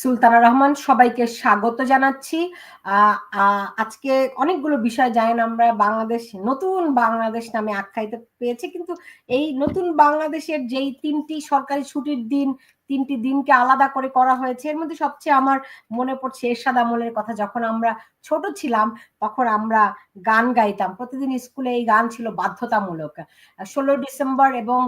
সুলতানা রহমান, সবাইকে স্বাগত জানাচ্ছি। আজকে অনেকগুলো বিষয় জানেন, আমরা বাংলাদেশ নতুন বাংলাদেশ নামে আখ্যায়িত পেয়েছি, কিন্তু এই নতুন বাংলাদেশের যেই 3টি সরকারি ছুটির দিন, 3টি দিনকে আলাদা করে করা হয়েছে, এর মধ্যে সবচেয়ে আমার মনে পড়ছে এরশাদ আমলের কথা। যখন আমরা ছোট ছিলাম তখন আমরা গান গাইতাম, প্রতিদিন স্কুলে এই গান ছিল বাধ্যতামূলক। 16 ডিসেম্বর এবং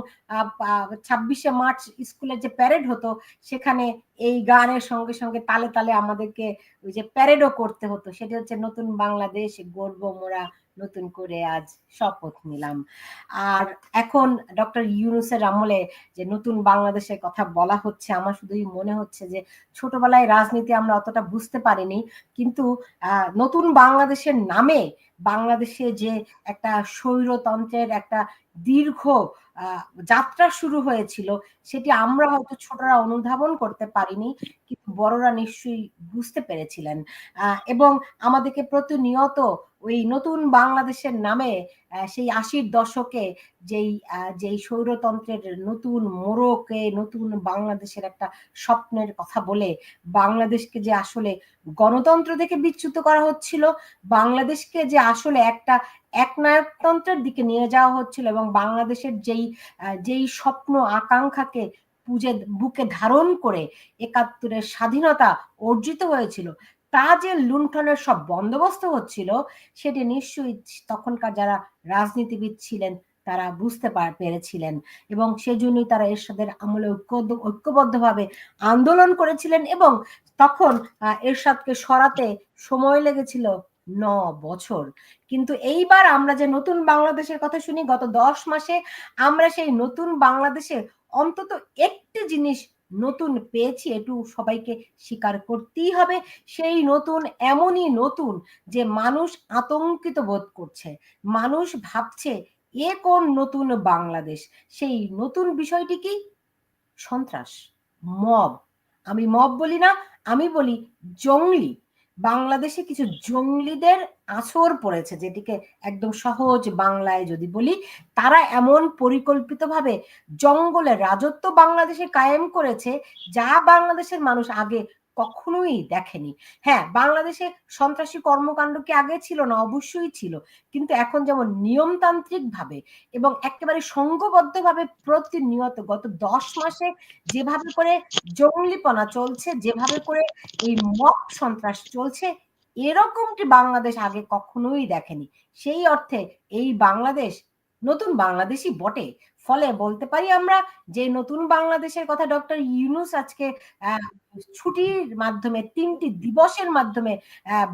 26শে মার্চ স্কুলের যে প্যারেড হতো, সেখানে এই গানের সঙ্গে সঙ্গে তালে তালে আমাদেরকে ওই যে প্যারেডও করতে হতো। সেটা হচ্ছে নতুন বাংলাদেশ গড়ব মোরা, নতুন করে আজ শপথ নিলাম। আর এখন ডক্টর ইউনূসের আমলে যে নতুন বাংলাদেশের কথা বলা হচ্ছে, আমার শুধুই মনে হচ্ছে যে ছোটবেলায় রাজনীতি আমরা অতটা বুঝতে পারিনি, কিন্তু নতুন বাংলাদেশের নামে বাংলাদেশে যে একটা স্বৈরতন্ত্রের একটা দীর্ঘ যাত্রা শুরু হয়েছিল, সেটি আমরা হয়তো ছোটরা অনুধাবন করতে পারিনি, কিন্তু বড়রা নিশ্চয়ই বুঝতে পেরেছিলেন। এবং আমাদেরকে প্রতিনিয়ত ওই নতুন বাংলাদেশের নামে সেই 80-র দশকে যেই স্বৈরতন্ত্রের নতুন মোড়কে নতুন বাংলাদেশের একটা স্বপ্নের কথা বলে বাংলাদেশকে যে আসলে গণতন্ত্র থেকে বিচ্যুত করা হচ্ছিল, বাংলাদেশকে যে আসলে একটা একনায়কতন্ত্রের দিকে নিয়ে যাওয়া হচ্ছিল, এবং বাংলাদেশের যেই স্বপ্ন আকাঙ্ক্ষাকে বুকে ধারণ করে 71-এর স্বাধীনতা অর্জিত হয়েছিল, তা যে লুণ্ঠনের সব বন্দোবস্ত হচ্ছিল, সেটি নিশ্চয়ই তখনকার যারা রাজনীতিবিদ ছিলেন তারা বুঝতে পেরেছিলেন, এবং সেজন্যই তারা এরশাদের আমলে ঐক্যবদ্ধভাবে আন্দোলন করেছিলেন। এবং তখন এরশাদকে সরাতে সময় লেগেছিল 9 বছর। কিন্তু এইবার আমরা যে নতুন বাংলাদেশের কথা শুনি, গত 10 মাসে আমরা সেই নতুন বাংলাদেশে অন্তত একটি জিনিস নতুন পেয়েছি, এটু সবাইকে স্বীকার করতেই হবে। সেই নতুন এমনই নতুন যে মানুষ আতঙ্কিত বোধ করছে, মানুষ ভাবছে এ কোন নতুন বাংলাদেশ। সেই নতুন বিষয়টি কি? সন্ত্রাস, মব। আমি মব বলি না, আমি বলি জঙ্গলি। বাংলাদেশে কিছু জঙ্গলিদের আছর পড়েছে, যেটিকে একদম সহজ বাংলায় যদি বলি, তারা এমন পরিকল্পিতভাবে জঙ্গলের রাজত্ব বাংলাদেশে কায়েম করেছে, যা বাংলাদেশের মানুষ আগে কখনোই দেখেনি। হ্যাঁ, বাংলাদেশে সন্ত্রাসী কর্মকাণ্ড কি আগে ছিল না? অবশ্যই ছিল, কিন্তু এখন যেমন নিয়মতান্ত্রিক ভাবে এবং একেবারে সংঘবদ্ধভাবে প্রতিনিয়ত গত 10 মাসে যেভাবে করে জঙ্গলিপনা চলছে, যেভাবে করে এই মব সন্ত্রাস চলছে, এরকমটি বাংলাদেশ আগে কখনোই দেখেনি। সেই অর্থে এই বাংলাদেশ নতুন বাংলাদেশই বটে। ফলে বলতে পারি আমরা যে নতুন বাংলাদেশের কথা ডক্টর ইউনূস আজকে ছুটির মাধ্যমে 3টি দিবসের মাধ্যমে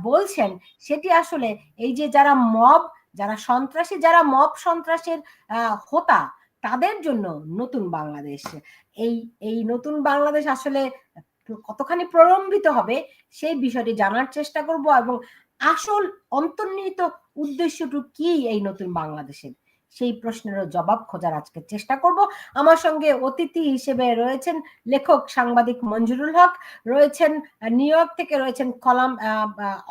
বলছেন, সেটি আসলে এই যে যারা সন্ত্রাসী, যারা মব সন্ত্রাসের হোতা, তাদের জন্য নতুন বাংলাদেশ। এই নতুন বাংলাদেশ আসলে কতখানি প্রলম্বিত হবে সেই বিষয়টি জানার চেষ্টা করব, এবং আসল অন্তর্নিহিত উদ্দেশ্যটুকু কি এই নতুন বাংলাদেশের, সেই প্রশ্নেরও জবাব খোঁজার আজকে চেষ্টা করব। আমার সঙ্গে অতিথি হিসেবে রয়েছেন লেখক সাংবাদিক মঞ্জুরুল হক, রয়েছেন নিউ ইয়র্ক থেকে, রয়েছেন কলাম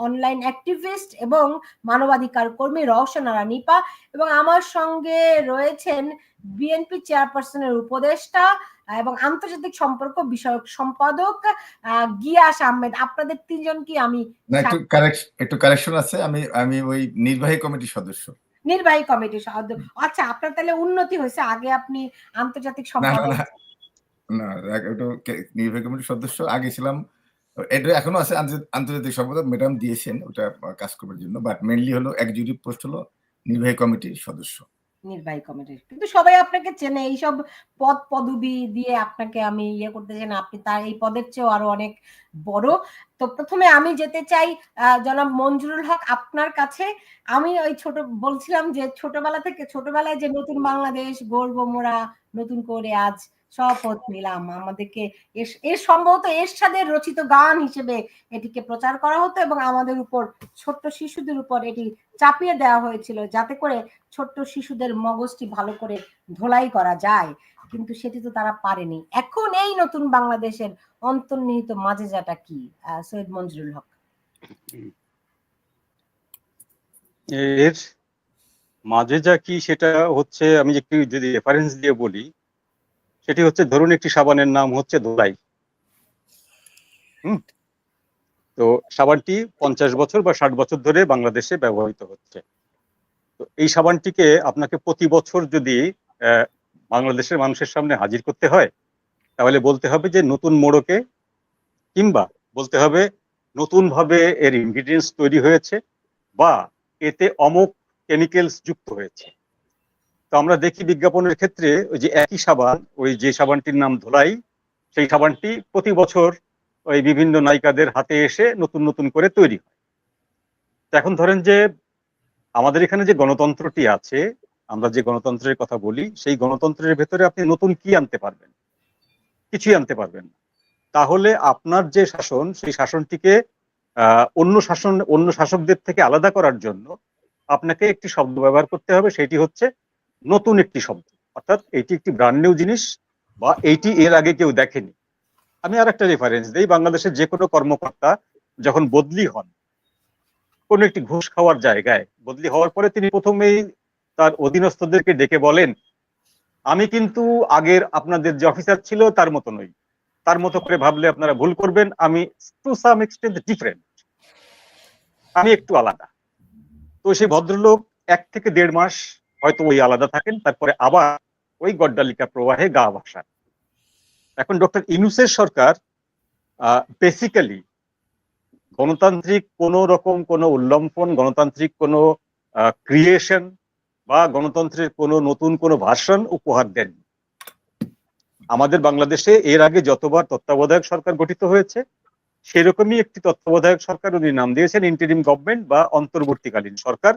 অনলাইন অ্যাক্টিভিস্ট এবং মানবাধিকার কর্মী রওশন আরা নিপা, এবং আমার সঙ্গে রয়েছেন বিএনপি চেয়ারপারসনের উপদেষ্টা এবং আন্তর্জাতিক সম্পর্ক বিষয়ক সম্পাদক গিয়াস আহমেদ। আপনাদের 3জন কি আমি একটু কারেকশন আছে, আমি ওই নির্বাহী কমিটির সদস্য। নির্বাহী কমিটির সদস্য। আচ্ছা, আপনার তাহলে উন্নতি হয়েছে, আগে আপনি আন্তর্জাতিক সম্পাদক। না, একটু নির্বাহী কমিটির সদস্য আগে ছিলাম, এটা এখনো আছে আন্তর্জাতিক সম্পাদক, ম্যাডাম দিয়েছেন ওটা কাজ করার জন্য, বাট মেইনলি হলো এক্সিকিউটিভ পোস্ট হলো নির্বাহী কমিটির সদস্য। নির্বাহী কমিটির, কিন্তু সবাই আপনাকে চেনে, এইসব পদ পদবি দিয়ে আপনাকে আমি করতে চাই না, আপনি তার এই পদের চেয়েও আরো অনেক বড়। তো প্রথমে আমি যেতে চাই জনাব মঞ্জুরুল হক আপনার কাছে। আমি ওই বলছিলাম যে ছোটবেলায় যে নতুন বাংলাদেশ গড়ব মোরা, নতুন করে আজ শপথ নিলাম, আমাদেরকে এর সম্ভবত এরশাদের রচিত গান হিসেবে এটিকে প্রচার করা হতো, এবং আমাদের উপর, ছোট্ট শিশুদের উপর এটি চাপিয়ে দেওয়া হয়েছিল, যাতে করে ছোট্ট শিশুদের মগজটি ভালো করে ধোলাই করা যায়, কিন্তু সেটি তো তারা পারেনি। এখন এই নতুন বাংলাদেশের অন্তর্নিহিত মাজেজাটা কি, সৈয়দ মঞ্জুরুল হক? এর মাজেজা কি সেটা হচ্ছে, আমি একটু যদি রেফারেন্স দিয়ে বলি, সেটি হচ্ছে ধরুন একটি সাবানের নাম হচ্ছে ধোলাই। তো সাবানটি 50 বছর বা 60 বছর ধরে বাংলাদেশে ব্যবহৃত হচ্ছে। তো এই সাবানটিকে আপনাকে প্রতি বছর যদি বাংলাদেশের মানুষের সামনে হাজির করতে হয়, তাহলে বলতে হবে যে নতুন মোড়কে, কিংবা বলতে হবে নতুন ভাবে এর ইনগ্রিডিয়েন্টস তৈরি হয়েছে, বা এতে অমুক কেমিক্যালস যুক্ত হয়েছে। তো আমরা দেখি বিজ্ঞাপনের ক্ষেত্রে ওই যে একই সাবান, ওই যে সাবানটির নাম ধোলাই, সেই সাবানটি প্রতি বছর ওই বিভিন্ন নায়িকাদের হাতে এসে নতুন নতুন করে তৈরি হয়। তো এখন ধরেন যে আমাদের এখানে যে গণতন্ত্রটি আছে, আমরা যে গণতন্ত্রের কথা বলি, সেই গণতন্ত্রের ভেতরে আপনি নতুন কি আনতে পারবেন? কিছুই আনতে পারবেন না। তাহলে আপনার যে শাসন, সেই শাসনটিকে অন্য শাসকদের থেকে আলাদা করার জন্য আপনাকে একটি শব্দ ব্যবহার করতে হবে, সেটি হচ্ছে নতুন একটি শব্দ। অর্থাৎ এটি একটি ব্র্যান্ড নিউ জিনিস, বা এইটি এর আগে কেউ দেখেনি। আমি আর একটা রেফারেন্স দিই। বাংলাদেশের যে কোনো কর্মকর্তা যখন বদলি হন কোন একটি ঘুষ খাওয়ার জায়গায়, বদলি হওয়ার পরে তিনি প্রথমেই তার অধীনস্থদেরকে ডেকে বলেন, আমি কিন্তু আগের আপনাদের যে অফিসার ছিল তার মতো নই, তার মতো করে ভাবলে আপনারা ভুল করবেন, আমি টু সাম এক্সটেন্ট ডিফারেন্ট, আমি একটু আলাদা। তো সেই ভদ্রলোক 1 থেকে 1.5 মাস হয়তো ওই আলাদা থাকেন, তারপরে আবার ওই গড্ডালিকা প্রবাহে গা ভাসান। এখন ডক্টর ইউনূসের সরকার বেসিক্যালি গণতান্ত্রিক কোন রকম কোন উল্লঙ্ঘন, গণতান্ত্রিক কোন ক্রিয়েশন বা গণতন্ত্রের কোন নতুন কোন ভার্সন উপহার দেন। আমাদের বাংলাদেশে এর আগে যতবার তত্ত্বাবধায়ক সরকার গঠিত হয়েছে, সেরকমই একটি তত্ত্বাবধায়ক সরকার উনি নাম দিয়েছেন ইন্টারিম গভর্নমেন্ট বা অন্তর্বর্তীকালীন সরকার।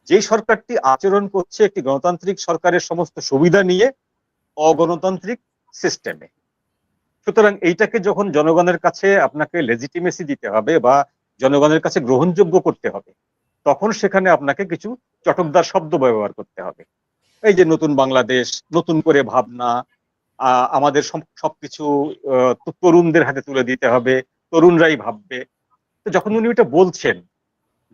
যেই সরকারটি আচরণ করছে একটি গণতান্ত্রিক সরকারের সমস্ত সুবিধা নিয়ে অগণতান্ত্রিক সিস্টেমে। সুতরাং এইটাকে যখন জনগণের কাছে আপনাকে লেজিটিমেসি দিতে হবে বা জনগণের কাছে গ্রহণযোগ্য করতে হবে, তখন সেখানে আপনাকে কিছু চটকদার শব্দ ব্যবহার করতে হবে। এই যে নতুন বাংলাদেশ, নতুন করে ভাবনা, আমাদের সবকিছু তরুণদের হাতে তুলে দিতে হবে, তরুণরাই ভাববে। তো যখন উনি এটা বলছেন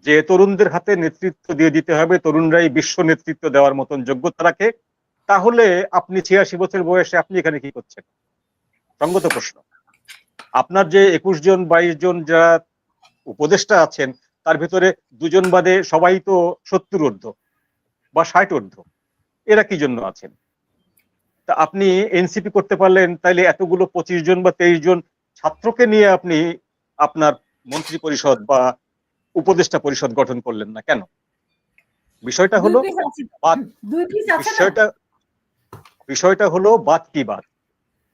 যে তরুণদের হাতে নেতৃত্ব দিয়ে দিতে হবে, তরুণরাই বিশ্ব নেতৃত্ব দেওয়ার মতন যোগ্যতা রাখে, তাহলে আপনি 86 বছর বয়সে আপনি এখানে কি করছেন? সঙ্গত প্রশ্ন। আপনার যে 21 জন 22 জন যারা উপদেষ্টা আছেন, তার ভিতরে 2 জন বাদে সবাই তো 70 ঊর্ধ্ব বা 60 ঊর্ধ্ব। এরা কি জন্য আছেন? তা আপনি এনসিপি করতে পারলেন, তাইলে এতগুলো 25 জন বা 23 জন ছাত্রকে নিয়ে আপনি আপনার মন্ত্রী পরিষদ বা উপদেষ্টা পরিষদ গঠন করলেন না কেন? বিষয়টা হলো বিষয়টা হলো বাদ কি বাদ।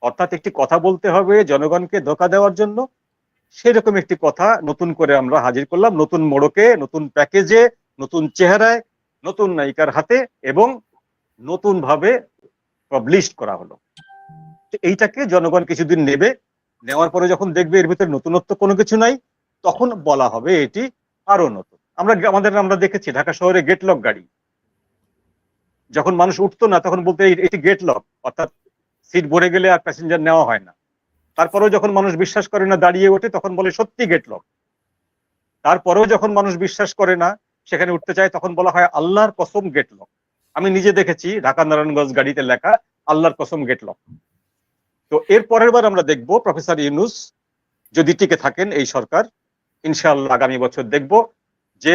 অর্থাৎ একটি কথা বলতে হবে জনগণকে ধোঁকা দেওয়ার জন্য, সেরকম একটি কথা নতুন করে আমরা হাজির করলাম, নতুন মোড়কে, নতুন প্যাকেজে, নতুন চেহারায়, নতুন নায়িকার হাতে, এবং নতুন ভাবে পাবলিশ করা হলো। এইটাকে জনগণ কিছুদিন নেবে, নেওয়ার পরে যখন দেখবে এর ভিতরে নতুনত্ব কোনো কিছু নাই, তখন বলা হবে এটি আরো নতুন। আমরা দেখেছি ঢাকা শহরে গেট লক গাড়ি, যখন মানুষ উঠতো না তখন বলতে এটি গেট লক, অর্থাৎ সিট ভরে গেলে আর প্যাসেঞ্জার নেওয়া হয় না। তারপরেও যখন মানুষ বিশ্বাস করে না, দাঁড়িয়ে ওঠে, তখন বলে সত্যি গেট লক। তারপরেও যখন মানুষ বিশ্বাস করে না, সেখানে উঠতে চায়, তখন বলা হয় আল্লাহর কসম গেট লক। আমি নিজে দেখেছি ঢাকা নারায়ণগঞ্জ গাড়িতে লেখা আল্লাহর কসম গেট লক। তো এর পরের বার আমরা দেখব প্রফেসর ইউনূস যদি টিকে থাকেন এই সরকার, ইনশাআল্লাহ আগামী বছর দেখব যে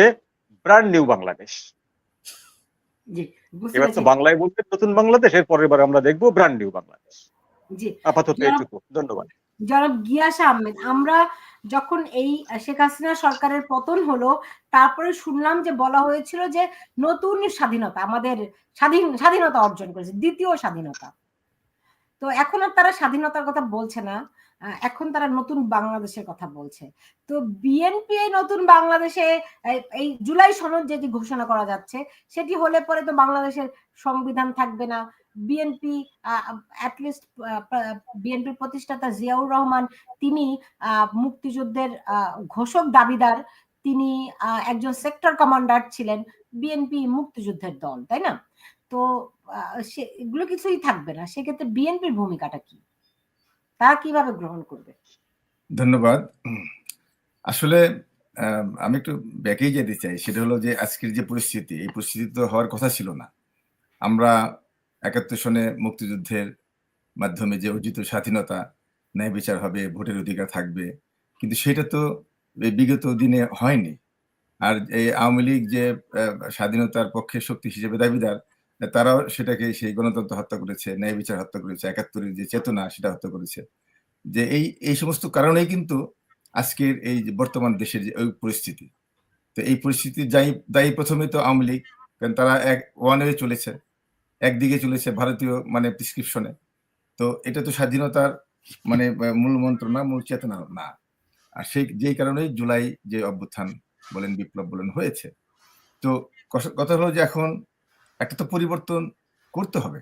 ব্র্যান্ড নিউ বাংলাদেশ। এবার তো বাংলায় বলতে নতুন বাংলাদেশ, এর পরের বার আমরা দেখব ব্র্যান্ড নিউ বাংলাদেশ। আপাতত এইটুকু, ধন্যবাদ। জনাব গিয়াস আহমেদ, আমরা যখন এই শেখ হাসিনা সরকারের পতন হলো, তারপরে শুনলাম যে বলা হয়েছিল যে নতুন স্বাধীনতা, আমাদের স্বাধীনতা অর্জন করেছে, দ্বিতীয় স্বাধীনতা। তো এখন আর তারা স্বাধীনতার কথা বলছে না, এখন তারা নতুন বাংলাদেশের কথা বলছে। তো বিএনপি এই নতুন বাংলাদেশে এই জুলাই সনদ যেটি ঘোষণা করা যাচ্ছে, সেটি হলে পরে তো বাংলাদেশের সংবিধান থাকবে না। বিএনপি অ্যাটলিস্ট বিএনপির প্রতিষ্ঠাতা জিয়াউর রহমান, তিনি মুক্তিযুদ্ধের ঘোষক দাবিদার, তিনি একজন সেক্টর কমান্ডার ছিলেন, বিএনপি মুক্তিযুদ্ধের দল, তাই না? তো এগুলো কিছুই থাকবে না, সেক্ষেত্রে বিএনপির ভূমিকাটা কি, তারা কিভাবে গ্রহণ করবে? ধন্যবাদ। আসলে আমি একটু ব্যাকেই যেতে চাই, সেটা হলো যে আজকের যে পরিস্থিতি, এই পরিস্থিতি তো হওয়ার কথা ছিল না। আমরা ৭১ সনে মুক্তিযুদ্ধের মাধ্যমে যে অর্জিত স্বাধীনতা, ন্যায় বিচার হবে, ভোটের অধিকার থাকবে, কিন্তু সেটা তো এই বিগত দিনে হয়নি। আর এই আওয়ামী লীগ যে স্বাধীনতার পক্ষে শক্তি হিসেবে দাবিদার, তারাও সেটাকে সেই গণতন্ত্র হত্যা করেছে, ন্যায় বিচার হত্যা করেছে, ৭১-এর যে চেতনা সেটা হত্যা করেছে। যে এই সমস্ত কারণেই কিন্তু আজকের এই যে বর্তমান দেশের যে ওই পরিস্থিতি। তো এই পরিস্থিতির দায়ী ১ম এ তো আওয়ামী লীগ। কারণ তারা ওয়ান ওয়ে চলেছে। একদিকে চলেছে ভারতীয় মানে প্রেসক্রিপশনে। তো এটা তো স্বাধীনতার মানে মূল মন্ত্র না, মূল চেতনা না। আর যেই কারণেই জুলাই যে অভ্যুত্থান বলেন, বিপ্লব বলেন হয়েছে। তো কথা হলো যে এখন একটা তো পরিবর্তন করতে হবে।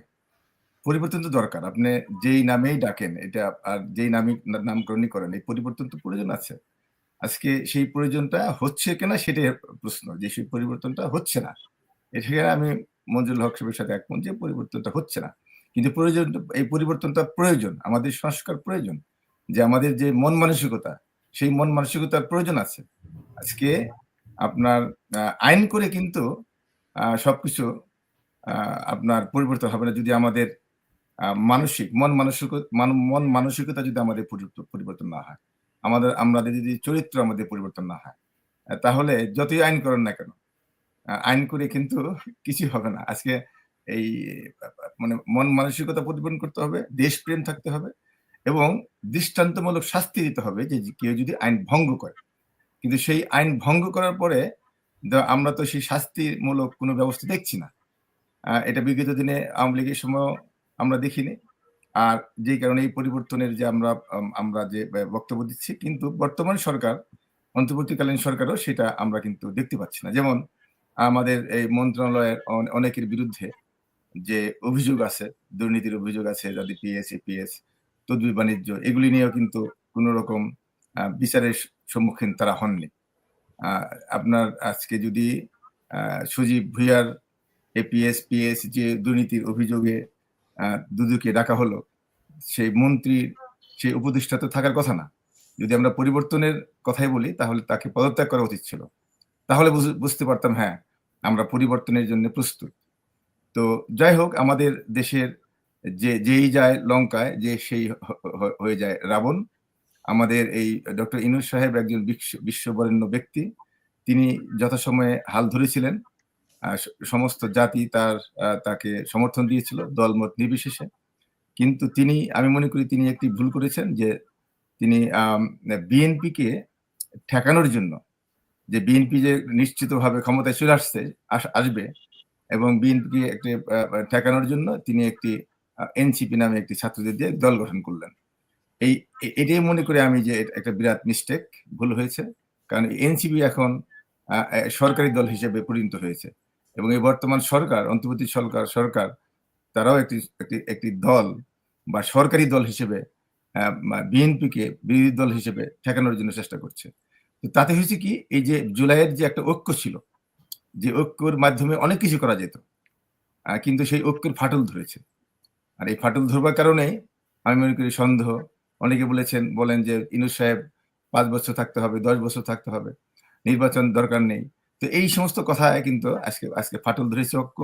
পরিবর্তন তো দরকার। আপনি যেই নামেই ডাকেন এটা আর যেই নামকরণই করেন, এই পরিবর্তন তো প্রয়োজন আছে। আজকে সেই প্রয়োজনটা হচ্ছে কিনা সেটাই প্রশ্ন। যে সেই পরিবর্তনটা হচ্ছে না। এখানে আমি মঞ্জুরুল হক সাহেবের সাথে একমত যে পরিবর্তনটা হচ্ছে না। কিন্তু এই পরিবর্তনটা প্রয়োজন। আমাদের সংস্কার প্রয়োজন। যে আমাদের যে মন মানসিকতা, সেই মন মানসিকতার প্রয়োজন আছে। আজকে আপনার আইন করে কিন্তু সবকিছু আপনার পরিবর্তন হবে না যদি আমাদের মন মানসিকতা যদি আমাদের পরিবর্তন না হয়। আমাদের যদি চরিত্র আমাদের পরিবর্তন না হয়, তাহলে যতই আইন করেন না কেন, আইন করে কিন্তু কিছুই হবে না। আজকে এই মানে মন মানসিকতা পরিবর্তন করতে হবে, দেশপ্রেম থাকতে হবে এবং দৃষ্টান্তমূলক শাস্তি দিতে হবে যে কেউ যদি আইন ভঙ্গ করে। কিন্তু সেই আইন ভঙ্গ করার পরে আমরা তো সেই শাস্তিমূলক কোনো ব্যবস্থা দেখছি না। এটা বিগত দিনে আওয়ামী লীগের সময়ও আমরা দেখিনি। আর যেই কারণে এই পরিবর্তনের যে আমরা যে বক্তব্য দিচ্ছি, কিন্তু বর্তমান সরকার, অন্তর্বর্তীকালীন সরকারও সেটা আমরা কিন্তু দেখতে পাচ্ছি না। যেমন আমাদের এই মন্ত্রণালয়ের অনেকের বিরুদ্ধে যে অভিযোগ আছে, দুর্নীতির অভিযোগ আছে, যাদের পিএস, এপিএস, তদবির বাণিজ্য, এগুলি নিয়েও কিন্তু কোন রকম বিচারের সম্মুখীন তারা হননি। আপনার আজকে যদি সজীব ভুইয়ার এপিএস, পিএস যে দুর্নীতির অভিযোগে দুদকে ডাকা হলো, সেই মন্ত্রীর সেই উপদেষ্টা তো থাকার কথা না। যদি আমরা পরিবর্তনের কথাই বলি তাহলে তাকে পদত্যাগ করা উচিত ছিল। তাহলে বুঝতে পারতাম হ্যাঁ, আমরা পরিবর্তনের জন্য প্রস্তুত। তো যাই হোক, আমাদের দেশের যেই যায় লঙ্কায়, যে সেই হয়ে যায় রাবণ। আমাদের এই ডক্টর ইউনূস সাহেব একজন বিশ্ববরেণ্য ব্যক্তি। তিনি যথাসময়ে হাল ধরেছিলেন। সমস্ত জাতি তাকে সমর্থন দিয়েছিল দলমত নির্বিশেষে। কিন্তু আমি মনে করি তিনি একটি ভুল করেছেন যে তিনি বিএনপিকে ঠেকানোর জন্য, যে বিএনপি যে নিশ্চিতভাবে ক্ষমতায় চলে আসবে এবং বিএনপিকে একটি ঠেকানোর জন্য তিনি একটি এনসিপি নামে একটি ছাত্রদের দিয়ে দল গঠন করলেন। এটাই মনে করি আমি যে একটা বিরাট মিস্টেক, ভুল হয়েছে। কারণ এনসিপি এখন সরকারি দল হিসেবে পরিণত হয়েছে এবং এই বর্তমান সরকার, অন্তর্বর্তী সরকার তারাও একটি দল বা সরকারি দল হিসেবে বিএনপিকে বিরোধী দল হিসেবে ঠেকানোর জন্য চেষ্টা করছে। তো তাতে হয়েছে কি, এই যে জুলাইয়ের যে একটা ঐক্য ছিল, যে ঐক্যর মাধ্যমে অনেক কিছু করা যেত, কিন্তু সেই ঐক্যের ফাটল ধরেছে। আর এই ফাটল ধরবার কারণে আমি মনে করি সন্দেহ। অনেকে বলেন যে ইউনূস সাহেব ৫ বছর থাকতে হবে, ১০ বছর থাকতে হবে, নির্বাচন দরকার নেই। তো এই সমস্ত কথায় কিন্তু আজকে ফাটল ধরেছে ঐক্য।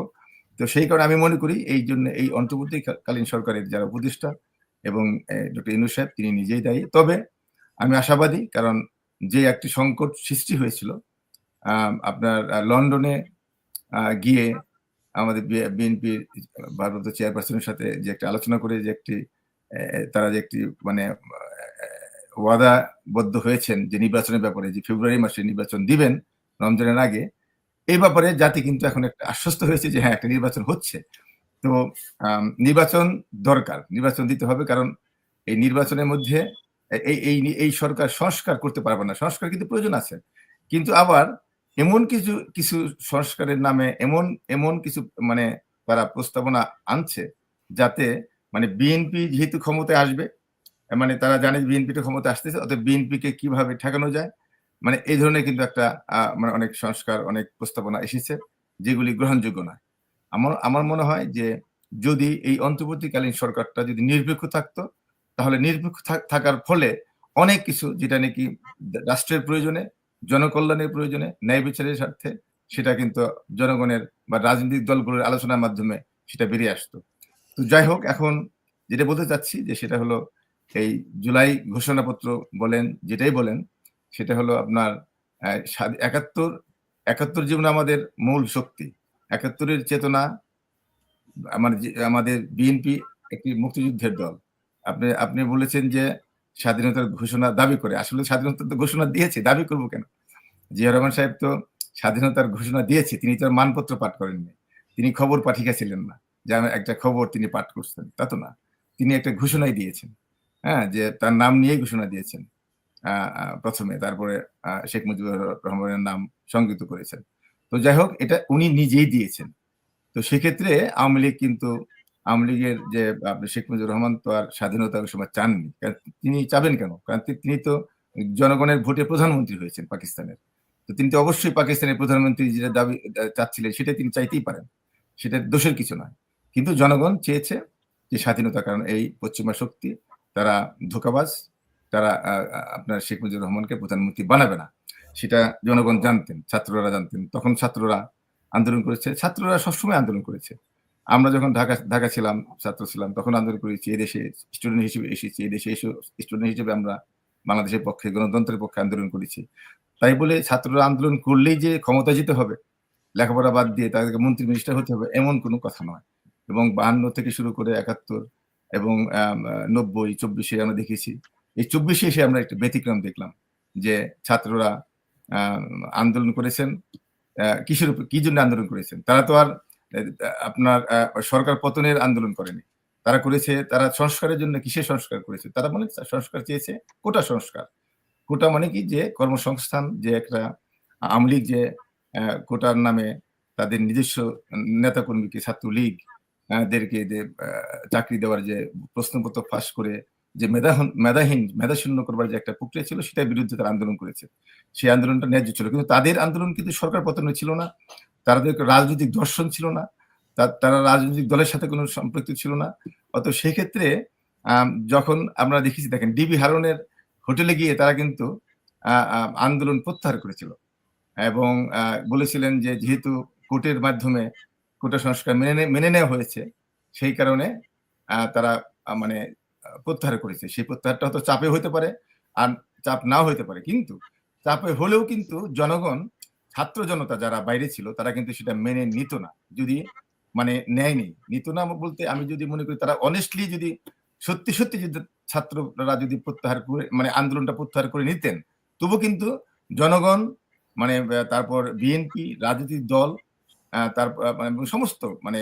তো সেই কারণে আমি মনে করি এই জন্য এই অন্তর্বর্তীকালীন সরকারের যারা উপদেষ্টা এবং ডক্টর ইউনূস সাহেব তিনি নিজেই দায়ী। তবে আমি আশাবাদী, কারণ যে একটি সংকট সৃষ্টি হয়েছিল আপনার লন্ডনে গিয়ে আমাদের বিএনপির ভারপ্রাপ্ত চেয়ারপারসনের সাথে যে একটা আলোচনা করে যে তারা যে একটি মানে ওয়াদাবদ্ধ হয়েছেন যে নির্বাচনের ব্যাপারে, যে ফেব্রুয়ারি মাসে নির্বাচন দিবেন রমজানের আগে, এই ব্যাপারে জাতি কিন্তু এখন একটা আশ্বস্ত হয়েছে যে হ্যাঁ, একটা নির্বাচন হচ্ছে। তো নির্বাচন দরকার, নির্বাচন দিতে হবে। কারণ এই নির্বাচনের মধ্যে এই সরকার সংস্কার করতে পারবে না। সংস্কার কিন্তু প্রয়োজন আছে, কিন্তু আবার এমন কিছু সংস্কারের নামে এমন কিছু মানে তারা প্রস্তাবনা আনছে যাতে মানে বিএনপি যেহেতু ক্ষমতায় আসবে, মানে তারা জানে বিএনপিটা ক্ষমতায় আসতেছে, অতএব বিএনপিকে কিভাবে ঠেকানো যায়, মানে এই ধরনের কিন্তু একটা মানে অনেক সংস্কার, অনেক প্রস্তাবনা এসেছে যেগুলি গ্রহণযোগ্য নয়। আমার মনে হয় যে যদি এই অন্তর্বর্তীকালীন সরকারটা যদি নিরপেক্ষ থাকতো, তাহলে নিরপেক্ষ থাকার ফলে অনেক কিছু যেটা নাকি রাষ্ট্রের প্রয়োজনে, জনকল্যাণের প্রয়োজনে, ন্যায় বিচারের স্বার্থে, সেটা কিন্তু জনগণের বা রাজনৈতিক দলগুলোর আলোচনার মাধ্যমে সেটা বেরিয়ে আসতো। তো যাই হোক, এখন যেটা বলতে চাচ্ছি যে সেটা হলো এই জুলাই ঘোষণাপত্র বলেন, যেটাই বলেন, সেটা হলো আপনার ৭১ জীবনে আমাদের মূল শক্তি, ৭১-এর চেতনা। আমাদের বিএনপি একটি মুক্তিযুদ্ধের দল। আপনি বলেছেন যে স্বাধীনতার ঘোষণা দাবি করে। আসলে স্বাধীনতার তো ঘোষণা দিয়েছে, দাবি করব কেন? জিয়া রহমান সাহেব তো স্বাধীনতার ঘোষণা দিয়েছে, তিনি তো আর মানপত্র পাঠ করেননি। তিনি খবর পাঠিয়েছিলেন না যে একটা খবর তিনি পাঠ করছেন, তা তো না। তিনি একটা ঘোষণাই দিয়েছেন, হ্যাঁ, যে তার নাম নিয়েই ঘোষণা দিয়েছেন প্রথমে, তারপরে শেখ মুজিবুর রহমানের নাম সংযুক্ত করেছেন। তো যাই হোক, এটা উনি নিজেই দিয়েছেন। তো সেক্ষেত্রে আওয়ামী লীগের যে শেখ মুজিবুর রহমান তো আর স্বাধীনতা ওই সময় চাননি। তিনি চাবেন কেন? কারণ তিনি তো জনগণের ভোটে প্রধানমন্ত্রী হয়েছেন পাকিস্তানের। তো তিনি তো অবশ্যই পাকিস্তানের প্রধানমন্ত্রী যেটা দাবি চাচ্ছিলেন, সেটা তিনি চাইতেই পারেন। সেটা দোষের কিছু নয়। কিন্তু জনগণ চেয়েছে যে স্বাধীনতা, কারণ এই পশ্চিমা শক্তি তারা ধোঁকাবাজ, তারা আপনার শেখ মুজিবুর রহমানকে প্রধানমন্ত্রী বানাবে না। সেটা জনগণ জানতেন, ছাত্ররা জানতেন। তখন ছাত্ররা আন্দোলন করেছে, ছাত্ররা সবসময় আন্দোলন করেছে। আমরা যখন ঢাকা ছিলাম, ছাত্র ছিলাম, তখন আন্দোলন করেছি। এদেশে স্টুডেন্ট হিসেবে এসেছি, এদেশে এসে স্টুডেন্ট হিসেবে আমরা বাংলাদেশের পক্ষে, গণতন্ত্রের পক্ষে আন্দোলন করেছি। তাই বলে ছাত্ররা আন্দোলন করলেই যে ক্ষমতা যেতে হবে, লেখাপড়া বাদ দিয়ে তাদেরকে মন্ত্রী মিনিস্টার হতে হবে, এমন কোনো কথা নয়। এবং ৫২ থেকে শুরু করে ৭১ এবং ৯০, ২৪-এ আমরা দেখেছি। এই ২৪-এ এসে আমরা একটা ব্যতিক্রম দেখলাম যে ছাত্ররা আন্দোলন করেছেন। কিসের উপর, কি জন্য আন্দোলন করেছেন? তারা তো আর আপনার সরকার পতনের আন্দোলন করেনি। তারা করেছে, তারা সংস্কারের জন্য। কিসের সংস্কার করেছে? তারা মানে সংস্কার চেয়েছে, কোটা সংস্কার। কোটা মানে কি, যে কর্মসংস্থান, যে একটা আওয়ামী লীগ যে কোটার নামে তাদের নিজস্ব নেতাকর্মীকে, ছাত্রলীগ দেরকে যে চাকরি দেওয়ার যে প্রশ্নপত্র ফাঁস করে যে মেধাশূন্য করবার যে একটা প্রক্রিয়া ছিল, সেটার বিরুদ্ধে তারা আন্দোলন করেছে। সেই আন্দোলনটা ন্যায্য ছিল, কিন্তু তাদের আন্দোলন কিন্তু সরকার পতনে ছিল না, তাদের রাজনৈতিক দর্শন ছিল না, তারা রাজনৈতিক দলের সাথে কোনো সম্পৃক্ত ছিল না। অতএব সেক্ষেত্রে যখন আমরা দেখেছি, দেখেন ডিবি হারুনের হোটেলে গিয়ে তারা কিন্তু আন্দোলন প্রত্যাহার করেছিল এবং বলেছিলেন যে যেহেতু কোর্টের মাধ্যমে কোটা সংস্কার মেনে নেওয়া হয়েছে, সেই কারণে তারা মানে প্রত্যাহার করেছে। সেই প্রত্যাহারটা হয়তো চাপে হতে পারে, আর চাপ নাও হতে পারে, কিন্তু চাপে হলেও কিন্তু জনগণ, ছাত্র জনতা যারা বাইরে ছিল, তারা কিন্তু সেটা মেনে নিত না। যদি মানে নেয়নি, নিত না বলতে আমি যদি মনে করি, তারা অনেস্টলি যদি সত্যি সত্যি যদি ছাত্ররা যদি প্রত্যাহার করে, মানে আন্দোলনটা প্রত্যাহার করে নিতেন, তবু কিন্তু জনগণ, মানে তারপর বিএনপি, রাজনৈতিক দল, তারপর মানে সমস্ত মানে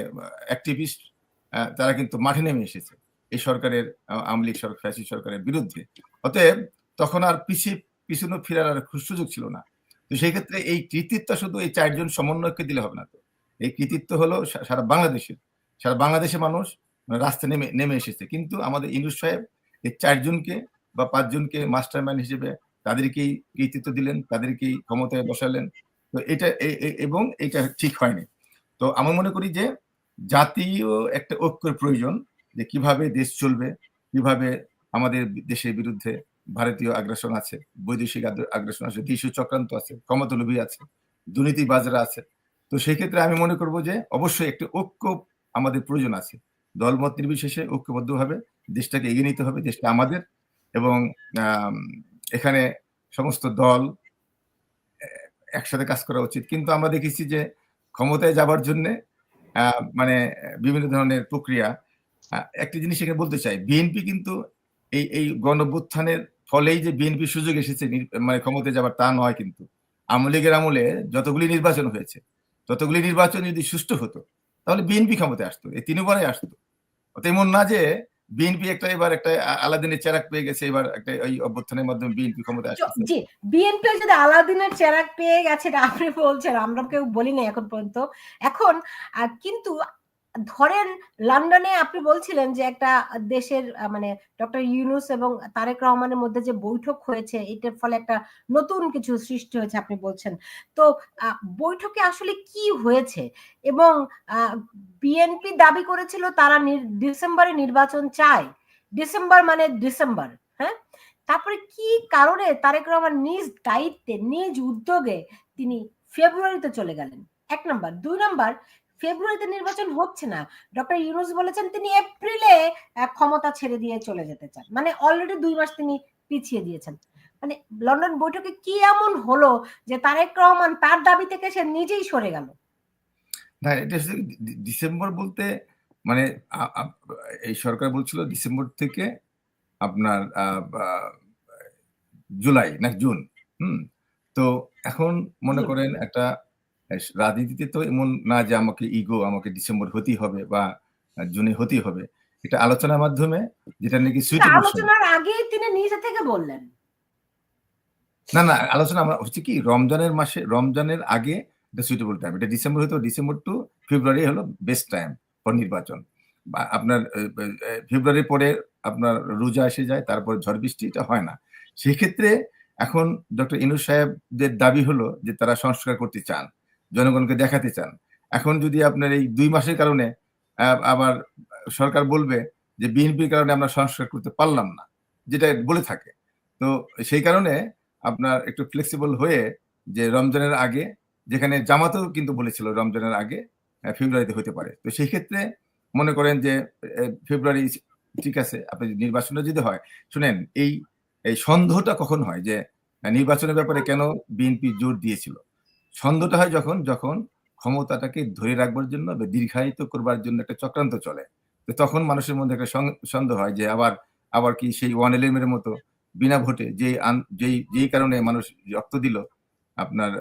অ্যাক্টিভিস্ট, তারা কিন্তু মাঠে নেমে এসেছে এই সরকারের, আওয়ামী লীগ সরকার, ফ্যাসিস্ট সরকারের বিরুদ্ধে। অতএব তখন আর পিছনে ফেরার আর সুযোগ ছিল না। তো সেই ক্ষেত্রে এই কৃতিত্ব শুধু এই ৪ জন সমন্বয়ককে দিলে হবে না। তো এই কৃতিত্ব হলো সারা বাংলাদেশের মানুষ রাস্তায় নেমে এসেছে। কিন্তু আমাদের ইউনূস সাহেব এই ৪ জনকে বা ৫ জনকে মাস্টার মাইন্ড হিসেবে তাদেরকেই কৃতিত্ব দিলেন, তাদেরকেই ক্ষমতায় বসালেন। তো এটা এবং এটা ঠিক হয়নি। তো আমি মনে করি যে জাতীয় একটা ঐক্যের প্রয়োজন, যে কিভাবে দেশ চলবে, কিভাবে আমাদের দেশের বিরুদ্ধে ভারতীয় আগ্রাসন আছে, বৈদেশিক আগ্রাসন আছে, দেশীয় চক্রান্ত আছে, ক্ষমতালোভী আছে, দুর্নীতিবাজরা আছে। তো সেই ক্ষেত্রে আমি মনে করব যে অবশ্যই একটা ঐক্য আমাদের প্রয়োজন আছে। দলমত নির্বিশেষে ঐক্যবদ্ধভাবে দেশটাকে এগিয়ে নিতে হবে। দেশটা আমাদের, এবং এখানে সমস্ত দল একসাথে কাজ করা উচিত। কিন্তু আমরা দেখেছি যে ক্ষমতায় যাবার জন্যে মানে বিভিন্ন ধরনের প্রক্রিয়া। একটা জিনিস এখানে বলতে চাই, বিএনপি কিন্তু এই গণঅভ্যুত্থানের ফলেই যে বিএনপি সুযোগ এসেছে মানে ক্ষমতায় যাবার, তা নয় কিন্তু। আওয়ামী লীগের আমলে যতগুলি নির্বাচন হয়েছে, ততগুলি নির্বাচন যদি সুষ্ঠু হতো, তাহলে বিএনপি ক্ষমতায় আসতো, এই ৩ বারে আসতো। এমন না যে বিএনপি এবার একটা আলাদিনের চেরাগ পেয়ে গেছে, এবার একটা এই অভ্যুত্থানের মাধ্যমে বিএনপি ক্ষমতায় আসছে। জি, বিএনপি যদি আলাদিনের চেরাগ পেয়ে গেছে, আপনি বলছেন, আমরা কেউ বলিনি এখন পর্যন্ত। এখন কিন্তু ধরেন লন্ডনে আপনি বলছিলেন যে একটা দেশের মানে ডক্টর ইউনূস এবং তারেক রহমানের মধ্যে যে বৈঠক হয়েছে, এটার ফলে একটা নতুন কিছু সৃষ্টি হয়েছে আপনি বলছেন। তো বৈঠকে আসলে কি হয়েছে? এবং বিএনপি দাবি করেছিল তারা ডিসেম্বরে নির্বাচন চায়। ডিসেম্বর মানে ডিসেম্বর, হ্যাঁ। তারপরে কি কারণে তারেক রহমান নিজ দায়িত্বে, নিজ উদ্যোগে তিনি ফেব্রুয়ারিতে চলে গেলেন? ১ নাম্বার। ২ নাম্বার, ফেব্রুয়ারিতে নির্বাচন হচ্ছে না। ডক্টর ইউনূস বলেছেন তিনি এপ্রিলে ক্ষমতা ছেড়ে দিয়ে চলে যেতে চান। মানে অলরেডি ২ মাস তিনি পিছিয়ে দিয়েছেন। মানে লন্ডন বৈঠকে কি এমন হলো যে তারেক রহমান তার দাবি থেকে সে নিজেই সরে গেল? না, এটা ডিসেম্বর বলতে মানে এই সরকার বলছিল ডিসেম্বর থেকে আপনার জুলাই না জুন। তো এখন মনে করেন একটা রাজনীতিতে তো এমন না যে আমাকে আমাকে ডিসেম্বর হতেই হবে বা জুনে হতেই হবে। এটা আলোচনার মাধ্যমে যেটা নাকি সুইটেবল আলোচনার আগেই তিনি নিজে থেকে বললেন। না, আলোচনা হচ্ছে কি রমজানের আগে এটা সুইটেবল টাইম। এটা ডিসেম্বর হতো, ডিসেম্বর টু ফেব্রুয়ারি হলো বেস্ট টাইম ফর নির্বাচন। বা আপনার ফেব্রুয়ারির পরে আপনার রোজা এসে যায়, তারপর ঝড় বৃষ্টি, এটা হয় না। সেই ক্ষেত্রে এখন ডক্টর ইউনূস সাহেবদের দাবি হলো যে তারা সংস্কার করতে চান, জনগণকে দেখাতে চান। এখন যদি আপনার এই ২ মাসের কারণে আবার সরকার বলবে যে বিএনপির কারণে আমরা সংস্কার করতে পারলাম না, যেটা বলে থাকে। তো সেই কারণে আপনার একটু ফ্লেক্সিবল হয়ে যে রমজানের আগে, যেখানে জামাতও কিন্তু বলেছিল রমজানের আগে ফেব্রুয়ারিতে হতে পারে। তো সেই ক্ষেত্রে মনে করেন যে ফেব্রুয়ারি ঠিক আছে। আপনি নির্বাচনটা যদি হয়, শুনেন এই সন্দেহটা কখন হয় যে নির্বাচনের ব্যাপারে কেন বিএনপি জোর দিয়েছিল? সন্দেহটা হয় যখন ক্ষমতাটাকে ধরে রাখবার জন্য বা দীর্ঘায়িত করবার জন্য একটা চক্রান্ত চলে। তো তখন মানুষের মধ্যে একটা সন্দেহ হয় যে আবার কি সেই 111 এর মতো বিনা ভোটে যেই কারণে মানুষ রক্ত দিল, আপনার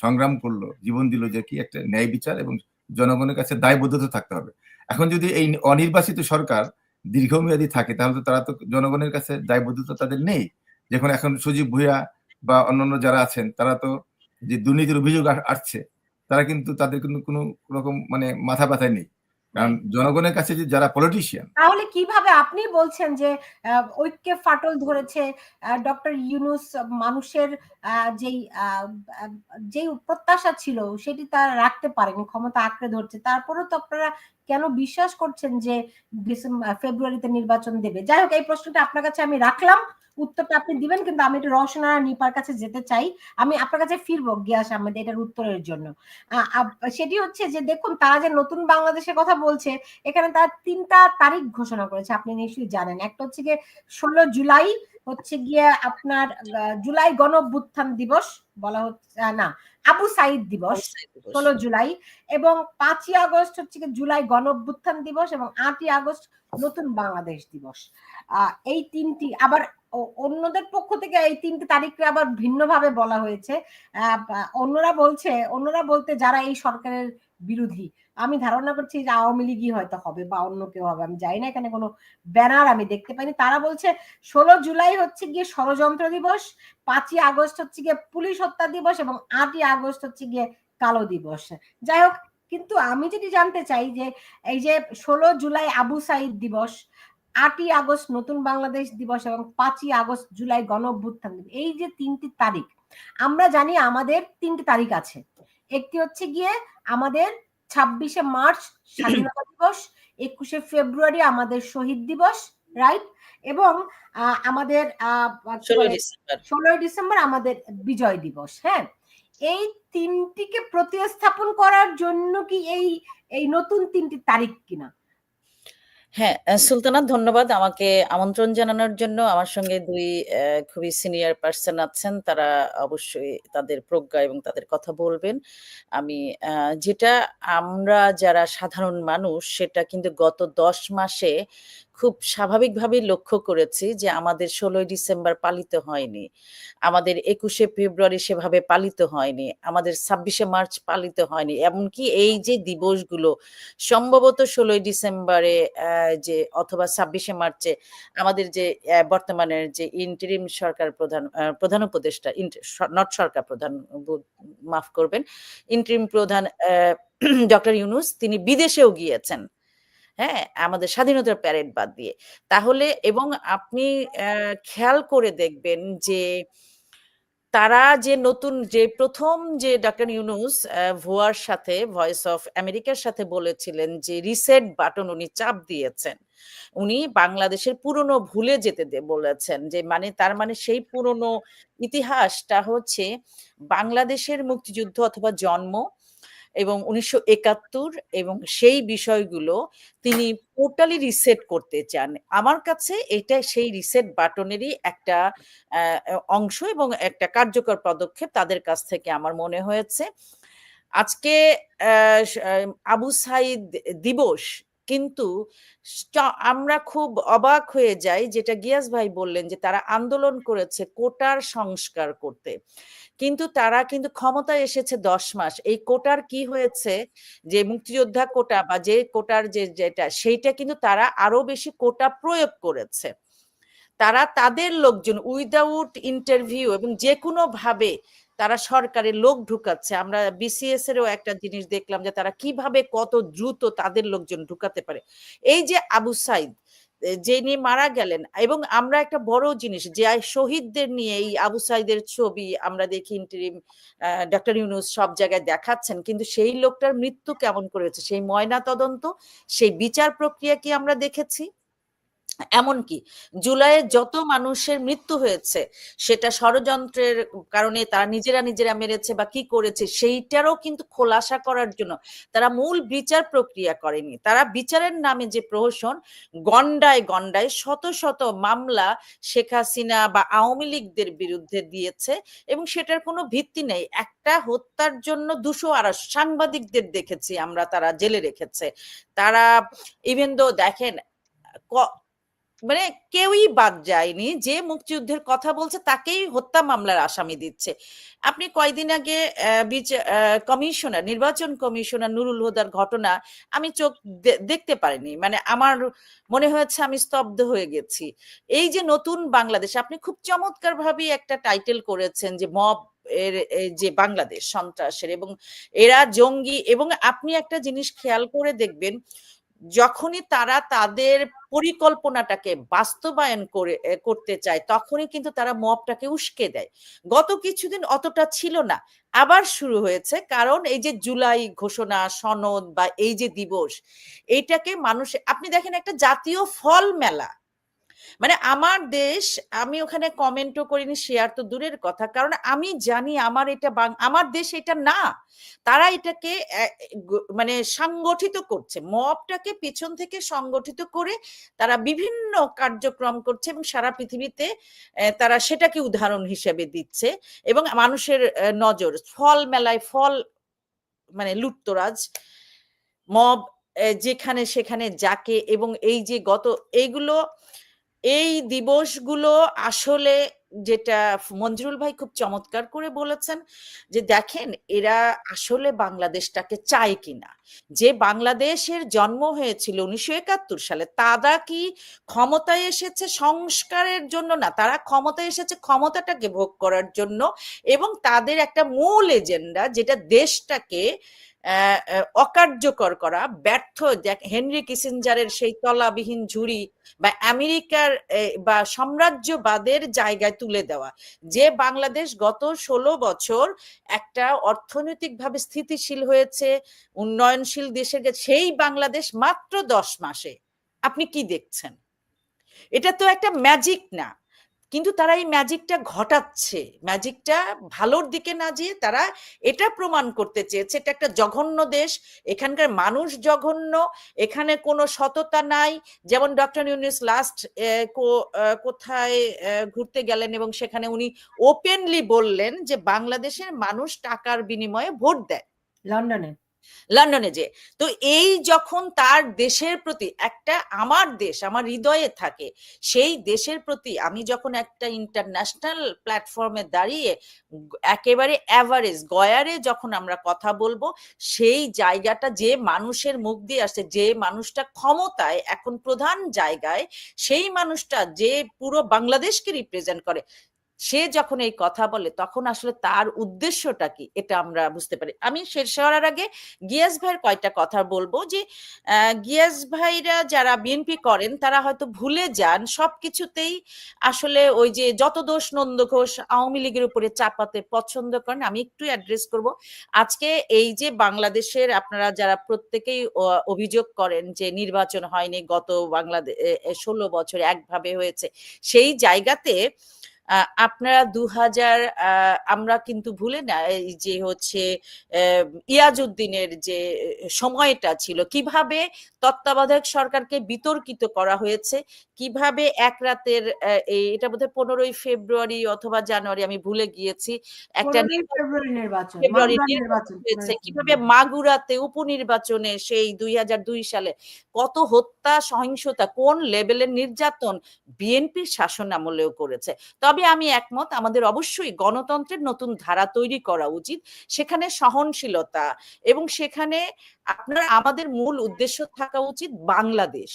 সংগ্রাম করলো, জীবন দিল, যে কি একটা ন্যায় বিচার এবং জনগণের কাছে দায়বদ্ধতা থাকতে হবে। এখন যদি এই অনির্বাচিত সরকার দীর্ঘমেয়াদী থাকে, তাহলে তো তারা তো জনগণের কাছে দায়বদ্ধতা তাদের নেই। যখন এখন সজীব ভুঁইয়া বা অন্যান্য যারা আছেন, তারা তো যে দুর্নীতির অভিযোগ আসছে, তারা কিন্তু তাদের কিন্তু কোনো রকম মানে মাথা ব্যথায় নেই। কারণ জনগণের কাছে যে যারা পলিটিশিয়ান। তাহলে কিভাবে আপনি বলছেন যে ঐক্যে ফাটল ধরেছে, ডক্টর ইউনূস মানুষের যেই প্রত্যাশা ছিল সেটি তারা রাখতে পারেনি, ক্ষমতা আঁকড়ে ধরছে, তারপরেও তো আপনারা কেন বিশ্বাস করছেন যে ফেব্রুয়ারিতে নির্বাচন দেবে? যাই হোক, এই প্রশ্নটা আপনার কাছে আমি রাখলাম, উত্তরটা আপনি দিবেন, কিন্তু আমি একটু রওশনারা নিপার কাছে যেতে চাই। আমি আপনার কাছে ফিরবো গিয়াস আহমেদ এটার উত্তরের জন্য। সেটি হচ্ছে যে দেখুন, তারা যে নতুন বাংলাদেশের কথা বলছে, এখানে তারা ৩টা তারিখ ঘোষণা করেছে, আপনি নিশ্চয়ই জানেন। একটা হচ্ছে গিয়ে ১৬ জুলাই, হচ্ছে গিয়ে আপনার জুলাই গণ অভ্যুত্থান দিবস বলা হচ্ছে, না, আবু সাইদ দিবস ১৬ জুলাই, এবং ৫ই আগস্ট হচ্ছে গিয়ে জুলাই গণ অভ্যুত্থান দিবস, এবং ৮ই আগস্ট নতুন বাংলাদেশ দিবস। এই ৩টি আবার অন্যদের পক্ষ থেকে এই ৩টি তারিখকে আবার ভিন্নভাবে বলা হয়েছে। অন্যরা বলতে যারা এই সরকারের বিরোধী, আমি ধারণা করছি যে আওয়ামী লীগই হয়তো হবে বা অন্য কেউ হবে, আমি জানি না, এখানে কোনো ব্যানার আমি দেখতে পাইনি। তারা বলছে ১৬ জুলাই হচ্ছে গিয়ে ষড়যন্ত্র দিবস, ৫ই আগস্ট হচ্ছে গিয়ে পুলিশ হত্যা দিবস, এবং ৮ই আগস্ট হচ্ছে গিয়ে কালো দিবস। যাই হোক, কিন্তু আমি যদি জানতে চাই যে এই যে ১৬ জুলাই আবু সাইদ দিবস, ৮ই আগস্ট নতুন বাংলাদেশ দিবস, এবং ৫ই আগস্ট জুলাই গণ অভ্যুত্থান দিবস, এই যে ৩টি তারিখ, আমরা জানি আমাদের ৩টি তারিখ আছে। একটি হচ্ছে গিয়ে আমাদের ২৬শে মার্চ স্বাধীনতা দিবস, ২১শে ফেব্রুয়ারি আমাদের শহীদ দিবস, রাইট, এবং আমাদের ১৬ই ডিসেম্বর আমাদের বিজয় দিবস। হ্যাঁ, এই ৩টিকে প্রতিস্থাপন করার জন্য কি এই নতুন ৩টি তারিখ কিনা? হ্যাঁ, সুলতানা, ধন্যবাদ আমাকে আমন্ত্রণ জানানোর জন্য। আমার সঙ্গে ২ খুবই সিনিয়র পারসন আছেন। তারা অবশ্যই তাদের প্রজ্ঞা এবং তাদের কথা বলবেন। আমি যেটা আমরা যারা সাধারণ মানুষ, সেটা কিন্তু গত ১০ মাসে খুব স্বাভাবিকভাবেই লক্ষ্য করেছি যে আমাদের ১৬ই ডিসেম্বর পালিত হয়নি। আমাদের ২১শে ফেব্রুয়ারি সেভাবে পালিত হয়নি। আমাদের ২৬শে মার্চ পালিত হয়নি। এমনকি এই যে দিবসগুলো সম্ভবত ১৬ই ডিসেম্বরে যে অথবা ২৬শে মার্চে আমাদের যে বর্তমানের যে ইন্টারিম সরকার প্রধান উপদেষ্টা, নট সরকার প্রধান, মাফ করবেন, ইন্টারিম প্রধান ডক্টর ইউনূস, তিনি বিদেশেও গিয়েছেন। হ্যাঁ, আমাদের স্বাধীনতার প্যারেড বাদ দিয়ে। তাহলে এবং আপনি খেয়াল করে দেখবেন যে তারা যে প্রথম যে ডক্টর ইউনূস ভুয়ার সাথে, ভয়েস অফ আমেরিকার সাথে বলেছিলেন যে রিসেট বাটন উনি চাপ দিয়েছেন। উনি বাংলাদেশের পুরনো ভুলে যেতে বলেছেন, যে মানে তার মানে সেই পুরনো ইতিহাসটা হচ্ছে বাংলাদেশের মুক্তিযুদ্ধ অথবা জন্ম এবং 1971 এবং সেই বিষয়গুলো তিনি টোটালি রিসেট করতে চান। আমার কাছে এটা সেই রিসেট বাটনেরই একটা অংশ এবং একটা কার্যকর পদক্ষেপ তাদের কাছ থেকে আমার মনে হয়েছে। আজকে আবু সাইদ দিবস, কিন্তু আমরা খুব অবাক হয়ে যাই, যেটা গিয়াস ভাই বললেন যে তারা আন্দোলন করেছে কোটার সংস্কার করতে, কিন্তু তারা কিন্তু ক্ষমতায় এসেছে 10 মাস। এই কোটার কি হয়েছে, যে মুক্তিযোদ্ধা কোটা বা যে কোটার যেটা সেইটা কিন্তু তারা আরো বেশি কোটা প্রয়োগ করেছে। তারা তাদের লোকজন উইদাউট ইন্টারভিউ এবং যে কোনো ভাবে তারা সরকারের লোক ঢুকাচ্ছে। আমরা বিসিএস এরও একটা জিনিস দেখলাম যে তারা কিভাবে কত দ্রুত তাদের লোকজন ঢুকাতে পারে। এই যে আবু সাইদ যিনি মারা গেলেন, এবং আমরা একটা বড় জিনিস যে শহীদদের নিয়ে এই আবু সাইদের ছবি আমরা দেখি, ইন্টারিম ডক্টর ইউনূস সব জায়গায় দেখাচ্ছেন, কিন্তু সেই লোকটার মৃত্যু কেমন করেছে, সেই ময়না তদন্ত, সেই বিচার প্রক্রিয়া কি আমরা দেখেছি? এমনকি জুলাইয়ে যত মানুষের মৃত্যু হয়েছে সেটা ষড়যন্ত্রের কারণে তারা নিজেরা মেরেছে বা কি করেছে সেইটারও কিন্তু খোলাসা করার জন্য তারা মূল বিচার প্রক্রিয়া করেনি। তারা বিচারের নামে যে প্রহসন, গন্ডায় গন্ডায় শত শত মামলা শেখ হাসিনা বা আওয়ামী লীগদের বিরুদ্ধে দিয়েছে এবং সেটার কোনো ভিত্তি নেই। একটা হত্যার জন্য 200 সাংবাদিকদের দেখেছি আমরা, তারা জেলে রেখেছে। তারা ইভেন দো দেখেন মানে কেউই বাদ যায়নি, যে মুক্তিযুদ্ধের কথা বলছে তাকেই হত্যা মামলার আসামি দিচ্ছে। আপনি কয়দিন আগে কমিশনার, নির্বাচন কমিশনার নুরুল হুদার ঘটনা আমি চোখ দেখতে পারিনি, মানে আমার মনে হয়েছে আমি স্তব্ধ হয়ে গেছি। এই যে নতুন বাংলাদেশ, আপনি খুব চমৎকার ভাবে একটা টাইটেল করেছেন যে মব এর যে বাংলাদেশ সন্ত্রাসের, এবং এরা জঙ্গি। এবং আপনি একটা জিনিস খেয়াল করে দেখবেন, যখনই তারা তাদের পরিকল্পনাটাকে বাস্তবায়ন করতে চায় তখনই কিন্তু তারা মবটাকে উস্কে দেয়। গত কিছুদিন অতটা ছিল না, আবার শুরু হয়েছে, কারণ এই যে জুলাই ঘোষণা সনদ বা এই যে দিবস, এইটাকে মানুষ, আপনি দেখেন একটা জাতীয় ফল মেলা, মানে আমার দেশ, আমি ওখানে কমেন্টও করিনি, শেয়ার তো দূরের কথা, কারণ আমি জানি আমার এটা আমার দেশ এটা না। তারা এটাকে মানে সংগঠিত করছে, মবটাকে পিছন থেকে সংগঠিত করে তারা বিভিন্ন কার্যক্রম করছে এবং সারা পৃথিবীতে তারা সেটাকে উদাহরণ হিসেবে দিচ্ছে এবং মানুষের নজর ফল মেলায় ফল, মানে লুটতরাজ মব যেখানে সেখানে যাকে। এবং এই যে এইগুলো, এই দিবসগুলো আসলে, যেটা মঞ্জুরুল ভাই খুব চমৎকার করে বলেছেন যে দেখেন এরা আসলে বাংলাদেশটাকে চায় কিনা। যে বাংলাদেশের জন্ম হয়েছিল 1971 সালে, তারা কি ক্ষমতায় এসেছে সংস্কারের জন্য? না, তারা ক্ষমতায় এসেছে ক্ষমতাটাকে ভোগ করার জন্য, এবং তাদের একটা মূল এজেন্ডা যেটা দেশটাকে অকার্যকর করা, ব্যর্থ, হেনরি কিসিঞ্জারের সেই তলাবিহীন ঝুড়ি বা আমেরিকার বা সাম্রাজ্যবাদের জায়গায় তুলে দেওয়া। যে বাংলাদেশ গত 16 বছর একটা অর্থনৈতিকভাবে স্থিতিশীল হয়েছে, উন্নয়নশীল দেশের, সেই বাংলাদেশ মাত্র 10 মাসে আপনি কি দেখছেন? এটা তো একটা ম্যাজিক না, কিন্তু তারা এই ম্যাজিকটা ঘটাচ্ছে, ম্যাজিকটা ভালোর দিকে না যেয়ে তারা এটা প্রমাণ করতে চেয়েছে এটা একটা জঘন্য দেশ, এখানকার মানুষ জঘন্য, এখানে কোনো সততা নাই। যেমন ডক্টর ইউনূস লাস্ট কোথায় ঘুরতে গেলেন এবং সেখানে উনি ওপেনলি বললেন যে বাংলাদেশের মানুষ টাকার বিনিময়ে ভোট দেয়, লন্ডনে যে। তো এই যখন তার দেশের প্রতি একটা, আমার দেশ আমার হৃদয়ে থাকে, সেই দেশের প্রতি আমি যখন একটা ইন্টারন্যাশনাল প্ল্যাটফর্মে দাঁড়িয়ে একেবারে অ্যাভারেজ গয়ারে যখন আমরা কথা বলবো, সেই জায়গাটা যে মানুষের মুখ দিয়ে আসছে, যে মানুষটা ক্ষমতায় এখন প্রধান জায়গায়, সেই মানুষটা যে পুরো বাংলাদেশকে রিপ্রেজেন্ট করে, সে যখন এই কথা বলে তখন আসলে তার উদ্দেশ্যটা কি এটা আমরা বুঝতে পারি। আমি শেষ হওয়ার আগে গিয়াস ভাইয়ের কয়টা কথা বলবো, যে গিয়াস ভাইরা যারা বিএনপি করেন তারা হয়তো ভুলে যান সবকিছুতেই আসলে ওই যে যত দোষ নন্দ ঘোষ আওয়ামী লীগের উপরে চাপাতে পছন্দ করেন। আমি একটু অ্যাড্রেস করব আজকে এই যে বাংলাদেশের আপনারা যারা প্রত্যেকেই অভিযোগ করেন যে নির্বাচন হয়নি, গত বাংলাদেশ 16 বছর একভাবে হয়েছে, সেই জায়গাতে আপনারা 2000 আমরা কিন্তু ভুলে না এই যে হচ্ছে ইয়াজউদ্দিনের যে সময়টা ছিল, কিভাবে তত্ত্বাবধায়ক সরকারকে বিতর্কিত করা হয়েছে, কিভাবে এক রাতের এটা বোধহয় 15ই ফেব্রুয়ারি অথবা জানুয়ারি, আমি ভুলে গিয়েছি, একটা ফেব্রুয়ারি নির্বাচন হয়েছে, কিভাবে মাগুরাতে উপনির্বাচনে সেই 2002 সালে কত হত্যা সহিংসতা, কোন লেভেলের নির্যাতন বিএনপির শাসন আমলেও করেছে। তবে আমি একমত, আমাদের অবশ্যই গণতন্ত্রের নতুন ধারা তৈরি করা উচিত, সেখানে সহনশীলতা, এবং সেখানে আমাদের মূল উদ্দেশ্য থাকা উচিত বাংলাদেশ।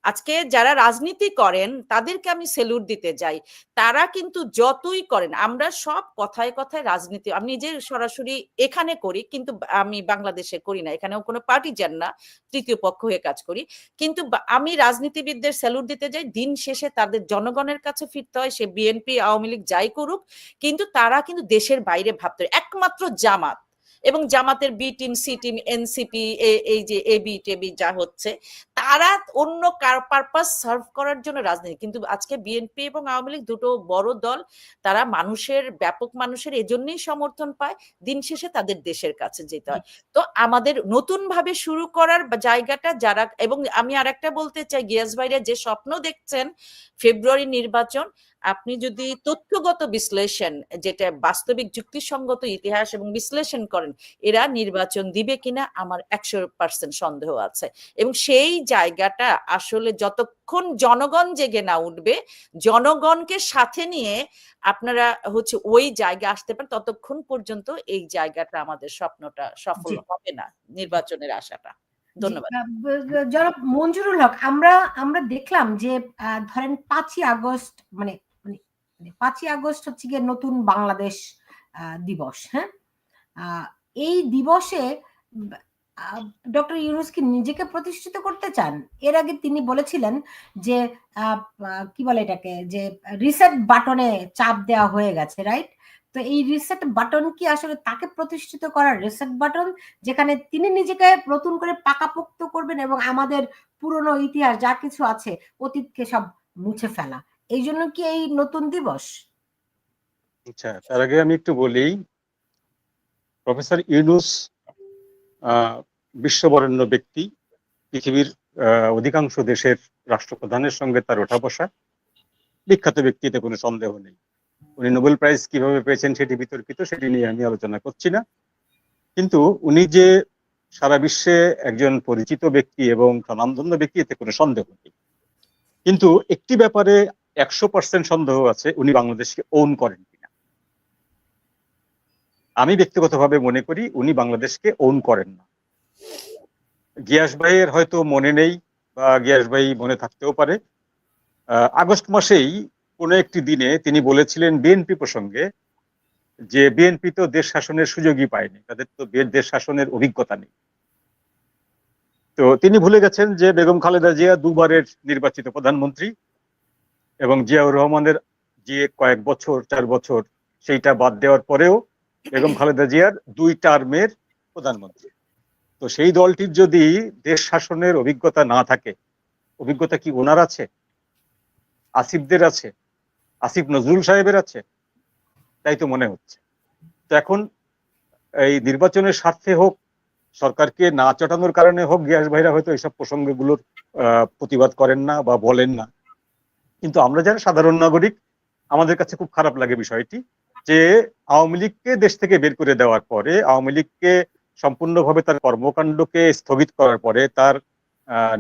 আজকে যারা রাজনীতি করেন তাদেরকে আমি সেলুট দিতে যাই, তারা কিন্তু যতই করেন, আমরা সব কথায় কথায় রাজনীতি, আমি নিজে সরাসরি এখানে করি কিন্তু আমি বাংলাদেশে করি না, এখানেও কোনো পার্টিজান না, তৃতীয় পক্ষ হয়ে কাজ করি, কিন্তু আমি রাজনীতিবিদদের স্যালুট দিতে যাই, দিন শেষে তাদের জনগণের কাছে ফিরতে হয়, সে বিএনপি আওয়ামী লীগ যাই করুক, কিন্তু তারা কিন্তু দেশের বাইরে ভাবতে হয়। একমাত্র জামাত এবং জামাতের B team, C team, NCP, এই যে এবি টেবি যা হচ্ছে, তারা অন্য পারপাস সার্ভ করার জন্য রাজনীতি, কিন্তু আজকে বিএনপি এবং আওয়ামী লীগ দুটো বড় দল, তারা ব্যাপক মানুষের এজন্যই সমর্থন পায়, দিন শেষে তাদের দেশের কাছে যেতে হয়। তো আমাদের নতুন ভাবে শুরু করার জায়গাটা যারা, এবং আমি আরেকটা বলতে চাই, গিয়াস ভাইরা যে স্বপ্ন দেখছেন ফেব্রুয়ারি নির্বাচন, আপনি যদি তথ্যগত বিশ্লেষণ, যেটা বাস্তবিক যুক্তিসঙ্গত ইতিহাস এবং বিশ্লেষণ করেন, এরা নির্বাচন দিবে কিনা আমার 100% সন্দেহ আছে। এবং সেই জায়গাটা আসলে যতক্ষণ জনগণ জেগে না উঠবে, জনগণকে সাথে নিয়ে আপনারা হচ্ছে ওই জায়গা আসতে পারেন, ততক্ষণ পর্যন্ত এই জায়গাটা আমাদের স্বপ্নটা সফল হবে না, নির্বাচনের আশাটা। ধন্যবাদ। জনাব মঞ্জুরুল হক, আমরা দেখলাম যে ধরেন 5ই আগস্ট, মানে 5ই আগস্ট হচ্ছে গিয়ে নতুন বাংলাদেশ দিবস। হ্যাঁ, এই দিবসে ডক্টর ইউনূস কি নিজেকে প্রতিষ্ঠিত করতে চান? এর আগে তিনি বলেছিলেন যে কি বলে এটাকে, যে রিসেট বাটনে চাপ দেওয়া হয়ে গেছে, রাইট? তো এই রিসেট বাটন কি আসলে তাকে প্রতিষ্ঠিত করার রিসেট বাটন, যেখানে তিনি নিজেকে নতুন করে পাকাপোক্ত করবেন এবং আমাদের পুরনো ইতিহাস যা কিছু আছে অতীতকে সব মুছে ফেলা, এই জন্য কি এই নতুন দিবস? আচ্ছা, তার আগে আমি একটু বলি, প্রফেসর ইউনূস বিশ্ববরেণ্য ব্যক্তি, পৃথিবীর অধিকাংশ দেশের রাষ্ট্রপ্রধানের সঙ্গে তার ওঠা বসা, বিখ্যাত ব্যক্তিতে কোনো সন্দেহ নেই। উনি নোবেল প্রাইজ কিভাবে পেয়েছেন সেটি বিতর্কিত, সেটি নিয়ে আমি আলোচনা করছি না, কিন্তু উনি যে সারা বিশ্বে একজন পরিচিত ব্যক্তি এবং স্বনামধন্য ব্যক্তি, এতে কোনো সন্দেহ নেই। কিন্তু একটি ব্যাপারে 100% সন্দেহ আছে, উনি বাংলাদেশকে ওন করেন কিনা। আমি ব্যক্তিগতভাবে মনে করি উনি বাংলাদেশকে ওন করেন না। গিয়াস ভাইয়ের হয়তো মনে নেই, বা গিয়াস ভাই মনে থাকতেও পারে, আগস্ট মাসেই কোনো একটি দিনে তিনি বলেছিলেন বিএনপি প্রসঙ্গে যে বিএনপি তো দেশ শাসনের সুযোগই পায়নি, তাদের তো দেশ শাসনের অভিজ্ঞতা নেই। তো তিনি ভুলে গেছেন যে বেগম খালেদা জিয়া দুবারের নির্বাচিত প্রধানমন্ত্রী, এবং জিয়াউর রহমানের যে কয়েক বছর, 4 বছর, সেইটা বাদ দেওয়ার পরেও বেগম খালেদা জিয়ার 2 টার্মের প্রধানমন্ত্রী। তো সেই দলটির যদি দেশ শাসনের অভিজ্ঞতা না থাকে, অভিজ্ঞতা কি ওনার আছে? আসিফদের আছে? আসিফ নজরুল সাহেবের আছে? তাই তো মনে হচ্ছে। তো এখন এই নির্বাচনের স্বার্থে হোক, সরকারকে না চটানোর কারণে হোক, গিয়াস ভাইরা হয়তো এইসব প্রসঙ্গগুলোর প্রতিবাদ করেন না বা বলেন না, কিন্তু আমরা যারা সাধারণ নাগরিক, আমাদের কাছে খুব খারাপ লাগে বিষয়টি, যে আওয়ামী লীগকে দেশ থেকে বের করে দেওয়ার পরে, আওয়ামী লীগকে সম্পূর্ণভাবে তার কর্মকাণ্ডকে স্থগিত করার পরে, তার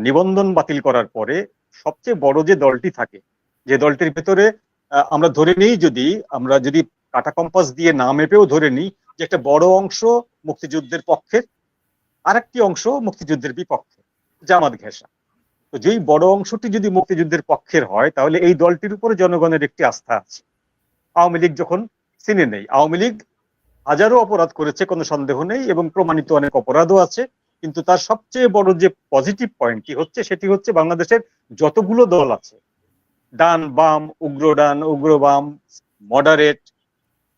নিবন্ধন বাতিল করার পরে, সবচেয়ে বড় যে দলটি থাকে, যে দলটির ভেতরে আমরা ধরে নিই, আমরা যদি কাটা কম্পাস দিয়ে না মেপেও ধরে নিই যে একটা বড় অংশ মুক্তিযুদ্ধের পক্ষের, আর একটি অংশ মুক্তিযুদ্ধের বিপক্ষে, জামাত ঘেঁষা। তো যেই বড় অংশটি যদি মুক্তিযুদ্ধের পক্ষের হয়, তাহলে এই দলটির উপরে জনগণের একটি আস্থা আছে। আওয়ামী লীগ যখন সিনে নেই, আওয়ামী লীগ হাজারো অপরাধ করেছে, কোনো সন্দেহ নেই, এবং প্রমাণিত অনেক অপরাধও আছে, কিন্তু তার সবচেয়ে বড় যে পজিটিভ পয়েন্টটি হচ্ছে, সেটি হচ্ছে বাংলাদেশের যতগুলো দল আছে, ডান বাম, উগ্র ডান, উগ্র বাম, মডারেট,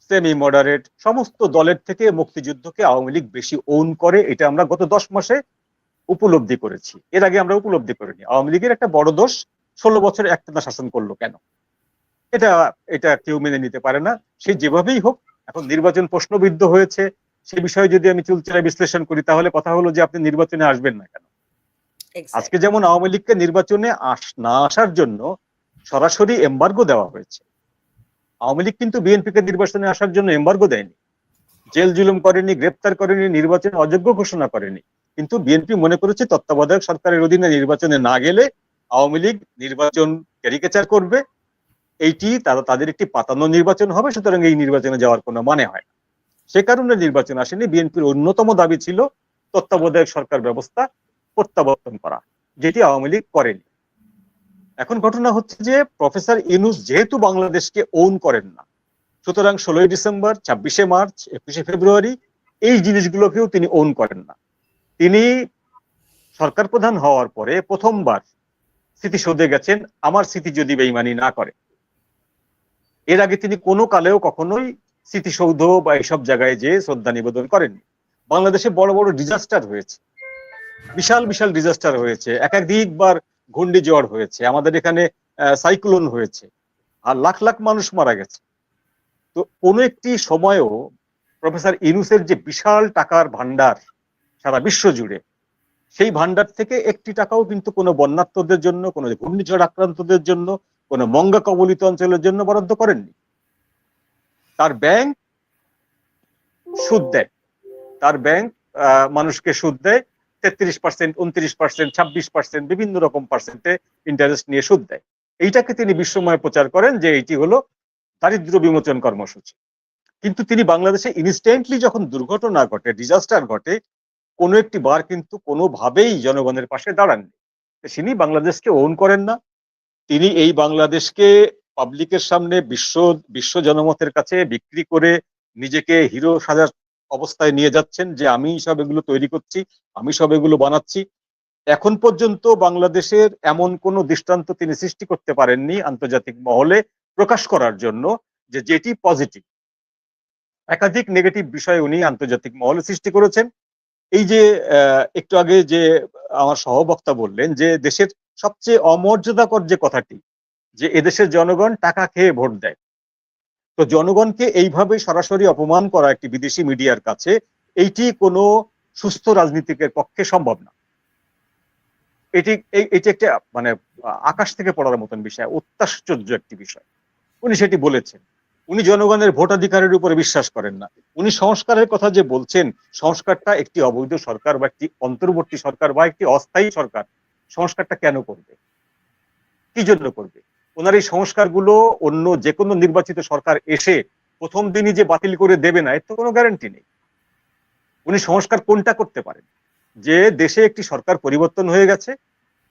সেমি মডারেট, সমস্ত দলের থেকে মুক্তিযুদ্ধকে আওয়ামী লীগ বেশি ওন করে। এটা আমরা গত 10 মাসে উপলব্ধি করেছি, এর আগে আমরা উপলব্ধি করিনি। আওয়ামী লীগের একটা বড় দোষ, 16 বছর একটানা শাসন করলো কেন? এটা এটা কেউ মেনে নিতে পারে না। সে যেভাবেই হোক, এখন নির্বাচন প্রশ্নবিদ্ধ হয়েছে, সে বিষয়ে যদি আমি চুলচেরা বিশ্লেষণ করি, তাহলে কথা হলো যে আপনি নির্বাচনে আসবেন না কেন? আজকে যেমন আওয়ামী লীগকে নির্বাচনে না আসার জন্য সরাসরি এমবার্গো দেওয়া হয়েছে, আওয়ামী লীগ কিন্তু বিএনপিকে নির্বাচনে আসার জন্য এমবার্গো দেয়নি, জেল জুলুম করেনি, গ্রেপ্তার করেনি, নির্বাচনে অযোগ্য ঘোষণা করেনি। কিন্তু বিএনপি মনে করেছে তত্ত্বাবধায়ক সরকারের অধীনে নির্বাচনে না গেলে আওয়ামী লীগ নির্বাচন ক্যারিকেচার করবে, এইটি তাদের একটি পাতানো নির্বাচন হবে, সুতরাং এই নির্বাচনে যাওয়ার কোনো মানে হয় না। সে কারণে নির্বাচন আসেনি। বিএনপির অন্যতম দাবি ছিল তত্ত্বাবধায়ক সরকার ব্যবস্থা প্রত্যাবর্তন করা, যেটি আওয়ামী লীগ করেনি। এখন ঘটনা হচ্ছে যে প্রফেসর ইউনূস যেহেতু বাংলাদেশকে ওন করেন না, সুতরাং 16ই ডিসেম্বর, 26শে মার্চ, 21শে ফেব্রুয়ারি এই জিনিসগুলোকেও তিনি ওন করেন না। তিনি সরকার প্রধান হওয়ার পরে প্রথমবার স্মৃতিসৌধে গেছেন আমার স্মৃতি যদি বেইমানি না করে। এর আগে তিনি কোনো কালেও কখনোই স্মৃতিসৌধ বা এইসব জায়গায় যে শ্রদ্ধা নিবেদন করেননি। বাংলাদেশে বড় বড় ডিজাস্টার হয়েছে, বিশাল বিশাল ডিজাস্টার হয়েছে, একাধিকবার ঘূর্ণিঝড় হয়েছে, আমাদের এখানে সাইক্লোন হয়েছে, আর লাখ লাখ মানুষ মারা গেছে। তো কোনো একটি সময়ও প্রফেসর ইউনূসের যে বিশাল টাকার ভান্ডার সারা বিশ্ব জুড়ে, সেই ভান্ডার থেকে একটি টাকাও কিন্তু কোনো বন্যার্তদের জন্য, কোনো ঘূর্ণিঝড় আক্রান্তদের জন্য, কোনো মঙ্গা কবলিত অঞ্চলের জন্য বরাদ্দ করেননি। তার ব্যাংক সুদ দেয়, তার ব্যাংক মানুষকে সুদ দেয় 33%, 29%, 26%, বিভিন্ন রকম পার্সেন্টে ইন্টারেস্ট নিয়ে সুদ দেয়। এইটাকে তিনি বিশ্বময় প্রচার করেন যে এইটি হলো দারিদ্র বিমোচন কর্মসূচি। কিন্তু তিনি বাংলাদেশে ইনস্ট্যান্টলি যখন দুর্ঘটনা ঘটে, ডিজাস্টার ঘটে, কোনো একটি বার কিন্তু কোনোভাবেই জনগণের পাশে দাঁড়াননি। তিনি বাংলাদেশকে ওন করেন না। তিনি এই বাংলাদেশকে পাবলিকের সামনে বিশ্ব জনমতের কাছে বিক্রি করে নিজেকে হিরো সাজার অবস্থায় নিয়ে যাচ্ছেন, যে আমি সব এগুলো তৈরি করছি, আমি সব এগুলো বানাচ্ছি। এখন পর্যন্ত বাংলাদেশের এমন কোনো দৃষ্টান্ত তিনি সৃষ্টি করতে পারেননি আন্তর্জাতিক মহলে প্রকাশ করার জন্য যে যেটি পজিটিভ। একাধিক নেগেটিভ বিষয় উনি আন্তর্জাতিক মহলে সৃষ্টি করেছেন। এই যে একটু আগে যে আমার সহবক্তা বললেন যে দেশের সবচেয়ে অমর্যাদাকর যে কথাটি, যে এদেশের জনগণ টাকা খেয়ে ভোট দেয়, তো জনগণকে এইভাবে সরাসরি অপমান করা একটি বিদেশি মিডিয়ার কাছে, এইটি কোনো সুস্থ রাজনীতিকের পক্ষে সম্ভব না। এটি একটা মানে আকাশ থেকে পড়ার মতন বিষয়, অত্যাশ্চর্য একটি বিষয়। উনি সেটি বলেছেন। উনি জনগণের ভোটাধিকারের উপরে বিশ্বাস করেন না। উনি সংস্কারের কথা যে বলছেন, সংস্কারটা একটি অবৈধ সরকার বা একটি অন্তর্বর্তী সরকার বা একটি অস্থায়ী সরকার সংস্কারটা কেন করবে, কি জন্য করবে? ওনার এই সংস্কারগুলো অন্য যে কোনো নির্বাচিত সরকার এসে প্রথম দিনই যে বাতিল করে দেবে না, এর তো কোনো গ্যারান্টি নেই। উনি সংস্কার কোনটা করতে পারেন? যে দেশে একটি সরকার পরিবর্তন হয়ে গেছে,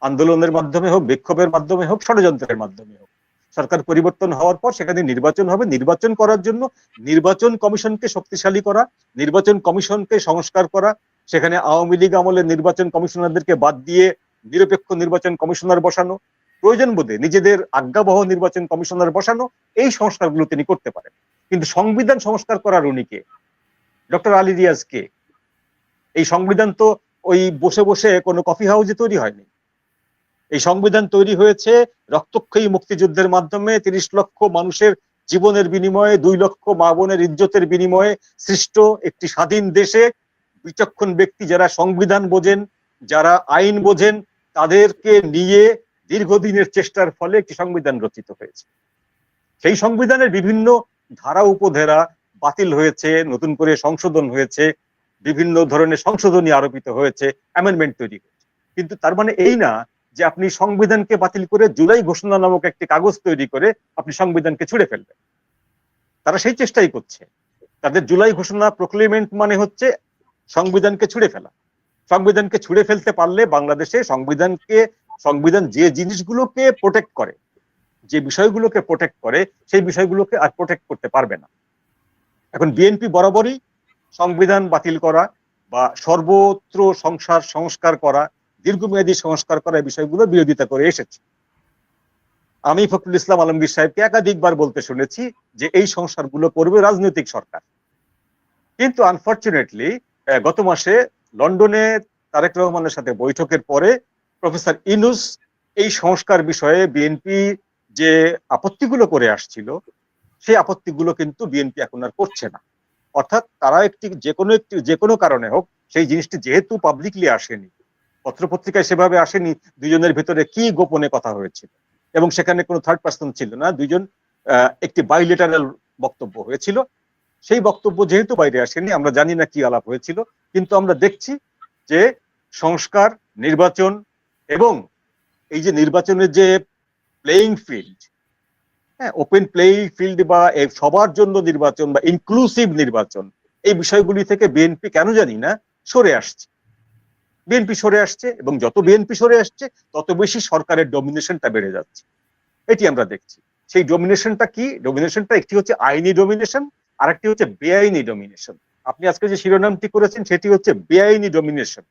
আন্দোলনের মাধ্যমে হোক, বিক্ষোভের মাধ্যমে হোক, ষড়যন্ত্রের মাধ্যমে হোক, সরকার পরিবর্তন হওয়ার পর সেখানে নির্বাচন হবে। নির্বাচন করার জন্য নির্বাচন কমিশনকে শক্তিশালী করা, নির্বাচন কমিশনকে সংস্কার করা, সেখানে আওয়ামী লীগ আমলের নির্বাচন কমিশনারদেরকে বাদ দিয়ে নিরপেক্ষ নির্বাচন কমিশনার বসানো, প্রয়োজন বোধে নিজেদের আজ্ঞাবহ নির্বাচন কমিশনার বসানো, এই সংস্কারগুলো তিনি করতে পারেন। কিন্তু সংবিধান সংস্কার করার উনি কে? ডক্টর আলী রিয়াজ কে? এই সংবিধান তো ওই বসে বসে কোনো কফি হাউসে তৈরি হয়নি। এই সংবিধান তৈরি হয়েছে রক্তক্ষয়ী মুক্তিযুদ্ধের মাধ্যমে, 30 লক্ষ মানুষের জীবনের বিনিময়ে, 2 লক্ষ মা বোনের ইজ্জতের বিনিময়ে সৃষ্ট একটি স্বাধীন দেশে বিচক্ষণ ব্যক্তি যারা সংবিধান বোঝেন, যারা আইন বোঝেন, তাদেরকে নিয়ে দীর্ঘদিনের চেষ্টার ফলে একটি সংবিধান রচিত হয়েছে। সেই সংবিধানের বিভিন্ন ধারা উপধারা বাতিল হয়েছে, নতুন করে সংশোধন হয়েছে, বিভিন্ন ধরনের সংশোধনী আরোপিত হয়েছে, অ্যামেন্ডমেন্ট তৈরি হয়েছে। কিন্তু তার মানে এই না যে আপনি সংবিধানকে বাতিল করে জুলাই ঘোষণা নামক একটি কাগজ তৈরি করে আপনি সংবিধানকে ছুঁড়ে ফেলবেন। তারা সেই চেষ্টাই করছে। তাদের জুলাই ঘোষণা প্রক্লেমেন্ট মানে হচ্ছে সংবিধানকে ছুঁড়ে ফেলা। সংবিধানকে ছুঁড়ে ফেলতে পারলে বাংলাদেশে সংবিধান যে জিনিসগুলোকে প্রোটেক্ট করে, যে বিষয়গুলোকে প্রোটেক্ট করে, সেই বিষয়গুলোকে আর প্রোটেক্ট করতে পারবে না। এখন বিএনপি বরাবরই সংবিধান বাতিল করা বা সর্বত্র সংস্কার করা, দীর্ঘমেয়াদী সংস্কার করা, এই বিষয়গুলো বিরোধিতা করে এসেছে। আমি ফখরুল ইসলাম আলমগীর সাহেবকে একাধিকবার বলতে শুনেছি যে এই সংস্কারগুলো করবে রাজনৈতিক সরকার। কিন্তু আনফরচুনেটলি গত মাসে লন্ডনে তারেক রহমানের সাথে বৈঠকের পরে প্রফেসর ইউনূস এই সংস্কার বিষয়ে বিএনপি যে আপত্তিগুলো করে আসছিল সেই আপত্তিগুলো কিন্তু বিএনপি এখন আর করছে না। অর্থাৎ তারা যে কোনো কারণে হোক, সেই জিনিসটি যেহেতু পাবলিকলি আসেনি, পত্রপত্রিকায় সেভাবে আসেনি, দুইজনের ভিতরে কি গোপনে কথা হয়েছিল এবং সেখানে কোনো থার্ড পার্সন ছিল না, দুইজন একটি বাইলেটারাল বক্তব্য হয়েছিল। সেই বক্তব্য যেহেতু বাইরে আসেনি, আমরা জানি না কি আলাপ হয়েছিল, কিন্তু আমরা দেখছি যে সংস্কার, নির্বাচন এবং এই যে নির্বাচনের যে প্লেইং ফিল্ড, হ্যাঁ, ওপেন প্লেইং ফিল্ড বা সবার জন্য নির্বাচন বা ইনক্লুসিভ নির্বাচন, এই বিষয়গুলি থেকে বিএনপি কেন জানি না সরে আসছে। বিএনপি সরে আসছে এবং যত বিএনপি সরে আসছে তত বেশি সরকারের ডমিনেশনটা বেড়ে যাচ্ছে, এটি আমরা দেখছি। সেই ডমিনেশনটা কি? ডমিনেশনটা একটি হচ্ছে আইনি ডমিনেশন, আর একটি হচ্ছে বেআইনি ডমিনেশন। আপনি আজকে যে শিরোনামটি করেছেন সেটি হচ্ছে বেআইনি ডমিনেশন।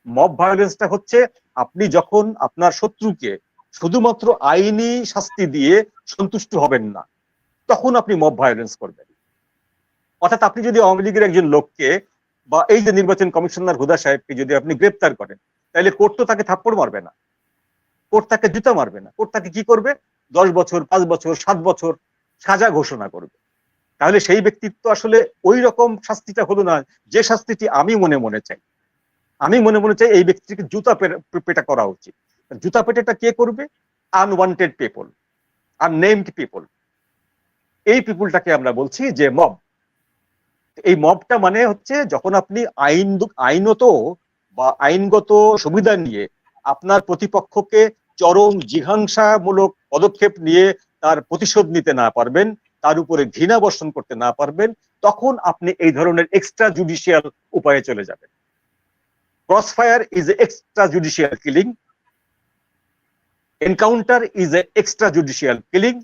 মব ভায়োলেন্সটা হচ্ছে আপনি যখন আপনার শত্রুকে শুধুমাত্র আইনি শাস্তি দিয়ে সন্তুষ্ট হবেন না, তখন আপনি মব ভায়োলেন্স করবেন। অর্থাৎ আপনি যদি আওয়ামী লীগের একজন লোককে বা এই যে নির্বাচন কমিশনার হুদা সাহেবকে যদি আপনি গ্রেপ্তার করেন, তাহলে কোর্ট তো তাকে থাপ্পড় মারবে না, কোর্ট তাকে জুতা মারবে না, কোর্ট তাকে কি করবে? 10 বছর, 5 বছর, 7 বছর সাজা ঘোষণা করবে। তাহলে সেই ব্যক্তিত্ব আসলে ওই রকম শাস্তিটা হলো না যে শাস্তিটি আমি মনে মনে চাই। আমি মনে মনে চাই এই ব্যক্তিকে জুতা পেটা করা উচিত। জুতা পেটাটা কে করবে? Unwanted people, unnamed people. এই পিপলটাকে আমরা বলছি যে মব। এই মবটা মানে হচ্ছে যখন আপনি আইনত বা আইনগত সুবিধা নিয়ে আপনার প্রতিপক্ষকে চরম জিঘাংসামূলক পদক্ষেপ নিয়ে তার প্রতিশোধ নিতে না পারবেন, তার উপরে ঘৃণা বর্ষণ করতে না পারবেন, তখন আপনি এই ধরনের এক্সট্রা জুডিশিয়াল উপায়ে চলে যাবেন। Crossfire is a extra judicial killing, encounter is a extra judicial killing.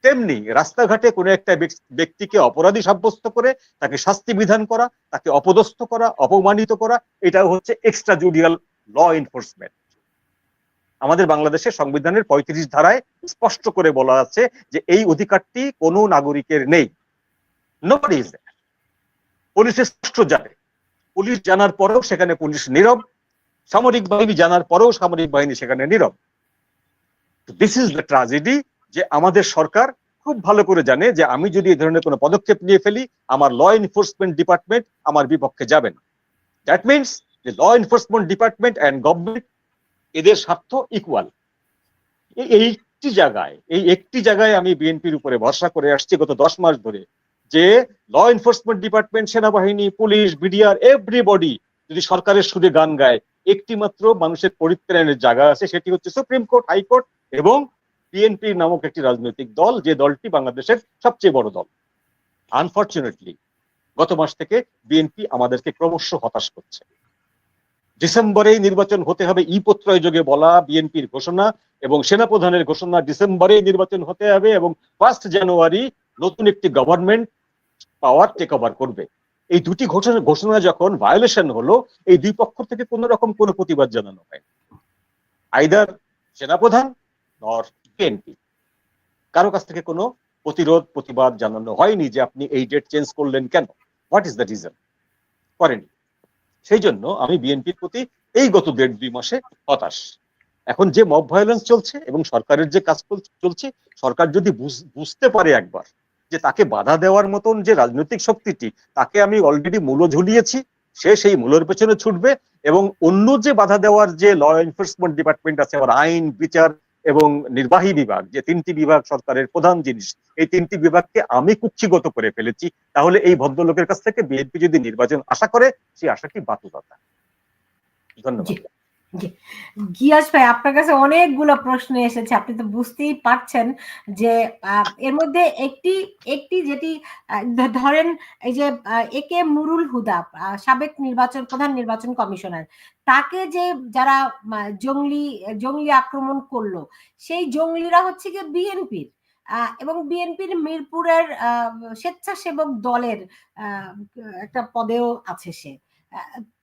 তেমনি রাস্তাঘাটে কোনো একটা ব্যক্তিকে অপরাধী সাব্যস্ত করে তাকে শাস্তি বিধান করা, তাকে অপদস্থ করা, অপমানিত করা, এটাও হচ্ছে এক্সট্রা জুডিশিয়াল ল এনফোর্সমেন্ট। আমাদের বাংলাদেশের সংবিধানের 35 ধারায় স্পষ্ট করে বলা আছে যে এই অধিকারটি কোনো নাগরিকের নেই। Nobody is there. পুলিশের স্পষ্ট জানে, পুলিশ জানার পরেও সেখানে পুলিশ নীরব, সামরিক বাহিনী জানার পরেও সামরিক বাহিনী সেখানে নীরব। দিস ইজ দ্য ট্র্যাজেডি, যে আমাদের সরকার খুব ভালো করে জানে যে আমি যদি এই ধরনের কোনো পদক্ষেপ নিয়ে ফেলি, আমার ল এনফোর্সমেন্ট ডিপার্টমেন্ট আমার বিপক্ষে যাবে না। দ্যাট মিনস যে law enforcement department and government এদের স্বার্থ ইকুয়াল। এই একটি জায়গায় আমি বিএনপির উপরে ভরসা করে আসছি গত 10 মাস ধরে, যে ল এনফোর্সমেন্ট ডিপার্টমেন্ট, সেনাবাহিনী, পুলিশ, বিডিআর, এভরিবডি যদি সরকারের সুরে গান গায়, একটি মাত্র মানুষের পরিত্রাণের জায়গা আছে, সেটি হচ্ছে সুপ্রিম কোর্ট, হাইকোর্ট এবং বিএনপি নামক একটি রাজনৈতিক দল, যে দলটি বাংলাদেশের সবচেয়ে বড় দল। আনফরচুনেটলি গত মাস থেকে বিএনপি আমাদেরকে ক্রমশ হতাশ করছে। ডিসেম্বরেই নির্বাচন হতে হবে ই-পত্রয় যোগে বলা বিএনপির ঘোষণা এবং সেনাপ্রধানের ঘোষণা ডিসেম্বরেই নির্বাচন হতে হবে এবং 1 জানুয়ারি নতুন একটি গভর্নমেন্ট পাওয়ার টেক ওভার করবে। এই দুটি ঘোষণা যখন ভায়োলেশন হলো, এই দুই পক্ষ থেকে কোন রকম কোনো প্রতিবাদ জানানো হয়, আইদার সেনাপ্রধান নর বিএনপি, কারো কাছ থেকে কোনো প্রতিবাদ জানানো হয়নি যে আপনি এই ডেট চেঞ্জ করলেন কেন, হোয়াট ইজ দ্য রিজন, করেনি। সেই জন্য আমি বিএনপির প্রতি এই গত 1.5-2 মাসে হতাশ। এখন যে মব ভায়োলেন্স চলছে এবং সরকারের যে কাজ চলছে, সরকার যদি বুঝতে পারে একবার যে তাকে বাধা দেওয়ার মতন যে রাজনৈতিক শক্তিটি, তাকে আমি অলরেডি মূল্য ঝুলিয়েছি, সে সেই মূলের পেছনে ছুটবে এবং অন্য যে বাধা দেওয়ার যে ল এনফোর্সমেন্ট ডিপার্টমেন্ট আছে, আবার আইন, বিচার এবং নির্বাহী বিভাগ, যে 3টি বিভাগ সরকারের প্রধান জিনিস, এই 3টি বিভাগকে আমি কুক্ষিগত করে ফেলেছি। তাহলে এই ভদ্রলোকের কাছ থেকে বিএনপি যদি নির্বাচন আশা করে, সেই আশাটি বাতুলতা। ধন্যবাদ। গিয়াস ভাই, আপনার কাছে অনেকগুলো প্রশ্ন এসেছে, আপনি তো বুঝতেই পারছেন যে এর মধ্যে একটি যেটি ধরেন এই যে একে নুরুল হুদা, সাবেক প্রধান নির্বাচন কমিশনার, তাকে যে যারা জঙ্গলি আক্রমণ করলো, সেই জঙ্গলিরা হচ্ছে কি বিএনপির এবং বিএনপির মিরপুরের স্বেচ্ছাসেবক দলের একটা পদেও আছে সে।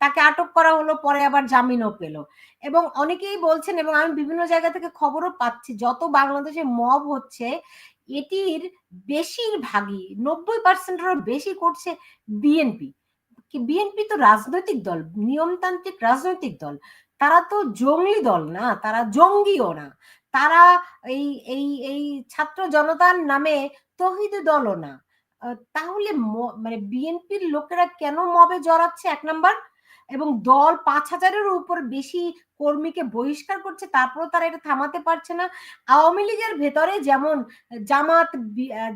তাকে আটক করা হলো, পরে আবার জামিনও পেল। এবং অনেকেই বলছেন, এবং আমি বিভিন্ন জায়গা থেকে খবরও পাচ্ছি, যত বাংলাদেশে মব হচ্ছে এটির বেশিরভাগই 90%-এরও বেশি করছে বিএনপি। বিএনপি তো রাজনৈতিক দল, নিয়মতান্ত্রিক রাজনৈতিক দল, তারা তো জঙ্গলি দল না, তারা জঙ্গিও না, তারা এই এই এই ছাত্র জনতার নামে তৌহিদি দলও না। তাহলে মানে বিএনপির লোকেরা কেন মবে জড়াচ্ছে ১ নাম্বার, এবং দল ৫,০০০-এর উপর বেশি কর্মীকে বহিষ্কার করছে, তারপরেও তারা এটা থামাতে পারছে না। আওয়ামী লীগের ভেতরে যেমন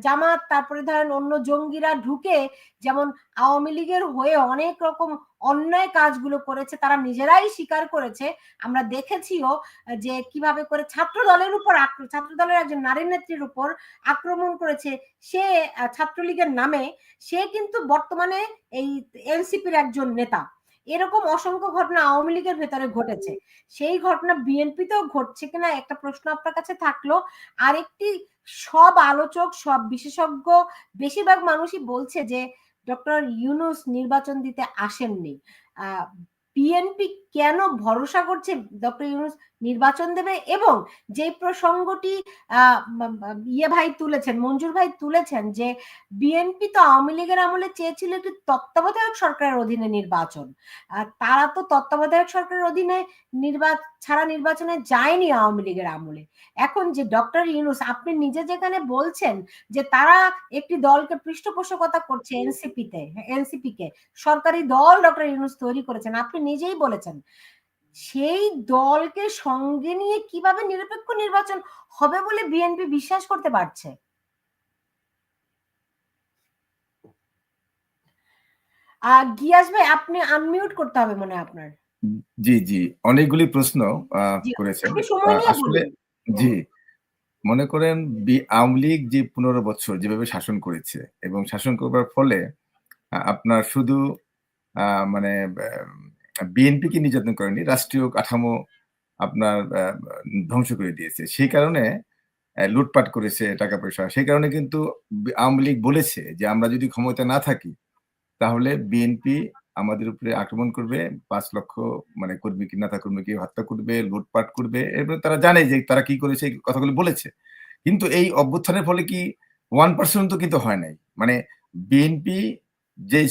জামাত তারপরে ধরেন অন্য জঙ্গিরা ঢুকে যেমন আওয়ামী লীগের হয়ে অনেক রকম অন্যায় কাজগুলো করেছে, তারা নিজেরাই স্বীকার করেছে। আমরা দেখেছিও যে কিভাবে করে ছাত্র দলের একজন নারী নেত্রীর উপর আক্রমণ করেছে সে, ছাত্রলীগের নামে। সে কিন্তু বর্তমানে এই এনসিপির একজন নেতা। এরকম অসংখ্য ঘটনা আওয়ামী লীগের ভেতরে ঘটেছে। সেই ঘটনা বিএনপিতেও ঘটছে কিনা একটা প্রশ্ন আপনার কাছে থাকলো। আরেকটি, সব আলোচক, সব বিশেষজ্ঞ, বেশিরভাগ মানুষই বলছে যে ডক্টর ইউনূস নির্বাচন দিতে আসেননি। বিএনপি কেন ভরসা করছে ডক্টর ইউনূস নির্বাচন দেবে? এবং যে প্রসঙ্গটি মঞ্জুর ভাই তুলেছেন যে বিএনপি তো আওয়ামী লীগের আমলে চেয়েছিল একটি তত্ত্বাবধায়ক সরকারের অধীনে নির্বাচন। তারা তো তত্ত্বাবধায়ক সরকারের অধীনে নির্বাচনে যায়নি আওয়ামী লীগের আমলে। এখন যে ডক্টর ইউনূস, আপনি নিজে যেখানে বলছেন যে তারা একটি দলকে পৃষ্ঠপোষকতা করছে, এনসিপি কে সরকারি দল ডক্টর ইউনূস তৈরি করেছেন, আপনি নিজেই বলেছেন। সেই দলকে সঙ্গে নিয়ে কিভাবে নিরপেক্ষ নির্বাচন হবে বলে বিএনপি বিশ্বাস করতে পারছে? গিয়াস ভাই, আপনি আনমিউট করতে হবে মনে হয় আপনার। জি জি, অনেকগুলি প্রশ্ন করেছেন আসলে। জি, মনে করেন আওয়ামী লীগ যে ১৫ বছর যেভাবে শাসন করেছে এবং শাসন করবার ফলে আপনার শুধু মানে বিএনপিকে নির্যাতন করেনি, রাষ্ট্রীয় কাঠামো আপনার ধ্বংস করে দিয়েছে। সেই কারণে লুটপাট করেছে টাকা পয়সা। সেই কারণে কিন্তু আওয়ামী লীগ বলেছে যে আমরা যদি ক্ষমতায় না থাকি তাহলে বিএনপি আমাদের উপরে আক্রমণ করবে, ৫ লক্ষ মানে কর্মীকে, নেতা কর্মীকে হত্যা করবে, লুটপাট করবে। এরপরে তারা জানে যে তারা কি করেছে, এই কথাগুলো বলেছে। কিন্তু এই অভ্যুত্থানের ফলে কি 1% তো কিন্তু হয় নাই। মানে বিএনপি যেই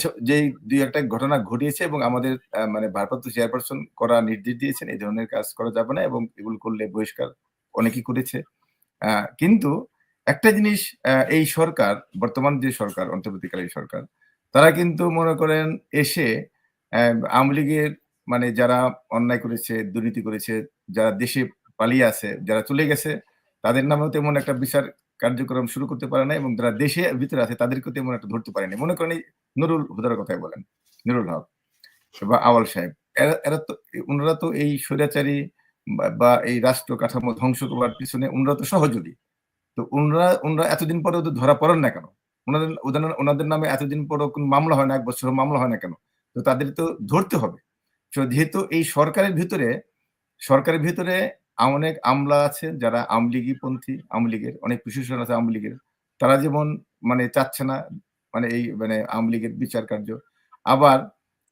২-১টা ঘটনা ঘটিয়েছে এবং আমাদের মানে ভারপ্রাপ্ত চেয়ারপারসন করা নির্দেশ দিয়েছেন এই ধরনের কাজ করা যাবে না এবং এগুলো করলে বহিষ্কার অনেকেই করেছে। কিন্তু একটা জিনিস, এই সরকার, বর্তমান যে সরকার, অন্তর্বর্তীকালীন সরকার, তারা কিন্তু মনে করেন এসে আওয়ামী লীগের মানে যারা অন্যায় করেছে, দুর্নীতি করেছে, যারা দেশে পালিয়ে আছে, যারা চলে গেছে, তাদের নামেও তেমন একটা বিচার কার্যক্রম শুরু করতে পারে না এবং যারা দেশে ভিতরে আছে তাদেরকেও তেমন একটা ধরতে পারেনি। মনে করেন এই নুরুল হুদার কথাই বলেন, নুরুল হক বা আওয়াল সাহেব, এরা তো, উনারা তো এই স্বৈরাচারী বা এই রাষ্ট্র কাঠামো ধ্বংস করবার পিছনে উনারা তো সহযোগী। তো উনারা এতদিন পরেও তো ধরা পড়েন না কেন? উনাদের নামে এতদিন পরেও কোন মামলা হয় না, ১ বছর মামলা হয় না কেন? তো তাদের তো ধরতে হবে। যেহেতু এই সরকারের ভিতরে অনেক আমলা আছে যারা আওয়ামী লীগপন্থী, আওয়ামী লীগের অনেক প্রশাসন আছে আওয়ামী লীগের। তারা যেমন মানে চাচ্ছে না মানে এই মানে আওয়ামী লীগের বিচার কার্য। আবার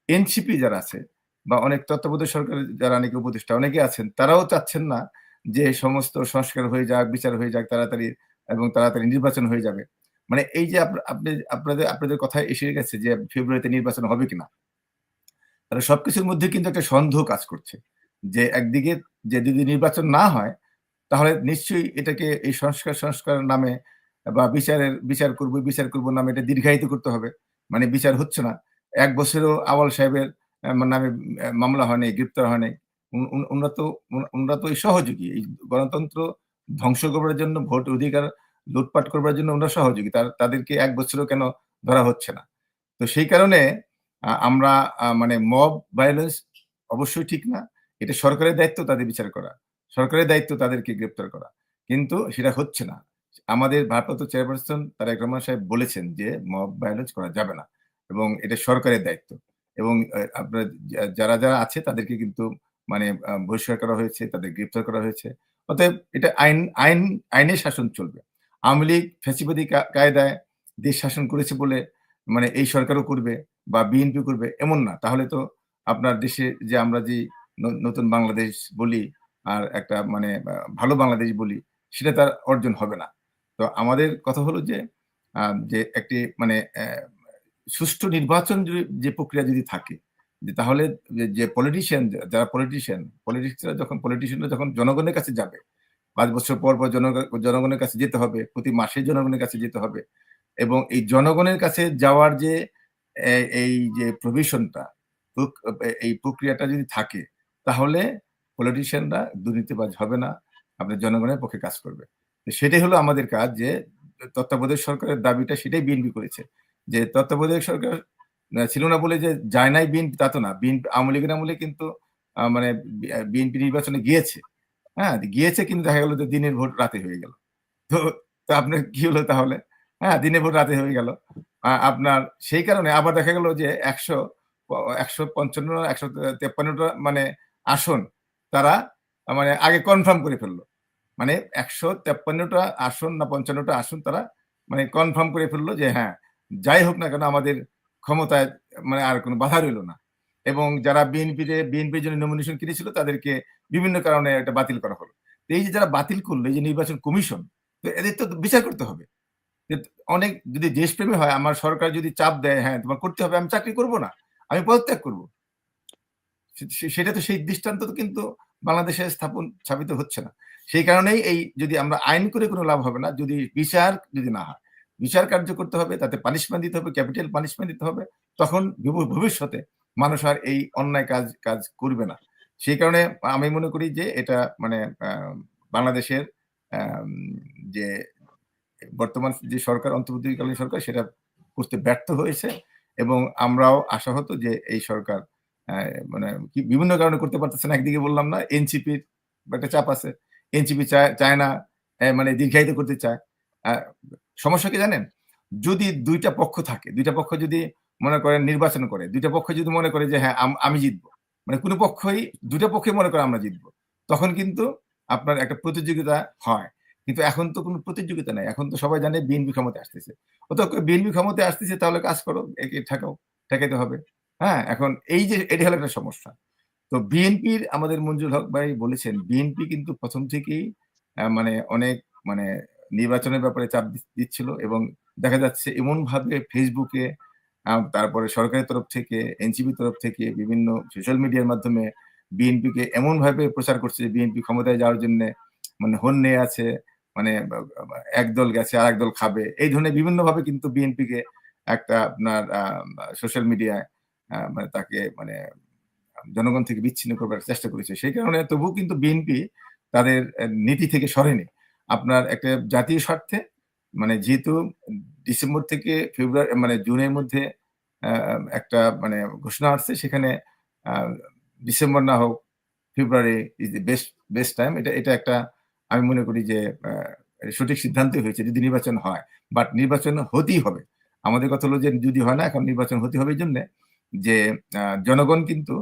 এনসিপি যারা আছে বা অনেক তত্ত্বাবধায়ক সরকারের যারা অনেকে উপদেষ্টা অনেকে আছেন, তারাও চাচ্ছেন না যে সমস্ত সংস্কার হয়ে যাক, বিচার হয়ে যাক তাড়াতাড়ি এবং তাড়াতাড়ি নির্বাচন হয়ে যাবে। মানে এই যে আপনাদের কথায় এসে গেছে যে ফেব্রুয়ারিতে নির্বাচন হবে কিনা। তাহলে সবকিছুর মধ্যে কিন্তু একটা সন্দেহ কাজ করছে। যে একদিকে যে যদি নির্বাচন না হয় তাহলে নিশ্চয়ই এটাকে এই সংস্কার নামে বা বিচার করব নামে এটা দীর্ঘায়িত করতে হবে। মানে বিচার হচ্ছে না। ১ বছরেও আওয়াল সাহেবের নামে মামলা হয় নাই, গ্রেপ্তার হয় নাই। উনারা তো এই সহযোগী। এই গণতন্ত্র ধ্বংস করবার জন্য, ভোট অধিকার লুটপাট করবার জন্য উনারা সহযোগী। তাদেরকে ১ বছরেও কেন ধরা হচ্ছে না? তো সেই কারণে আমরা মানে মব ভায়োলেন্স অবশ্যই ঠিক না। এটা সরকারের দায়িত্ব তাদের বিচার করা। সরকারের দায়িত্ব তাদেরকে গ্রেপ্তার করা। কিন্তু সেটা হচ্ছে না। আমাদের ভারপ্রাপ্ত চেয়ারপারসন তারেক রহমান সাহেব বলেছেন যে মব ভায়োলেন্স করা যাবে না এবং এটা সরকারের দায়িত্ব। এবং আপনার যারা আছে তাদেরকে কিন্তু মানে বহিষ্কার করা হয়েছে, তাদের গ্রেপ্তার করা হয়েছে। অতএব এটা আইনের শাসন চলবে। আওয়ামী লীগ ফ্যাসিবাদী কায়দায় দেশ শাসন করেছে বলে মানে এই সরকারও করবে বা বিএনপি করবে এমন না। তাহলে তো আপনার দেশে যে আমরা যে নতুন বাংলাদেশ বলি আর একটা মানে ভালো বাংলাদেশ বলি সেটা তার অর্জন হবে না। তো আমাদের কথা হলো যে একটি মানে সুষ্ঠু নির্বাচন যে প্রক্রিয়া যদি থাকে তাহলে যে পলিটিশিয়ানরা যখন জনগণের কাছে যাবে 5 বছর পর পর জনগণের কাছে যেতে হবে, প্রতি মাসে জনগণের কাছে যেতে হবে। এবং এই জনগণের কাছে যাওয়ার যে এই যে প্রভিশনটা, এই প্রক্রিয়াটা যদি থাকে, তাহলে পলিটিশিয়ানরা দুর্নীতিবাজ হবে না, আপনার জনগণের পক্ষে কাজ করবে। সেটাই হলো আমাদের কাজ, যে তত্ত্বাবধায়ক সরকারের দাবিটা সেটাই বিএনপি করেছে। যে তত্ত্বাবধায়ক সরকার ছিল না বলে যে যায় নাই বিএনপি, তা তো না। বিএনপি আওয়ামী লীগের আমলে কিন্তু মানে বিএনপি নির্বাচনে গিয়েছে, হ্যাঁ গিয়েছে, কিন্তু দেখা গেল যে দিনের ভোট রাতে হয়ে গেল। তো তো আপনার কি হলো তাহলে? হ্যাঁ, দিনের ভোট রাতে হয়ে গেল। আপনার সেই কারণে আবার দেখা গেল যে 155 153টা মানে আসন তারা মানে আগে কনফার্ম করে ফেললো। মানে 153টা আসন না 55টা আসন তারা মানে কনফার্ম করে ফেললো যে হ্যাঁ, যাই হোক না কেন আমাদের ক্ষমতায় মানে আর কোনো বাধা রইল না। এবং যারা বিএনপির জন্য নমিনেশন কিনেছিল তাদেরকে বিভিন্ন কারণে এটা বাতিল করা হলো। তো এই যে যারা বাতিল করলো, এই যে নির্বাচন কমিশন, তো এদের তো বিচার করতে হবে। অনেক যদি দেশপ্রেমী হয়, আমার সরকার যদি চাপ দেয়, হ্যাঁ তোমার করতে হবে, আমি চাকরি করব না, আমি পদত্যাগ করব, সেটা তো সেই দৃষ্টান্ত তো কিন্তু বাংলাদেশে স্থাপিত হচ্ছে না। সেই কারণেই এই যদি আমরা আইন করে কোনো লাভ হবে না, যদি বিচার যদি না হয়, বিচার কার্য করতে হবে, তাতে পানিশমেন্ট দিতে হবে, ক্যাপিটাল পানিশমেন্ট দিতে হবে, তখন ভবিষ্যতে মানুষ আর এই অন্যায় কাজ করবে না। সেই কারণে আমি মনে করি যে এটা মানে বাংলাদেশের যে বর্তমান যে সরকার, অন্তর্বর্তীকালীন সরকার, সেটা করতে ব্যর্থ হয়েছে। এবং আমরাও আশাহত যে এই সরকার মানে কি বিভিন্ন কারণে করতে পারতেছে না। একদিকে বললাম না, এনসিপির একটা চাপ আছে, এনসিপি চায় না, মানে দীর্ঘায়িত করতে চায়। সমস্যা কি জানেন? যদি দুইটা পক্ষ থাকে, দুইটা পক্ষ যদি মনে করেন নির্বাচন করে, দুইটা পক্ষ যদি মনে করে যে হ্যাঁ আমি জিতবো, মানে কোনো পক্ষই, দুইটা পক্ষই মনে করে আমরা জিতবো, তখন কিন্তু আপনার একটা প্রতিযোগিতা হয়। কিন্তু এখন তো কোনো প্রতিযোগিতা নাই, এখন তো সবাই জানে বিএনপি ক্ষমতায় আসতেছে। বিএনপি ক্ষমতায় আসতেছে, তাহলে কাজ করো, একে ঠেকাইতে হবে। হ্যাঁ, এখন এই যে এটা হলো একটা সমস্যা। তো বিএনপির আমাদের মঞ্জুর হক ভাই বলেছেন, বিএনপি কিন্তু প্রথম থেকেই মানে অনেক মানে নির্বাচনের ব্যাপারে চাপ দিচ্ছিল। এবং দেখা যাচ্ছে এমন ভাবে ফেসবুকে, তারপরে সরকারের তরফ থেকে, এনসিপির তরফ থেকে, বিভিন্ন সোশ্যাল মিডিয়ার মাধ্যমে বিএনপিকে এমন ভাবে প্রচার করছে যে বিএনপি ক্ষমতায় যাওয়ার জন্য মানে হন্যে আছে, মানে একদল গেছে আর একদল খাবে, এই ধরনের বিভিন্ন ভাবে কিন্তু বিএনপিকে একটা আপনার সোশ্যাল মিডিয়ায় মানে তাকে মানে জনগণ থেকে বিচ্ছিন্ন করবার চেষ্টা করেছে। সেই কারণে তবুও কিন্তু বিএনপি তাদের নীতি থেকে সরেনি। আপনার একটা জাতীয় স্বার্থে, মানে যেহেতু ডিসেম্বর থেকে ফেব্রুয়ারি মানে জুনের মধ্যে একটা মানে ঘোষণা আসছে, সেখানে ডিসেম্বর না হোক February is the best time. এটা একটা আমি মনে করি যে সঠিক সিদ্ধান্তই হয়েছে যদি নির্বাচন হয়। বাট নির্বাচন হতেই হবে। আমাদের কথা হলো যে যদি হয় না, এখন নির্বাচন হতে হবে এই জন্যে যে জনগণ কিন্তু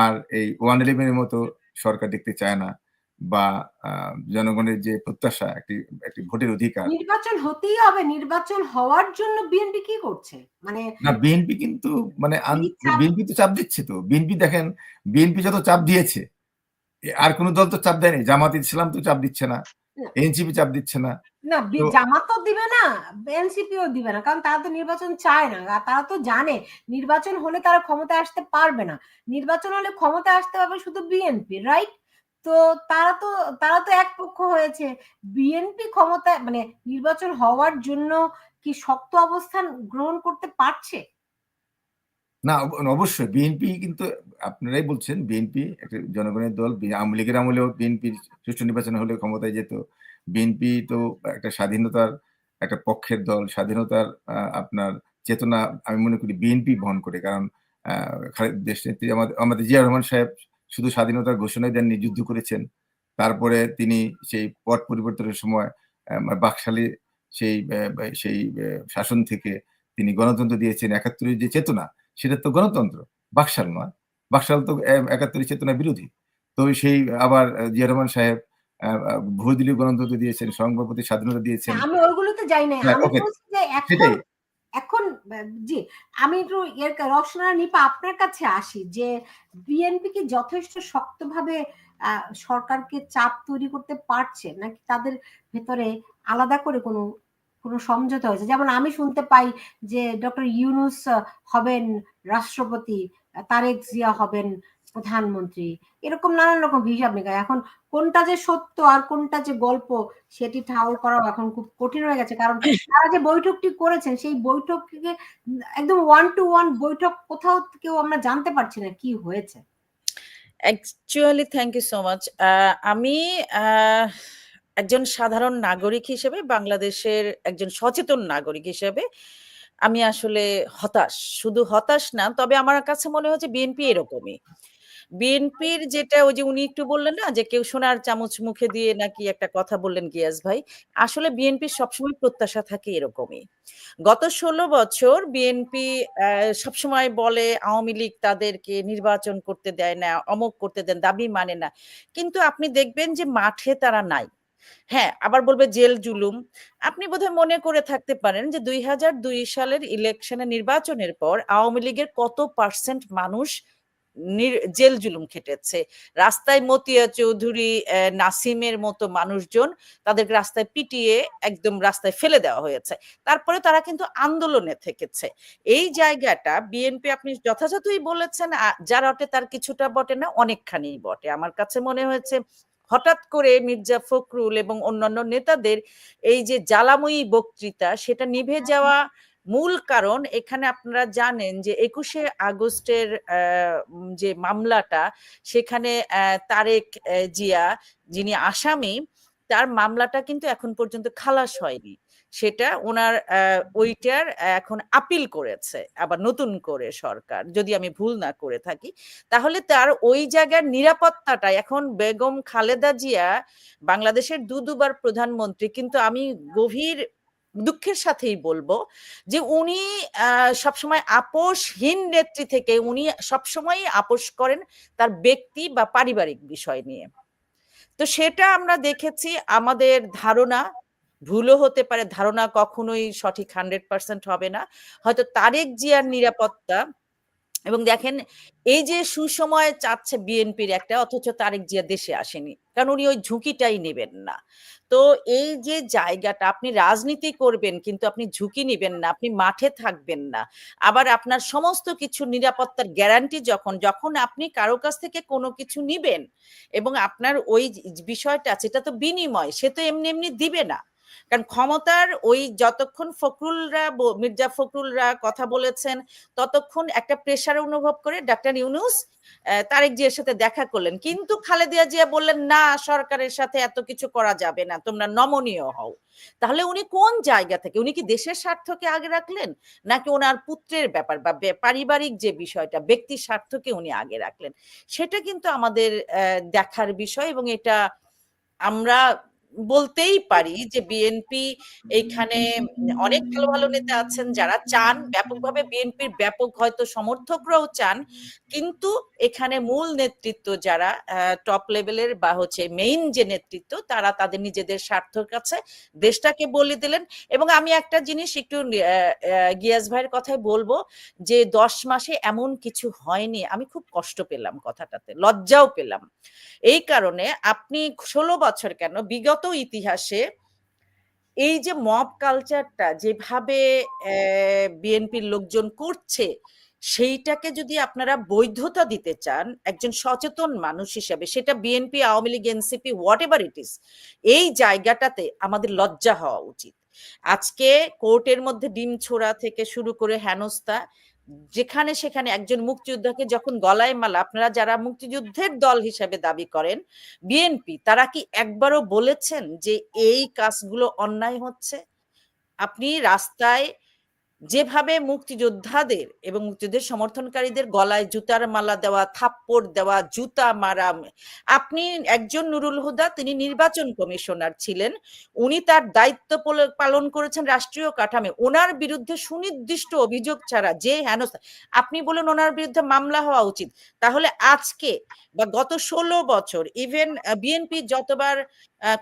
আর এই 111 এর মতো সরকার দেখতে চায় না, বা জনগণের যে প্রত্যাশা, একটি ভোটের অধিকার। নির্বাচন হতেই হবে। নির্বাচন হওয়ার জন্য বিএনপি কি করছে? মানে না, বিএনপি কিন্তু মানে বিএনপি তো চাপ দিচ্ছে তো। বিএনপি দেখেন, বিএনপি যত চাপ দিয়েছে, আর কোন দল তো চাপ দেয়নি। জামাত ইসলাম তো চাপ দিচ্ছে না, এনসিপি চাপ দিচ্ছে না। না, জামাতও দিবে না, এনসিপিও দিবে না, কারণ তারা তো নির্বাচন চায় না। তারা তো জানে নির্বাচন হলে তারা ক্ষমতায় আসতে পারবে না। নির্বাচন হলে ক্ষমতায় আসতে পারবে শুধু বিএনপি, রাইট? তো তারা তো এক পক্ষ হয়েছে। বিএনপি ক্ষমতায় মানে নির্বাচন হওয়ার জন্য কি শক্ত অবস্থান গ্রহণ করতে পারছে? না, অবশ্যই বিএনপি কিন্তু, আপনারাই বলছেন বিএনপি একটা জনগণের দল। আওয়ামী লীগের আমলেও বিএনপির সুষ্ঠু নির্বাচন হলে ক্ষমতায় যেত। বিএনপি তো একটা স্বাধীনতার একটা পক্ষের দল। স্বাধীনতার আপনার চেতনা আমি মনে করি বিএনপি বহন করে। কারণ দেশনেত্রী আমাদের জিয়া রহমান সাহেব শুধু স্বাধীনতার ঘোষণাই দেননি, যুদ্ধ করেছেন। তারপরে তিনি সেই পট পরিবর্তনের সময় বাকশালী সেই শাসন থেকে তিনি গণতন্ত্র দিয়েছেন। ৭১-এর যে চেতনা, সেটা তো গণতন্ত্র, বাকশাল নয়। বাকশাল তো ৭১-এর চেতনার বিরোধী। তো সেই আবার জিয়া রহমান সাহেব বহুদলীয় গণতন্ত্র দিয়েছেন, সংবাদপত্রের স্বাধীনতা দিয়েছেন। আমি ওইগুলোতে যাই নাই। হ্যাঁ, আমি ওকে, বলছি যে সেটাই। এখন জি, আমি একটু রওশনা নিপা আপনার কাছে আসি যে বিএনপি কি যথেষ্ট শক্তভাবে সরকারকে চাপ তৈরি করতে পারছে, নাকি তাদের ভেতরে আলাদা করে কোনো সমঝোতা হয়েছে? যেমন আমি শুনতে পাই যে ডক্টর ইউনূস হবেন রাষ্ট্রপতি, তারেক জিয়া হবেন প্রধানমন্ত্রী, এরকম নানান রকম হিসাব নিকাশ। এখন কোনটা যে সত্য আর কোনটা যে গল্প সেটি ঠাউর করাও এখন খুব কঠিন হয়ে গেছে, কারণ তারা যে বৈঠকটি করেছেন সেই বৈঠককে একদম 1 to 1 বৈঠক, কোথাও কেউ আমরা জানতে পারছি না কি হয়েছে। Actually thank you so much. আমি একজন সাধারণ নাগরিক হিসেবে, বাংলাদেশের একজন সচেতন নাগরিক হিসেবে আমি আসলে হতাশ। শুধু হতাশ না, তবে আমার কাছে মনে হচ্ছে বিএনপি এরকমই। বিএনপির যেটা ওই যে উনি একটু বললেন না যে কেউ সোনার চামচ মুখে দিয়ে নাকি একটা কথা বললেন গিয়াস ভাই, আসলে বিএনপির সবসময় প্রত্যাশা থাকে এরকমই। গত ১৬ বছর বিএনপি সবসময় বলে আওয়ামী লীগ তাদেরকে নির্বাচন করতে দেয় না, অমুক করতে দেন, দাবি মানে না। কিন্তু আপনি দেখবেন যে মাঠে তারা নাই। হ্যাঁ, আবার বলবে জেল জুলুম। আপনি বোধহয় মনে করে থাকতে পারেন যে ২০০২ সালের ইলেকশনে, নির্বাচনের পর আওয়ামী লীগের কত পার্সেন্ট মানুষ জেল জুলুম খেটেছে। রাস্তায় মতিয়া চৌধুরী, নাসিমের মতো মানুষজন তাদেরকে রাস্তায় পিটিয়ে একদম রাস্তায় ফেলে দেওয়া হয়েছে। তারপরে তারা কিন্তু আন্দোলনে থেকেছে। এই জায়গাটা বিএনপি, আপনি যথাযথই বলেছেন, যা রটে তার কিছুটা বটে না, অনেকখানি বটে। আমার কাছে মনে হয়েছে হঠাৎ করে মির্জা ফখরুল এবং অন্যান্য নেতাদের এই যে জ্বালাময়ী বক্তৃতা, সেটা নিভে যাওয়া মূল কারণ, এখানে আপনারা জানেন যে ২১শে আগস্টের যে মামলাটা, সেখানে তারেক জিয়া যিনি আসামি, তার মামলাটা কিন্তু এখন পর্যন্ত খালাস হয়নি। সেটা ওনার ওইটার এখন আপিল করেছে আবার নতুন করে সরকার, যদি আমি ভুল না করে থাকি। তাহলে তার ওই জায়গার নিরাপত্তাটা এখন, বেগম খালেদা জিয়া বাংলাদেশের দুবার প্রধানমন্ত্রী, কিন্তু আমি গভীর দুঃখের সাথেই বলবো যে উনি সবসময় আপোষহীন নেত্রী থেকে উনি সবসময় আপোষ করেন তার ব্যক্তি বা পারিবারিক বিষয় নিয়ে। তো সেটা আমরা দেখেছি। আমাদের ধারণা ভুলও হতে পারে, ধারণা কখনোই সঠিক 100% হবে না। হয়তো তারেক জিয়ার নিরাপত্তা, এবং দেখেন এই যে সুসময় চাচ্ছে বিএনপির একটা, অথচ তারেক জিয়া দেশে আসেনি, কারণ উনি ওই ঝুঁকিটাই নেবেন না। তো এই যে জায়গাটা, আপনি রাজনীতি করবেন কিন্তু আপনি ঝুঁকি নিবেন না, আপনি মাঠে থাকবেন না, আবার আপনার সমস্ত কিছু নিরাপত্তার গ্যারান্টি যখন যখন আপনি কারো কাছ থেকে কোনো কিছু নিবেন এবং আপনার ওই বিষয়টা আছে, এটা তো বিনিময়, সে তো এমনি এমনি দিবে না। কারণ ক্ষমতার ওই যতক্ষণ মির্জা ফখরুলরা কথা বলেছেন, ততক্ষণ একটা প্রেসার অনুভব করে ডাক্তার ইউনূস তারেক জিয়ার সাথে দেখা করলেন, কিন্তু খালেদা জিয়া বললেন না, সরকারের সাথে এত কিছু করা যাবে না, তোমরা নমনীয় হও। তাহলে উনি কোন জায়গা থেকে, উনি কি দেশের স্বার্থকে আগে রাখলেন, নাকি ওনার পুত্রের ব্যাপার বা পারিবারিক যে বিষয়টা, ব্যক্তি স্বার্থকে উনি আগে রাখলেন? সেটা কিন্তু আমাদের দেখার বিষয়। এবং এটা আমরা বলতেই পারি যে বিএনপি এইখানে অনেক ভালো ভালো নেতা আছেন যারা চান ব্যাপকভাবে, বিএনপির ব্যাপক হয়তো সমর্থকরাও চান, কিন্তু এখানে মূল নেতৃত্ব যারা টপ লেভেলের বা হচ্ছে মেইন যে নেতৃত্ব, তারা তাদের নিজেদের স্বার্থের কাছে দেশটাকে বলে দিলেন। এবং আমি একটা জিনিস একটু গিয়াস ভাইয়ের কথাই বলবো, যে 10 মাসে এমন কিছু হয়নি, আমি খুব কষ্ট পেলাম কথাটাতে, লজ্জাও পেলাম। এই কারণে আপনি 16 বছর কেন, বিগত ইতিহাসে এই যে মব কালচারটা যেভাবে বিএনপির লোকজন করছে, সেইটাকে যদি আপনারা বৈধতা দিতে চান একজন সচেতন মানুষ হিসেবে, সেটা BNP, Awami League, NCP, what ever it is, এই জায়গাটাতে আমাদের লজ্জা হওয়া উচিত। আজকে কোর্টের মধ্যে ডিম ছোড়া থেকে শুরু করে হেনস্থা, যেখানে সেখানে একজন মুক্তিযোদ্ধাকে যখন গলায় মালা, আপনারা যারা মুক্তিযুদ্ধের দল হিসেবে দাবি করেন বিএনপি, তারা কি একবারও বলেছেন যে এই কাজগুলো অন্যায় হচ্ছে? আপনি রাস্তায় যেভাবে মুক্তিযোদ্ধাদের এবং মুক্তিযুদ্ধের সমর্থনকারীদের গলায় জুতার মালা দেওয়া, থাপ্পড় দেওয়া, জুতা মারা, আপনি একজন নুরুল হুদা, তিনি নির্বাচন কমিশনার ছিলেন, উনি তার দায়িত্ব পালন করেছেন রাষ্ট্রীয় কাঠামো, ওনার বিরুদ্ধে সুনির্দিষ্ট অভিযোগ ছাড়া যে হেনস্থা, আপনি বলেন ওনার বিরুদ্ধে মামলা হওয়া উচিত। তাহলে আজকে বা গত 16 বছর, ইভেন বিএনপি যতবার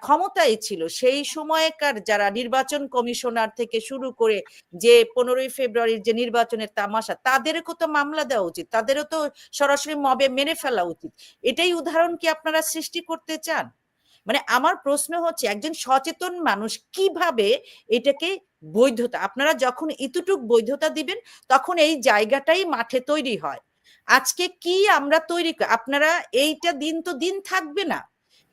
ক্ষমতায় ছিল, সেই সময়কার যারা নির্বাচন কমিশনার থেকে শুরু করে যে 15ই ফেব্রুয়ারির যে নির্বাচনের তামাশা, তাদেরও তো মামলা দেওয়া উচিত, তাদেরও তো সরাসরি মবে মেরে ফেলা উচিত। এটাই উদাহরণ কি আপনারা সৃষ্টি করতে চান? মানে আমার প্রশ্ন হচ্ছে, একজন সচেতন মানুষ কিভাবে এটাকে বৈধতা, আপনারা যখন এতটুক বৈধতা দিবেন, তখন এই জায়গাটাই মাঠে তৈরি হয়। আজকে কি আমরা তৈরি আপনারা এইটা দিন তো দিন থাকবে না।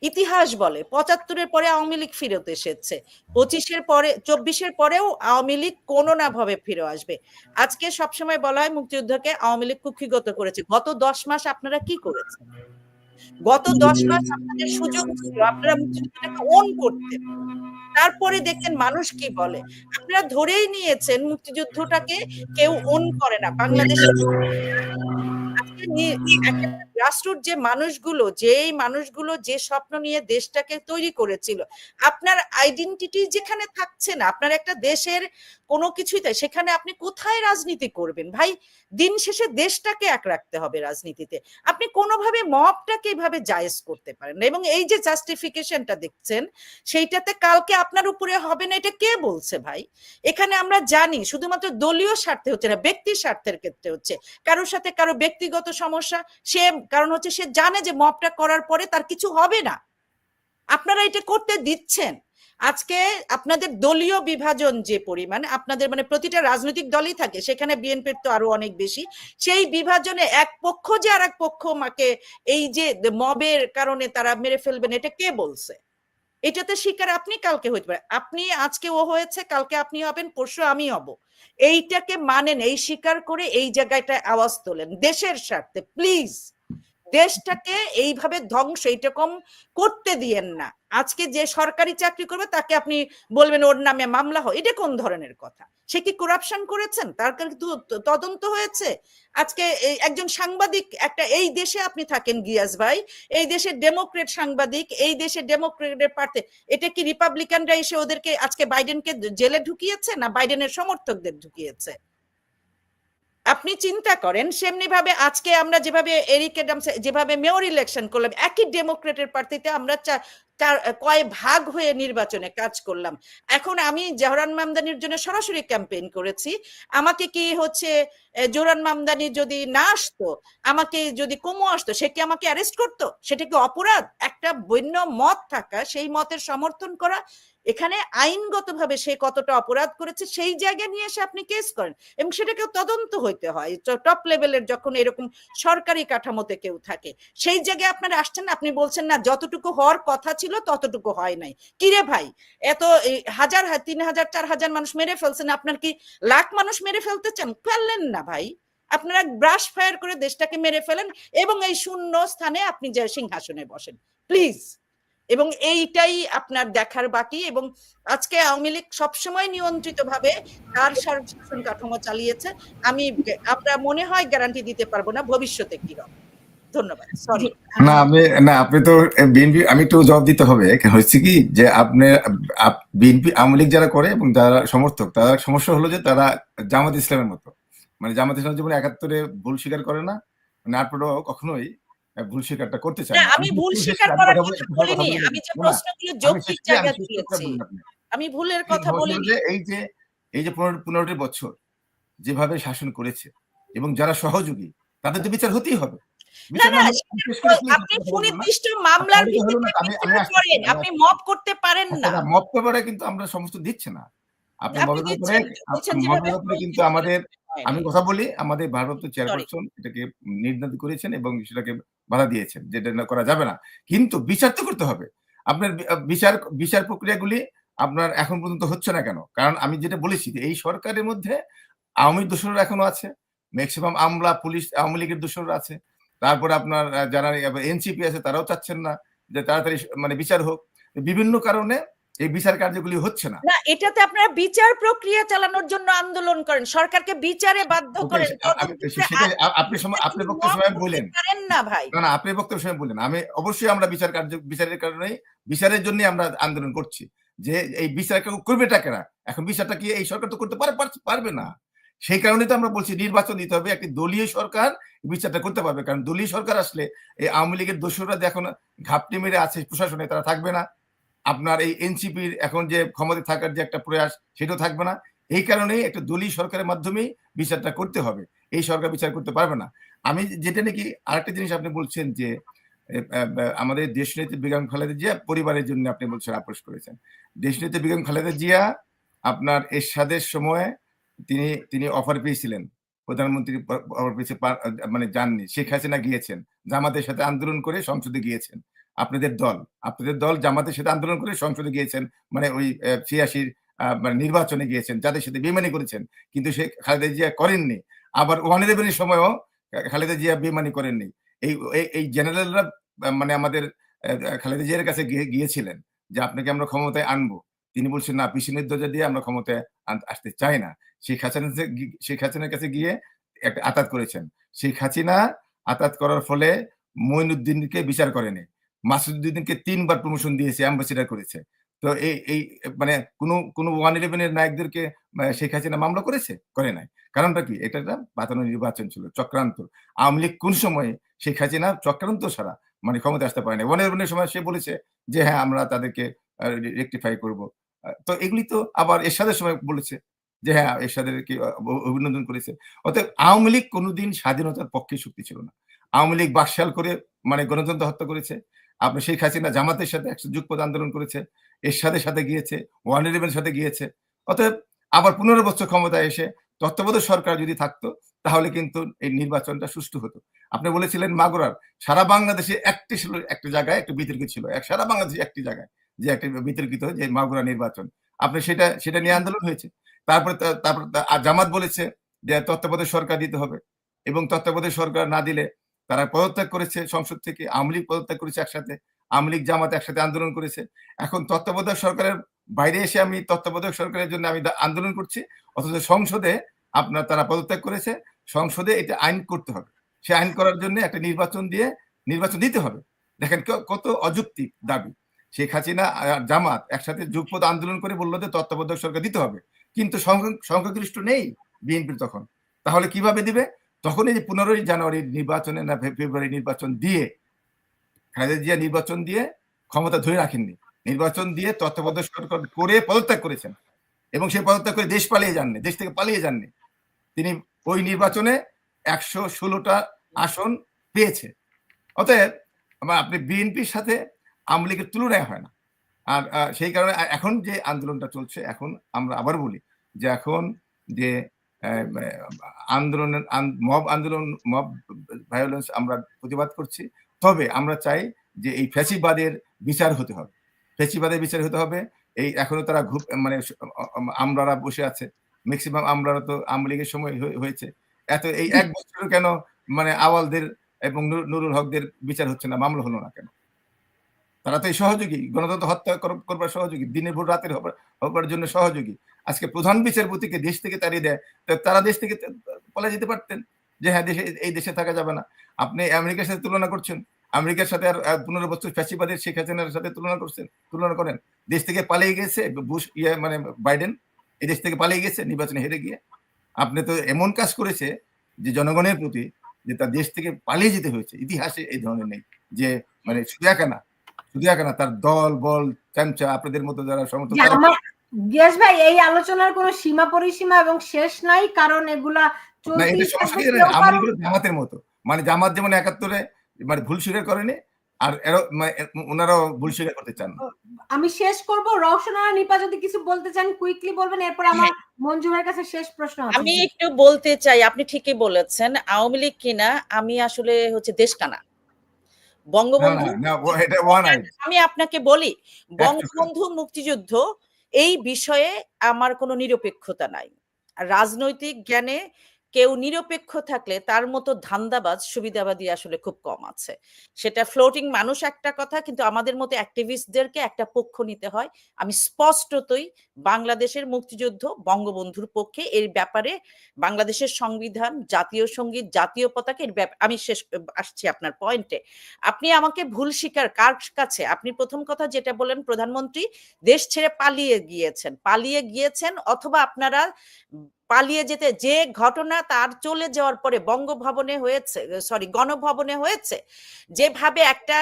ইতিহাস বলে ৭৫-এর পরে আওয়ামী লীগ ফিরত এসেছে, ২৫-এর পরে ২৪-এর পরেও আওয়ামী লীগ কোনো না ভাবে ফিরে আসবে। আজকে সবসময় বলা হয় মুক্তিযুদ্ধকে আওয়ামী লীগ কুক্ষিগত করেছে। গত ১০ মাস আপনারা কি করেছেন? গত ১০ মাস আপনাদের সুযোগ ছিল, আপনারা মুক্তিযুদ্ধটাকে ওন করতেন। তারপরে দেখতেন মানুষ কি বলে। আপনারা ধরেই নিয়েছেন মুক্তিযুদ্ধটাকে কেউ ওন করে না। বাংলাদেশে আজকে একেবারে গ্রাসরুট যে মানুষগুলো যে স্বপ্ন নিয়ে দেশটাকে তৈরি করেছিল, আপনার আইডেন্টিটি যেখানে থাকছে না, আপনার একটা দেশের কোনো কিছুই তাই, সেখানে আপনি কোথায় রাজনীতি করবেন ভাই? দিন শেষে দেশটাকে এক রাখতে হবে রাজনীতিতে। আপনি কোনোভাবে মবটাকে এইভাবে জায়েজ করতে পারেন না। এবং এই যে জাস্টিফিকেশনটা দেখছেন, সেইটাতে কালকে আপনার উপরে হবে না, এটা কে বলছে ভাই? এখানে আমরা জানি শুধুমাত্র দলীয় স্বার্থে হচ্ছে না, ব্যক্তির স্বার্থের ক্ষেত্রে হচ্ছে। কারোর সাথে কারো ব্যক্তিগত সমস্যা, কারণ হচ্ছে সে জানে যে মবটা করার পরে তার কিছু হবে না, আপনারা এটা করতে দিচ্ছেন। আজকে আপনাদের দলীয় বিভাজন যে পরিমাণ, আপনাদের মানে প্রতিটা রাজনৈতিক দলই থাকে, সেখানে বিএনপির তো আরো অনেক বেশি, সেই বিভাজনে এক পক্ষ যে আর এক পক্ষ মাকে এই যে মবের কারণে তারা মেরে ফেলবেন, এটা কে বলছে? এটাতে শিকার আপনি কালকে হইতে পারে, আপনি আজকে ও হয়েছে, কালকে আপনি হবেন, পরশু আমি হব। এইটাকে মানেন, এই স্বীকার করে এই জায়গাটা আওয়াজ তোলেন দেশের স্বার্থে। প্লিজ দেশটাকে এইভাবে ধ্বংস এইরকম করতে দিয়েন না। আজকে যে সরকারি চাকরি করবে তাকে আপনি বলবেন ওর নামে মামলা হয়, এটা কোন ধরনের কথা? সে কি করাপশন করেছেন? তার কিন্তু তদন্ত হয়েছে। আজকে একজন সাংবাদিক, একটা এই দেশে আপনি থাকেন গিয়াস ভাই, এই দেশের ডেমোক্রেট সাংবাদিক, এই দেশের ডেমোক্রেটের প্রার্থী, এটা কি রিপাবলিকানরা এসে ওদেরকে আজকে বাইডেনকে জেলে ঢুকিয়েছে না বাইডেনের সমর্থকদের ঢুকিয়েছে? আপনি চিন্তা করেন। সেমনি ভাবে আজকে আমরা যেভাবে এরিক অ্যাডামস যেভাবে মেয়র ইলেকশন করলাম, একই ডেমোক্রেটের প্রার্থীতে আমরা কয় ভাগ হয়ে নির্বাচনে কাজ করলাম। এখন আমি জোহরান মামদানির জন্য সরাসরি ক্যাম্পেইন করেছি। আমাকে কি হচ্ছে জোহরান মামদানি যদি না আসতো, আমাকে যদি কমু আসতো, সে কি আমাকে অ্যারেস্ট করতো? সেটা কি অপরাধ? একটা বন্য মত থাকা, সেই মতের সমর্থন করা, এখানে আইনগতভাবে সে কতটা অপরাধ করেছে সেই জায়গা নিয়ে এসে আপনি কেস করেন, এবং সেটাকেও তদন্ত হইতে হয়। টপ লেভেলের যখন এরকম সরকারি কাঠামোতে কেউ থাকে, সেই জায়গায় আপনারা আসছেন না, আপনি বলছেন না যতটুকু হওয়ার কথা ছিল ততটুকু হয় নাই। কিরে ভাই, এত 1000, 3000, 4000 মানুষ মেরে ফেলছেন, আপনার কি লাখ মানুষ মেরে ফেলতে চান? ফেললেন না ভাই, আপনারা ব্রাশ ফায়ার করে দেশটাকে মেরে ফেলেন এবং এই শূন্য স্থানে আপনি যে সিংহাসনে বসেন প্লিজ। এবং এইটাই আপনার দেখার বাকি। এবং আজকে আওয়ামী লীগ সবসময় নিয়ন্ত্রিত ভাবে তার শাসন কাঠামো চালিয়েছে। আমরা মনে হয় গ্যারান্টি দিতে পারবো না ভবিষ্যতে কি হবে। ধন্যবাদ। সরি আপনি তো বিএনপি, আমি একটু জবাব দিতে হবে। হচ্ছে কি যে আপনি বিএনপি আওয়ামী লীগ যারা করে এবং যারা সমর্থক, তার সমস্যা হলো যে তারা জামাত ইসলামের মতো, মানে জামাত ইসলাম যেমন ৭১-এ ভুল স্বীকার করে না, মানে আপনারাও কখনোই ভুল স্বীকারটা করতে চান না। আমি ভুল স্বীকার করার কথা বলিনি, আমি যে প্রশ্নগুলো যৌক্তিক জায়গা দিয়েছি, আমি ভুলের কথা বলিনি। এই যে 15টি বছর যেভাবে শাসন করেছে এবং যারা সহযোগী, তাদের তো বিচার হতেই হবে। আপনি সুনির্দিষ্ট মামলার ভিত্তিতে বিচার করেন, আপনি মব করতে পারেন না। মব করে কিন্তু আমরা সমস্ত দিচ্ছে না। আপনি মবের উপরে কিন্তু আমাদের, আমি কথা বলি, আমাদের ভারপ্রাপ্ত চেয়ারপারসন এটাকে নির্ধারিত করেছেন এবং সেটাকে বাধা দিয়েছেন, যেটা করা যাবে না। কিন্তু বিচার তো করতে হবে। আপনার বিচার প্রক্রিয়াগুলি আপনার এখন পর্যন্ত হচ্ছে না কেন? কারণ আমি যেটা বলেছি যে এই সরকারের মধ্যে আওয়ামী দোসররা এখনো আছে, ম্যাক্সিমাম আমলা, পুলিশ, আওয়ামী লীগের দোসররা আছে। তারপরে আপনার যারা এনসিপি আছে তারাও চাচ্ছেন না যে তাড়াতাড়ি মানে বিচার হোক। বিভিন্ন কারণে এই বিচার কার্যগুলি হচ্ছে না। না, এটাতে আপনারা বিচার প্রক্রিয়া চালানোর জন্য আন্দোলন করেন, সরকারকে বিচারে বাধ্য করেন। আপনি বক্তব্য সময় বলেন না ভাই, না, আপনি বক্তব্য সময় বলেন। আমি অবশ্যই আমরা বিচারের কারণে, বিচারের জন্য আমরা আন্দোলন করছি যে এই বিচার করবেটা কেনা। এখন বিচারটা কি এই সরকার তো করতে পারবে না। সেই কারণে তো আমরা বলছি নির্বাচন দিতে হবে, একটি দলীয় সরকার বিচারটা করতে পারবে। কারণ দলীয় সরকার আসলে এই আওয়ামী লীগের দোসররা যে এখন ঘাপটি মেরে আছে প্রশাসনে, তারা থাকবে না। আপনার এই এনসিপির এখন যে ক্ষমতায় থাকার যে একটা প্রয়াস, সেটাও থাকবে না। এই কারণেই একটা দলীয় সরকারের মাধ্যমেই বিচারটা করতে হবে, এই সরকার বিচার করতে পারবে না। আমি যেটা নাকি আরেকটা জিনিস আপনি বলছেন যে আমাদের দেশনেত্রী বেগম খালেদা জিয়া পরিবারের জন্য আপনি বলছেন আপোষ করেছেন। দেশনেত্রী বেগম খালেদা জিয়া আপনার এরশাদের সময় তিনি অফার পেয়েছিলেন প্রধানমন্ত্রী মানে যাননি। শেখ হাসিনা গিয়েছেন, জামাতের সাথে আন্দোলন করে সংসদে গিয়েছেন। আপনাদের দল জামাতের সাথে আন্দোলন করে সংসদে গিয়েছেন, মানে ওই ৮৬ মানে নির্বাচনে গিয়েছেন, যাদের সাথে বেইমানি করেছেন। কিন্তু সে খালেদা জিয়া করেননি। আবার 111 এর সময়ও খালেদা জিয়া বেইমানি করেননি। এই জেনারেলরা মানে আমাদের খালেদা জিয়ার কাছে গিয়েছিলেন যে আপনাকে আমরা ক্ষমতায় আনবো। তিনি বলছেন না, পিছনের দরজা দিয়ে আমরা ক্ষমতায় আসতে চাই না। শেখ হাসিনার কাছে গিয়ে একটা আঁতাত করেছেন। শেখ হাসিনা আঁতাত করার ফলে মঈনুদ্দিনকে বিচার করেনি। মাসুদউদ্দিনকে ৩ বার প্রমোশন দিয়েছে, অ্যাম্বাসেডর করেছে। তো এই মানে কোন 111 এর নায়কদেরকে শেখ হাসিনা মামলা করেছে? করে নাই। কারণটা কি? এটা একটা বাতানো নির্বাচন ছিল, চক্রান্ত। আওয়ামী লীগ কোন সময়ে শেখ হাসিনা চক্রান্ত ছাড়া মানে ক্ষমতায় আসতে পারে নাই। 111 এর সময় সে বলেছে যে হ্যাঁ, আমরা তাদেরকে রেকটিফাই করব। তো এগুলি তো আবার এরশাদের সময় বলেছে যে হ্যাঁ, এরশাদেরকে অভিনন্দন করেছে। অতএব আওয়ামী লীগ কোনদিন স্বাধীনতার পক্ষে শক্তি ছিল না। আওয়ামী লীগ বাকশাল করে মানে গণতন্ত্র হত্যা করেছে। আপনার শেখ হাসিনা জামাতের সাথে যুগপৎ আন্দোলন করেছে, এরশাদের সাথে গিয়েছে, 111 এর সাথে গিয়েছে। অতএব আবার ১৫ বছর ক্ষমতায় এসে তত্ত্বাবধায়ক সরকার যদি থাকতো তাহলে কিন্তু এই নির্বাচনটা সুষ্ঠু হতো। আপনি বলেছিলেন মাগুরার, সারা বাংলাদেশে একটা জায়গায় একটু বিতর্ক ছিল। সারা বাংলাদেশে একটি জায়গায় যে একটা বিতর্কিত যে মাগুরা নির্বাচন। আপনি সেটা নিয়ে আন্দোলন হয়েছে। তারপর জামাত বলেছে যে তত্ত্বাবধায়ক সরকার দিতে হবে এবং তত্ত্বাবধায়ক সরকার না দিলে তারা পদত্যাগ করেছে সংসদ থেকে। আওয়ামী লীগ পদত্যাগ করেছে একসাথে। আওয়ামী লীগ জামাত একসাথে আন্দোলন করেছে। এখন তত্ত্বাবধায়ক সরকারের বাইরে এসে আমি তত্ত্বাবধায়ক সরকারের জন্য আমি আন্দোলন করছি, অথচ সংসদে তারা পদত্যাগ করেছে। সংসদে এটা আইন করতে হবে। সে আইন করার জন্য একটা নির্বাচন দিতে হবে। দেখেন কত অযৌক্তিক দাবি। শেখ হাসিনা জামাত একসাথে যুগপৎ আন্দোলন করে বললো যে তত্ত্বাবধায়ক সরকার দিতে হবে, কিন্তু সংখ্যাগরিষ্ঠ নেই বিএনপির তখন। তাহলে কিভাবে দিবে? তখন এই যে ১৫ই জানুয়ারি নির্বাচনে না ফেব্রুয়ারি নির্বাচন দিয়ে খালেদা জিয়া নির্বাচন দিয়ে ক্ষমতা ধরে রাখেননি। নির্বাচন দিয়ে তত্ত্বাবধায়ক সরকার করে পদত্যাগ করেছেন এবং সেই পদত্যাগ করে দেশ থেকে পালিয়ে যাননি। তিনি ওই নির্বাচনে ১১৬টা আসন পেয়েছে। অতএব আপনি বিএনপির সাথে আওয়ামী লীগের তুলনায় হয় না। আর সেই কারণে এখন যে আন্দোলনটা চলছে, এখন আমরা আবার বলি যে এখন যে মব ভায়োলেন্স আমরা প্রতিবাদ করছি, তবে আমরা চাই যে এই ফ্যাসিবাদের বিচার হতে হবে। এই এখনো তারা মানে আমলারা বসে আছে, ম্যাক্সিমাম আমলারা তো আওয়ামী লীগের সময় হয়েছে। এই ১ বছর কেন মানে আওয়ালদের এবং নুরুল হকদের বিচার হচ্ছে না, মামলা হলো না কেন? তারা তো এই সহযোগী, গণতন্ত্র হত্যা করবার সহযোগী, দিনের ভোর রাতের হবার জন্য সহযোগী। আজকে প্রধান বিচারপতিকে দেশ থেকে তাড়িয়ে দেয়, তারা দেশ থেকে পলায় যেতে পারতেন যে হ্যাঁ, এই দেশে থাকা যাবে না। আপনি আমেরিকার সাথে তুলনা করছেন, আমেরিকার সাথে আর ১৫ বছর ফ্যাসিবাদের শেখ হাসিনার সাথে তুলনা করেন। দেশ থেকে পালিয়ে গেছে মানে বাইডেন, এই দেশ থেকে পালিয়ে গেছে নির্বাচনে হেরে গিয়ে। আপনি তো এমন কাজ করেছে যে জনগণের প্রতি যে তার দেশ থেকে পালিয়ে যেতে হয়েছে। ইতিহাসে এই ধরনের নেই যে মানে শুধু একা না, তার দল বল চামচা আপনাদের মতো যারা সমর্থক। গিয়াস ভাই, এই আলোচনার কোনো সীমা পরিসীমা এবং শেষ নাই, কারণ এগুলা জামাতের মতো, মানে জামাত যেমন ৭১-এ মানে ভুল স্বীকার করেনি, আর ওনারাও ভুল স্বীকার করতে চান না। আমি শেষ করব। রওশন আরা নিপা যদি কিছু বলতে চান কুইকলি বলবেন, এরপর আমার মঞ্জু ভাইয়ের কাছে শেষ প্রশ্ন আছে। আমি একটু বলতে চাই, আপনি ঠিকই বলেছেন, আওয়ামী লীগ কিনা আমি আসলে দেশ কানা বঙ্গবন্ধু। আমি আপনাকে বলি, বঙ্গবন্ধু মুক্তিযুদ্ধ এই বিষয়ে আমার কোনো নিরপেক্ষতা নাই। রাজনৈতিক জ্ঞানে কেউ নিরপেক্ষ থাকলে তার মতো ধান্দাবাজ সুবিধাবাদী আসলে খুব কম আছে। সেটা ফ্লোটিং মানুষ একটা কথা, কিন্তু আমাদের মতো অ্যাক্টিভিস্টদেরকে একটা পক্ষ নিতে হয়। আমি স্পষ্টতই বাংলাদেশের মুক্তিযুদ্ধ বঙ্গবন্ধুর পক্ষে। এর ব্যাপারে বাংলাদেশের সংবিধান, জাতীয় সঙ্গীত, জাতীয় পতাকা, এর ব্যাপারে আমি আসছি আপনার পয়েন্টে। আপনি আমাকে ভুল স্বীকার কার কাছে? আপনি প্রথম কথা যেটা বলেন, প্রধানমন্ত্রী দেশ ছেড়ে পালিয়ে গিয়েছেন অথবা আপনারা পালিয়ে যেতে যে ঘটনা তার চলে যাওয়ার পরে বঙ্গভবনে হয়েছে, গণভবনে হয়েছে, যেভাবে একটা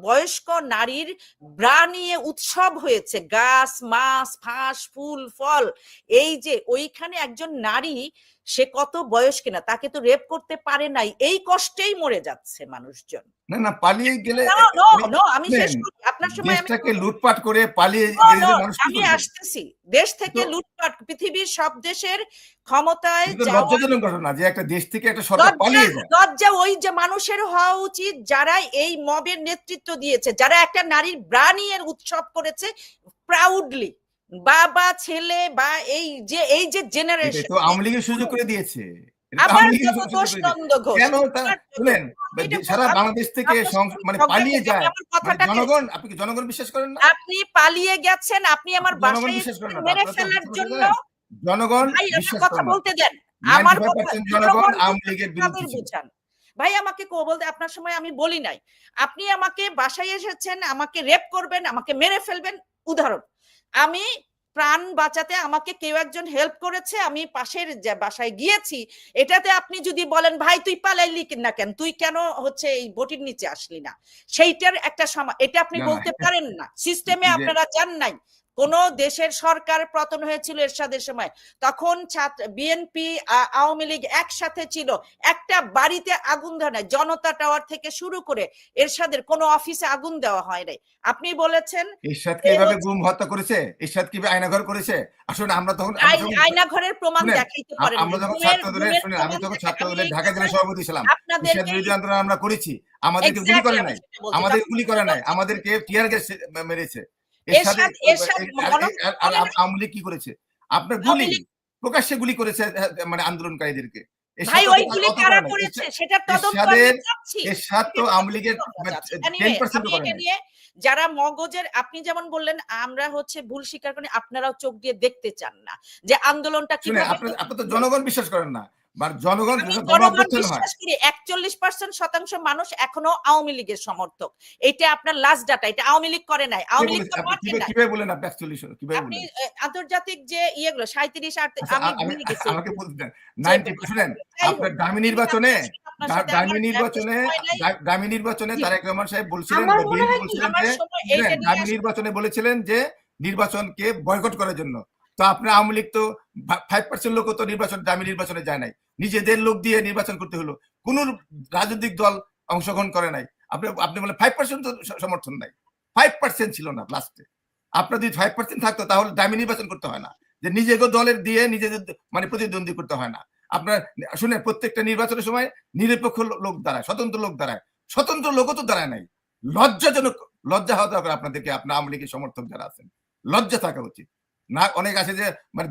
বয়স্ক নারীর ব্রা নিয়ে উৎসব হয়েছে, গাছ মাছ ফাঁস ফুল ফল, এই যে ওইখানে একজন নারী সে কত বয়স কিনা, তাকে তো রেপ করতে পারে নাই, এই কষ্টেই মরে যাচ্ছে মানুষজন। না না, পালিয়ে গেলে No, no, no, আমি শেষ করি, আপনার সময় আমি দেশটাকে লুটপাট করে পালিয়ে No, গেলে no, মানুষ কি আমি করবে? আসতেছি। দেশ থেকে তো- লুটপাট, পৃথিবীর সব দেশের ক্ষমতায় এটা তো যাওয়া লজ্জাজনক ঘটনা যে একটা দেশ থেকে একটা সরকার পালিয়ে যায়। লজ্জা ওই যে মানুষের হওয়া উচিত যারা এই মবের নেতৃত্ব দিয়েছে, যারা একটা নারীর ব্রানিয়ের উৎসব করেছে প্রাউডলি, বাবা ছেলে বা এই যে এটা জেনারেশন। তো আওয়ামী লীগের সুযোগ করে দিয়েছে। এটা তো আবার আওয়ামী লীগের কেন সুযোগ দোষ করে দিয়েছে। নন্দ ঘোষ? কেন শুনেন, সারা বাংলাদেশ থেকে মানে পালিয়ে যায়, মানে জনগণ, আপনি কি জনগণ বিশ্বাস করেন না? আপনি পালিয়ে গেছেন, আপনি আমার জনগণ বাসায় বিশ্বাস করেন না, মেরে আপনারা তো ফেলার বিশ্বাস জন্য। করেন? জনগণ ভাই আমার বিশ্বাস কথা করেন না। বলতে দেন, আমার কথা 95% জনগণ আওয়ামী লীগের তাদের বিরুদ্ধে ছিল। বুঝান। ভাই আমাকে বলতে, আপনার সময় আমি বলি নাই, আপনি আমাকে বাসায় এসেছেন, আমাকে রেপ করবেন, আমাকে মেরে ফেলবেন। উদাহরণ, আমি প্রাণ বাঁচাতে আমাকে কেউ একজন হেল্প করেছে, আমি পাশের বাসায় গিয়েছি, এটাতে আপনি যদি বলেন ভাই তুই পালাইলি না কেন, তুই কেন হচ্ছে এই বটির নিচে আসলি না, সেইটার একটা এটা আপনি না, বলতে না, পারেন না। সিস্টেমে যে- আপনারা যান নাই। কোন দেশের সরকার পতন হয়েছিল এরশাদের সময়, তখন বিএনপি আওয়ামী লীগ একসাথে ছিল, একটা বাড়িতে আগুন দেওয়া নাই, জনতা টাওয়ার থেকে শুরু করে এরশাদের কোনো অফিসে আগুন দেওয়া হয় নাই। আপনি বলেছেন এরশাদকে এভাবে গুম হত্যা করেছে, এরশাদ কি আয়নাঘর করেছে? আসলে আমরা তখন আয়না ঘরের প্রমাণ শুনেন, দেখাইতে পারেন। আমরা যখন আমি তখন ছাত্র দলের ঢাকা জেলা সভাপতি ছিলাম, এরশাদ বিরোধী আন্দোলন আমরা করেছি। আমাদেরকে গুলি করে নাই, আমাদের গুলি করে নাই, আমাদেরকে টিয়ার গ্যাস মেরেছে। আওয়ামী লীগ কি করেছে? আপনার গুলি, প্রকাশ্যে গুলি করেছে মানে আন্দোলনকারীদেরকে। ভাই ওইগুলি কারা করেছে সেটার তদন্ত আমি চাচ্ছি। এরশাদ তো আওয়ামী লীগের 10% করে নাই। যারা মগজের, আপনি যেমন বললেন আমরা হচ্ছে ভুল স্বীকার করি, আপনারাও চোখ দিয়ে দেখতে চান না যে আন্দোলনটা কিভাবে। আপনি তো জনগণ বিশ্বাস করেন না, জনগণ বিশ্বাস করি 41% মানুষ এখনো আওয়ামী লীগের সমর্থক। এটা আপনার লাস্ট ডাটা, এটা আওয়ামী লীগ করে নাই। আওয়ামী লীগ কিভাবে বলেন আপনি 41? কিভাবে আপনি বলেন? আন্তর্জাতিক যে ইয়েগুলো 37 আমি ভুলে গেছি। আমাকে বলতে দেন। 90 শুনেন, আপনার দামি নির্বাচনে তারেক রহমান সাহেব বলছিলেন, দামি নির্বাচনে বলেছিলেন যে নির্বাচনকে বয়কট করার জন্য। তো আপনার আওয়ামী লীগ তো 5% লোক তো দামি নির্বাচনে যায় নাই, নিজেদের লোক দিয়ে নির্বাচন করতে হলো, কোন রাজনৈতিক দল অংশগ্রহণ করে নাই। আপনি বলেন 5% সমর্থন নাই, 5% ছিল না লাস্টে। আপনার যদি 5% থাকতো তাহলে দামি নির্বাচন করতে হয় না, যে নিজেকে দলের দিয়ে নিজেদের মানে প্রতিদ্বন্দ্বী করতে হয় না। আপনার শুনে প্রত্যেকটা নির্বাচনের সময় নিরপেক্ষ লোক দাঁড়ায়, স্বতন্ত্র লোক দাঁড়ায়, স্বতন্ত্র লোকও তো দাঁড়ায় নাই। লজ্জাজনক, লজ্জা হওয়া দরকার আপনাদেরকে, আপনার আওয়ামী লীগের সমর্থক যারা আছেন, লজ্জা থাকা উচিত না। অনেক আছে যে মানে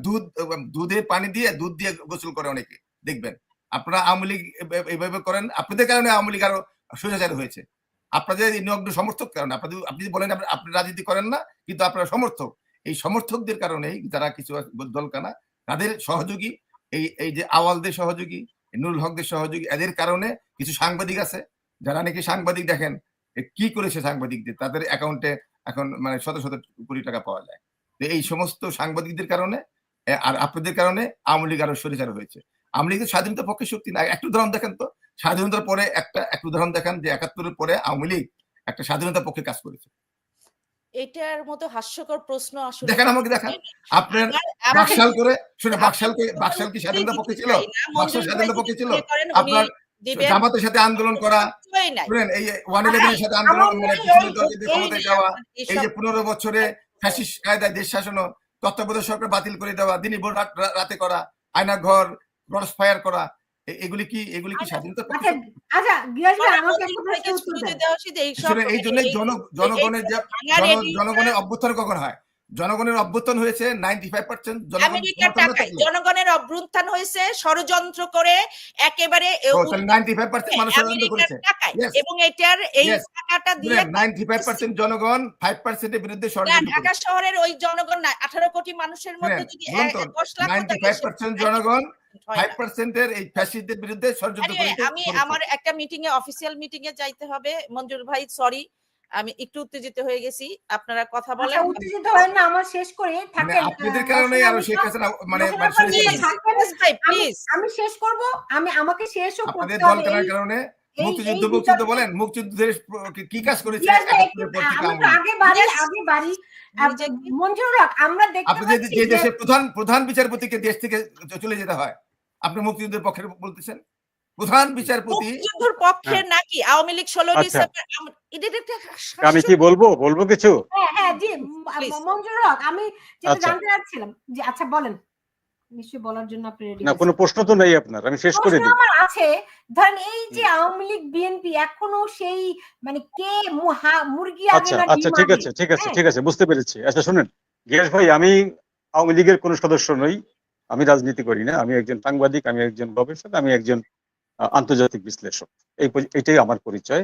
দুধে পানি দিয়ে দুধ দিয়ে গোসল করে অনেকে, দেখবেন আপনারা আওয়ামী লীগ এইভাবে করেন, আপনাদের কারণে আওয়ামী লীগ আরো স্বৈরাচারী হয়েছে। আপনাদের নিয়োগ সমর্থক কারণে, আপনি বলেন আপনি রাজনীতি করেন না কিন্তু আপনারা সমর্থক, এই সমর্থকদের কারণেই যারা কিছু দলকানা তাদের সহযোগী, এই যে আওয়ালদের সহযোগী, নুরুল হকদের সহযোগী, এদের কারণে কিছু সাংবাদিক আছে যারা নাকি সাংবাদিক দেখেন কি করেছে সাংবাদিকদের, তাদের অ্যাকাউন্টে এখন মানে শত শত কোটি টাকা পাওয়া যায়। তো এই সমস্ত সাংবাদিকদের কারণে আর আপনাদের কারণে আওয়ামী লীগ আরো স্বৈরাচার হয়েছে। আওয়ামী লীগের স্বাধীনতার পক্ষে শক্তি না। একটু উদাহরণ দেখেন তো, স্বাধীনতার পরে একটা উদাহরণ দেখান যে 71-এর পরে আওয়ামী লীগ একটা স্বাধীনতার পক্ষে কাজ করেছে। এটার মতো হাস্যকর প্রশ্ন আসলে দেখেন, আমাকে দেখান। আপনার বাকশাল করে শুনে, বাকশাল কি স্বাধীনতার পক্ষে ছিল? বাকশাল স্বাধীনতার পক্ষে ছিল? আপনার জামাতের সাথে আন্দোলন করা, শুনেন এই 111 এর সাথে আন্দোলন, মানে ক্ষমতায় যাওয়া, এই যে 15 বছরে ফ্যাসিস্ট কায়দায় দেশ শাসন, তত্ত্বাবধায়ক সরকার বাতিল করে দেওয়া, দিনই ভোর রাতে করা, আয়না ঘর, ক্রস ফায়ার করা, এগুলি কি স্বাধীনতার পক্ষে? আচ্ছা গিয়াস ভাই আমাকে একটা প্রশ্ন উত্তর দেন। এই জন্য জনগণের অভ্যুত্থান কখন হয়? জনগণের অভ্যুত্থান হয়েছে 95% জনগণের অভ্যুত্থান হয়েছে ষড়যন্ত্র করে, একেবারে 95% মানুষ ষড়যন্ত্র করেছে, এবং এটার এই টাকাটা দিয়ে 95% জনগণ 5% এর বিরুদ্ধে ষড়যন্ত্র। ঢাকা শহরের ওই জনগণ না, 18 কোটি মানুষের মধ্যে যদি 10 লাখ 95% জনগণ 5% এর এই ফ্যাসিস্টদের বিরুদ্ধে ষড়যন্ত্র করেছে। আমি আমার একটা মিটিং এ, অফিসিয়াল মিটিং এ যাইতে হবে। মঞ্জুর ভাই সরি, আমি একটু উত্তেজিত হয়ে গেছি, আপনারা কথা বলেন। উত্তেজিত হবেন না, আমার শেষ করে থাকেন। আপনাদের কারণে আরো শেখ হাসিনা মানে আমি শেষ করব, আমাকে শেষও করতে হবে। আপনাদের দল কেনার কারণে মুক্তিযুদ্ধ বলেন, মুক্তিযুদ্ধের কি কাজ করেছে আগে বাড়ি মঞ্জুর হক, আমরা দেখতে পাচ্ছি যে দেশের প্রধান বিচারপতিকে দেশ থেকে চলে যেতে হয়, আপনি মুক্তিযুদ্ধের পক্ষে বলতেছেন? প্রধান বিচারপতি মুক্তিযুদ্ধের পক্ষের নাকি আওয়ামী লীগ ১৬ আচ্ছা ডিসেম্বর এটা একটা আমি কি বলবো কিছু? হ্যাঁ, হ্যাঁ, জি, প্লিজ। মঞ্জুর হক, আমি যেটা আচ্ছা জানতে চাচ্ছিলাম যে আচ্ছা বলেন। নিশ্চয়ই বলার জন্য আপনি রেডি না, কোনো হয়েছেন। প্রশ্ন তো নেই আপনার, আমি শেষ করে প্রশ্ন দিই। আমার আছে, ধরেন এই যে আওয়ামী লীগ বিএনপি এখনো সেই মানে কে মুরগি আগে আচ্ছা না আচ্ছা, ডিম ঠিক আগে? আছে ঠিক আছে হ্যাঁ, ঠিক আছে, বুঝতে পেরেছি। আচ্ছা শুনেন গিয়াস ভাই, আমি আওয়ামী লীগের কোনো সদস্য নই, আমি রাজনীতি করি না, আমি একজন সাংবাদিক, আমি একজন গবেষক, আমি একজন আন্তর্জাতিক বিশ্লেষক। এটাই আমার পরিচয়।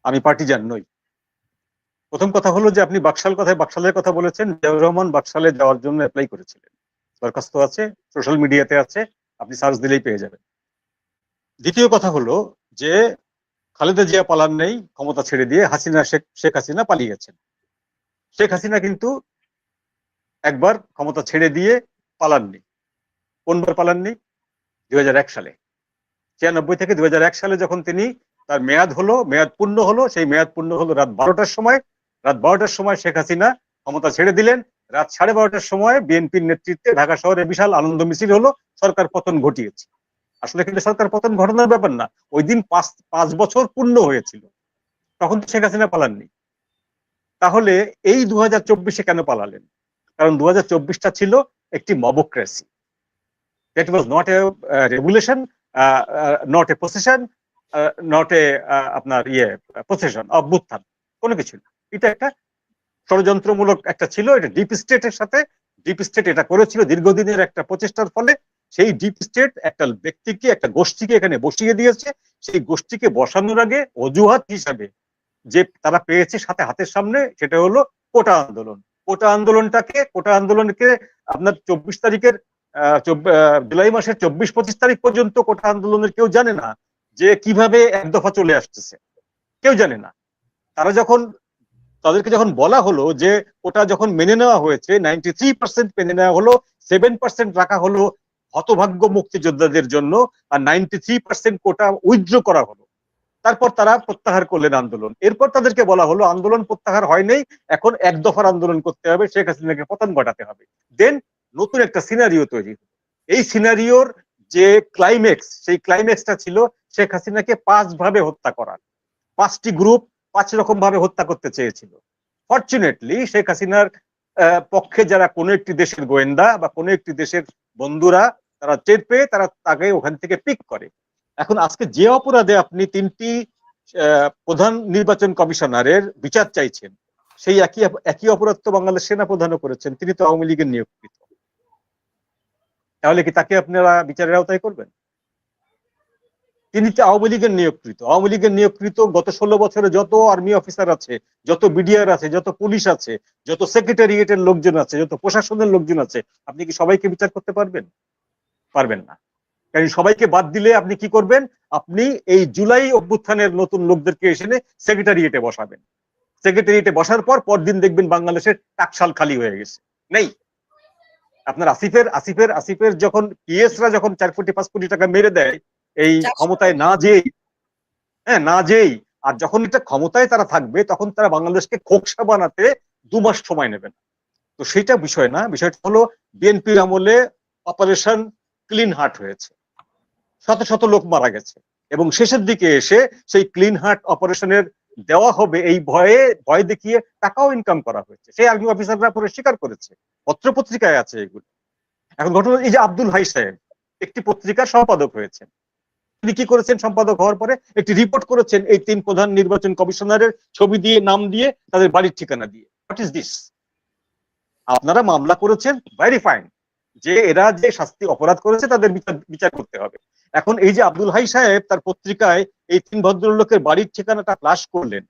আমি পার্টিজান নই। প্রথম কথা হলো যে আপনি বাকশালের কথা বলেছেন। জিয়াউর রহমান বাকশালে যাওয়ার জন্য অ্যাপ্লাই করেছিলেন, দরখাস্ত আছে, সোশ্যাল মিডিয়াতে আছে, আপনি সার্চ দিলেই পেয়ে যাবেন। দ্বিতীয় কথা হলো যে খালেদা জিয়া পালান নেই, ক্ষমতা ছেড়ে দিয়ে শেখ হাসিনা পালিয়ে গেছেন। শেখ হাসিনা কিন্তু একবার ক্ষমতা ছেড়ে দিয়ে পালাননি। কোনবার পালাননি? 2001 সালে। 96 থেকে 2001 সালে যখন তিনি তার মেয়াদ পূর্ণ হলো, সেই মেয়াদ পূর্ণ হলো রাত 12টার সময়। রাত 12টার সময় শেখ হাসিনা ক্ষমতা ছেড়ে দিলেন। রাত 12:30টার সময় বিএনপির নেতৃত্বে ঢাকা শহরে বিশাল আনন্দ মিছিল হলো, সরকার পতন ঘটিয়েছে। আসলে কিন্তু সরকার পতন ঘটনার ব্যাপার না, ওই দিন 5 বছর পূর্ণ হয়েছিল, তখন তো শেখ হাসিনা পালাননি। তাহলে এই 2024-এ কেন পালালেন? কারণ 2024টা ছিল একটি mobocracy. That was not a regulation, not a possession, not a আপনার পসেশন অভ্যুত্থান, কোনো কিছু না। এটা একটা ষড়যন্ত্রমূলক একটা ছিল, এটা ডিপ স্টেটের সাথে, ডিপ স্টেট এটা করেছিল দীর্ঘদিনের একটা প্রচেষ্টার ফলে। সেই ডিপ স্টেট একটা ব্যক্তিকে, একটা গোষ্ঠীকে এখানে বসিয়ে দিয়েছে। সেই গোষ্ঠীকে বসানোর আগে অজুহাত হিসাবে যে তারা পেয়েছে সাথে হাতের সামনে, সেটা হলো কোটা আন্দোলন। কোটা আন্দোলনকে আপনার 24 তারিখের জুলাই মাসের 24-25 তারিখ পর্যন্ত কোটা আন্দোলনের কেউ জানে না যে কিভাবে এক দফা চলে আসতেছে, কেউ জানে না। তাদেরকে যখন বলা হলো যে ওটা যখন মেনে নেওয়া হয়েছে, 93% মেনে নেওয়া হলো, 7% রাখা হলো হতভাগ্য মুক্তিযোদ্ধাদের জন্য, আর 93% কোটা উইথড্র করা হলো। তারপর তারা প্রত্যাহার করলেন আন্দোলন। এরপর তাদেরকে বলা হলো আন্দোলন প্রত্যাহার হয় নাই, এখন এক দফার আন্দোলন করতে হবে, শেখ হাসিনাকে পতন ঘটাতে হবে। দেন নতুন একটা সিনারিও তৈরি হলো। এই সিনারিওর যে ক্লাইম্যাক্স, সেই ক্লাইম্যাক্সটা ছিল শেখ হাসিনাকে 5 ভাবে হত্যা করা। 5টি গ্রুপ 5 রকম ভাবে হত্যা করতে চেয়েছিল। ফরচুনেটলি শেখ হাসিনার পক্ষে যারা কোনো একটি দেশের গোয়েন্দা বা কোনো একটি দেশের বন্ধুরা, তারা টের পেয়ে তারা তাকে ওখান থেকে পিক করে। এখন আজকে যে অপরাধে আপনি 3টি প্রধান নির্বাচন কমিশনারের বিচার চাইছেন, সেই একই অপরাধ তো বাংলাদেশ সেনা প্রধানও করেছেন, তিনি তো আওয়ামী লীগের নিয়োগকৃত। তাহলে কি তাকে আপনারা বিচারের আওতায় করবেন? তিনি তো আওয়ামী লীগের নিয়োগকৃত। গত 16 বছরে যত আর্মি অফিসার আছে, যত বিডিআর আছে, যত পুলিশ আছে, যত সেক্রেটারিয়েটের লোকজন আছে, যত প্রশাসনের লোকজন আছে, আপনি কি সবাইকে বিচার করতে পারবেন? পারবেন না। কারণ সবাইকে বাদ দিলে আপনি কি করবেন? আপনি এই জুলাই অভ্যুত্থানের নতুন লোকদেরকে এসে সেক্রেটারিয়েটে বসাবেন। সেক্রেটারিয়েটে বসার পর পরদিন দেখবেন বাংলাদেশের টাকশাল খালি হয়ে গেছে, নেই। আপনার আসিফের যখন পিএসরা যখন 4 কোটি 5 কোটি টাকা মেরে দেয় এই ক্ষমতায় না যেই, আর যখন এটা ক্ষমতায় তারা থাকবে, তখন তারা বাংলাদেশকে খোকসা বানাতে 2 মাস সময় নেবেন। তো সেটা বিষয় না, বিষয়টা হলো বিএনপির আমলে অপারেশন ক্লিন হার্ট হয়েছে, শত শত লোক মারা গেছে, এবং শেষের দিকে এসে সেই ক্লিন হার্ট অপারেশনের দেওয়া হবে এই ভয় দেখিয়ে টাকাও ইনকাম করা হয়েছে। সেই আর্মি অফিসাররা পরে স্বীকার করেছে, পত্রপত্রিকায় আছে এগুলো। এখন ঘটনা এই যে আব্দুল হাই সাহেব একটি পত্রিকার সম্পাদক হয়েছেন। তিনি কি করেছেন? সম্পাদক হওয়ার পরে একটি রিপোর্ট করেছেন এই 3 প্রধান নির্বাচন কমিশনারের ছবি দিয়ে, নাম দিয়ে, তাদের বাড়ির ঠিকানা দিয়ে। What is this? আপনারা মামলা করেছেন, ভেরি ফাইন, যে এরা যে শাস্তি অপরাধ করেছে তাদের বিচার করতে হবে। এখন এই যে আব্দুল হাই সাহেব তার পত্রিকায় এই 3 ভদ্রলোকের বাড়ির ঠিকানাটা ফ্লাশ করলেন,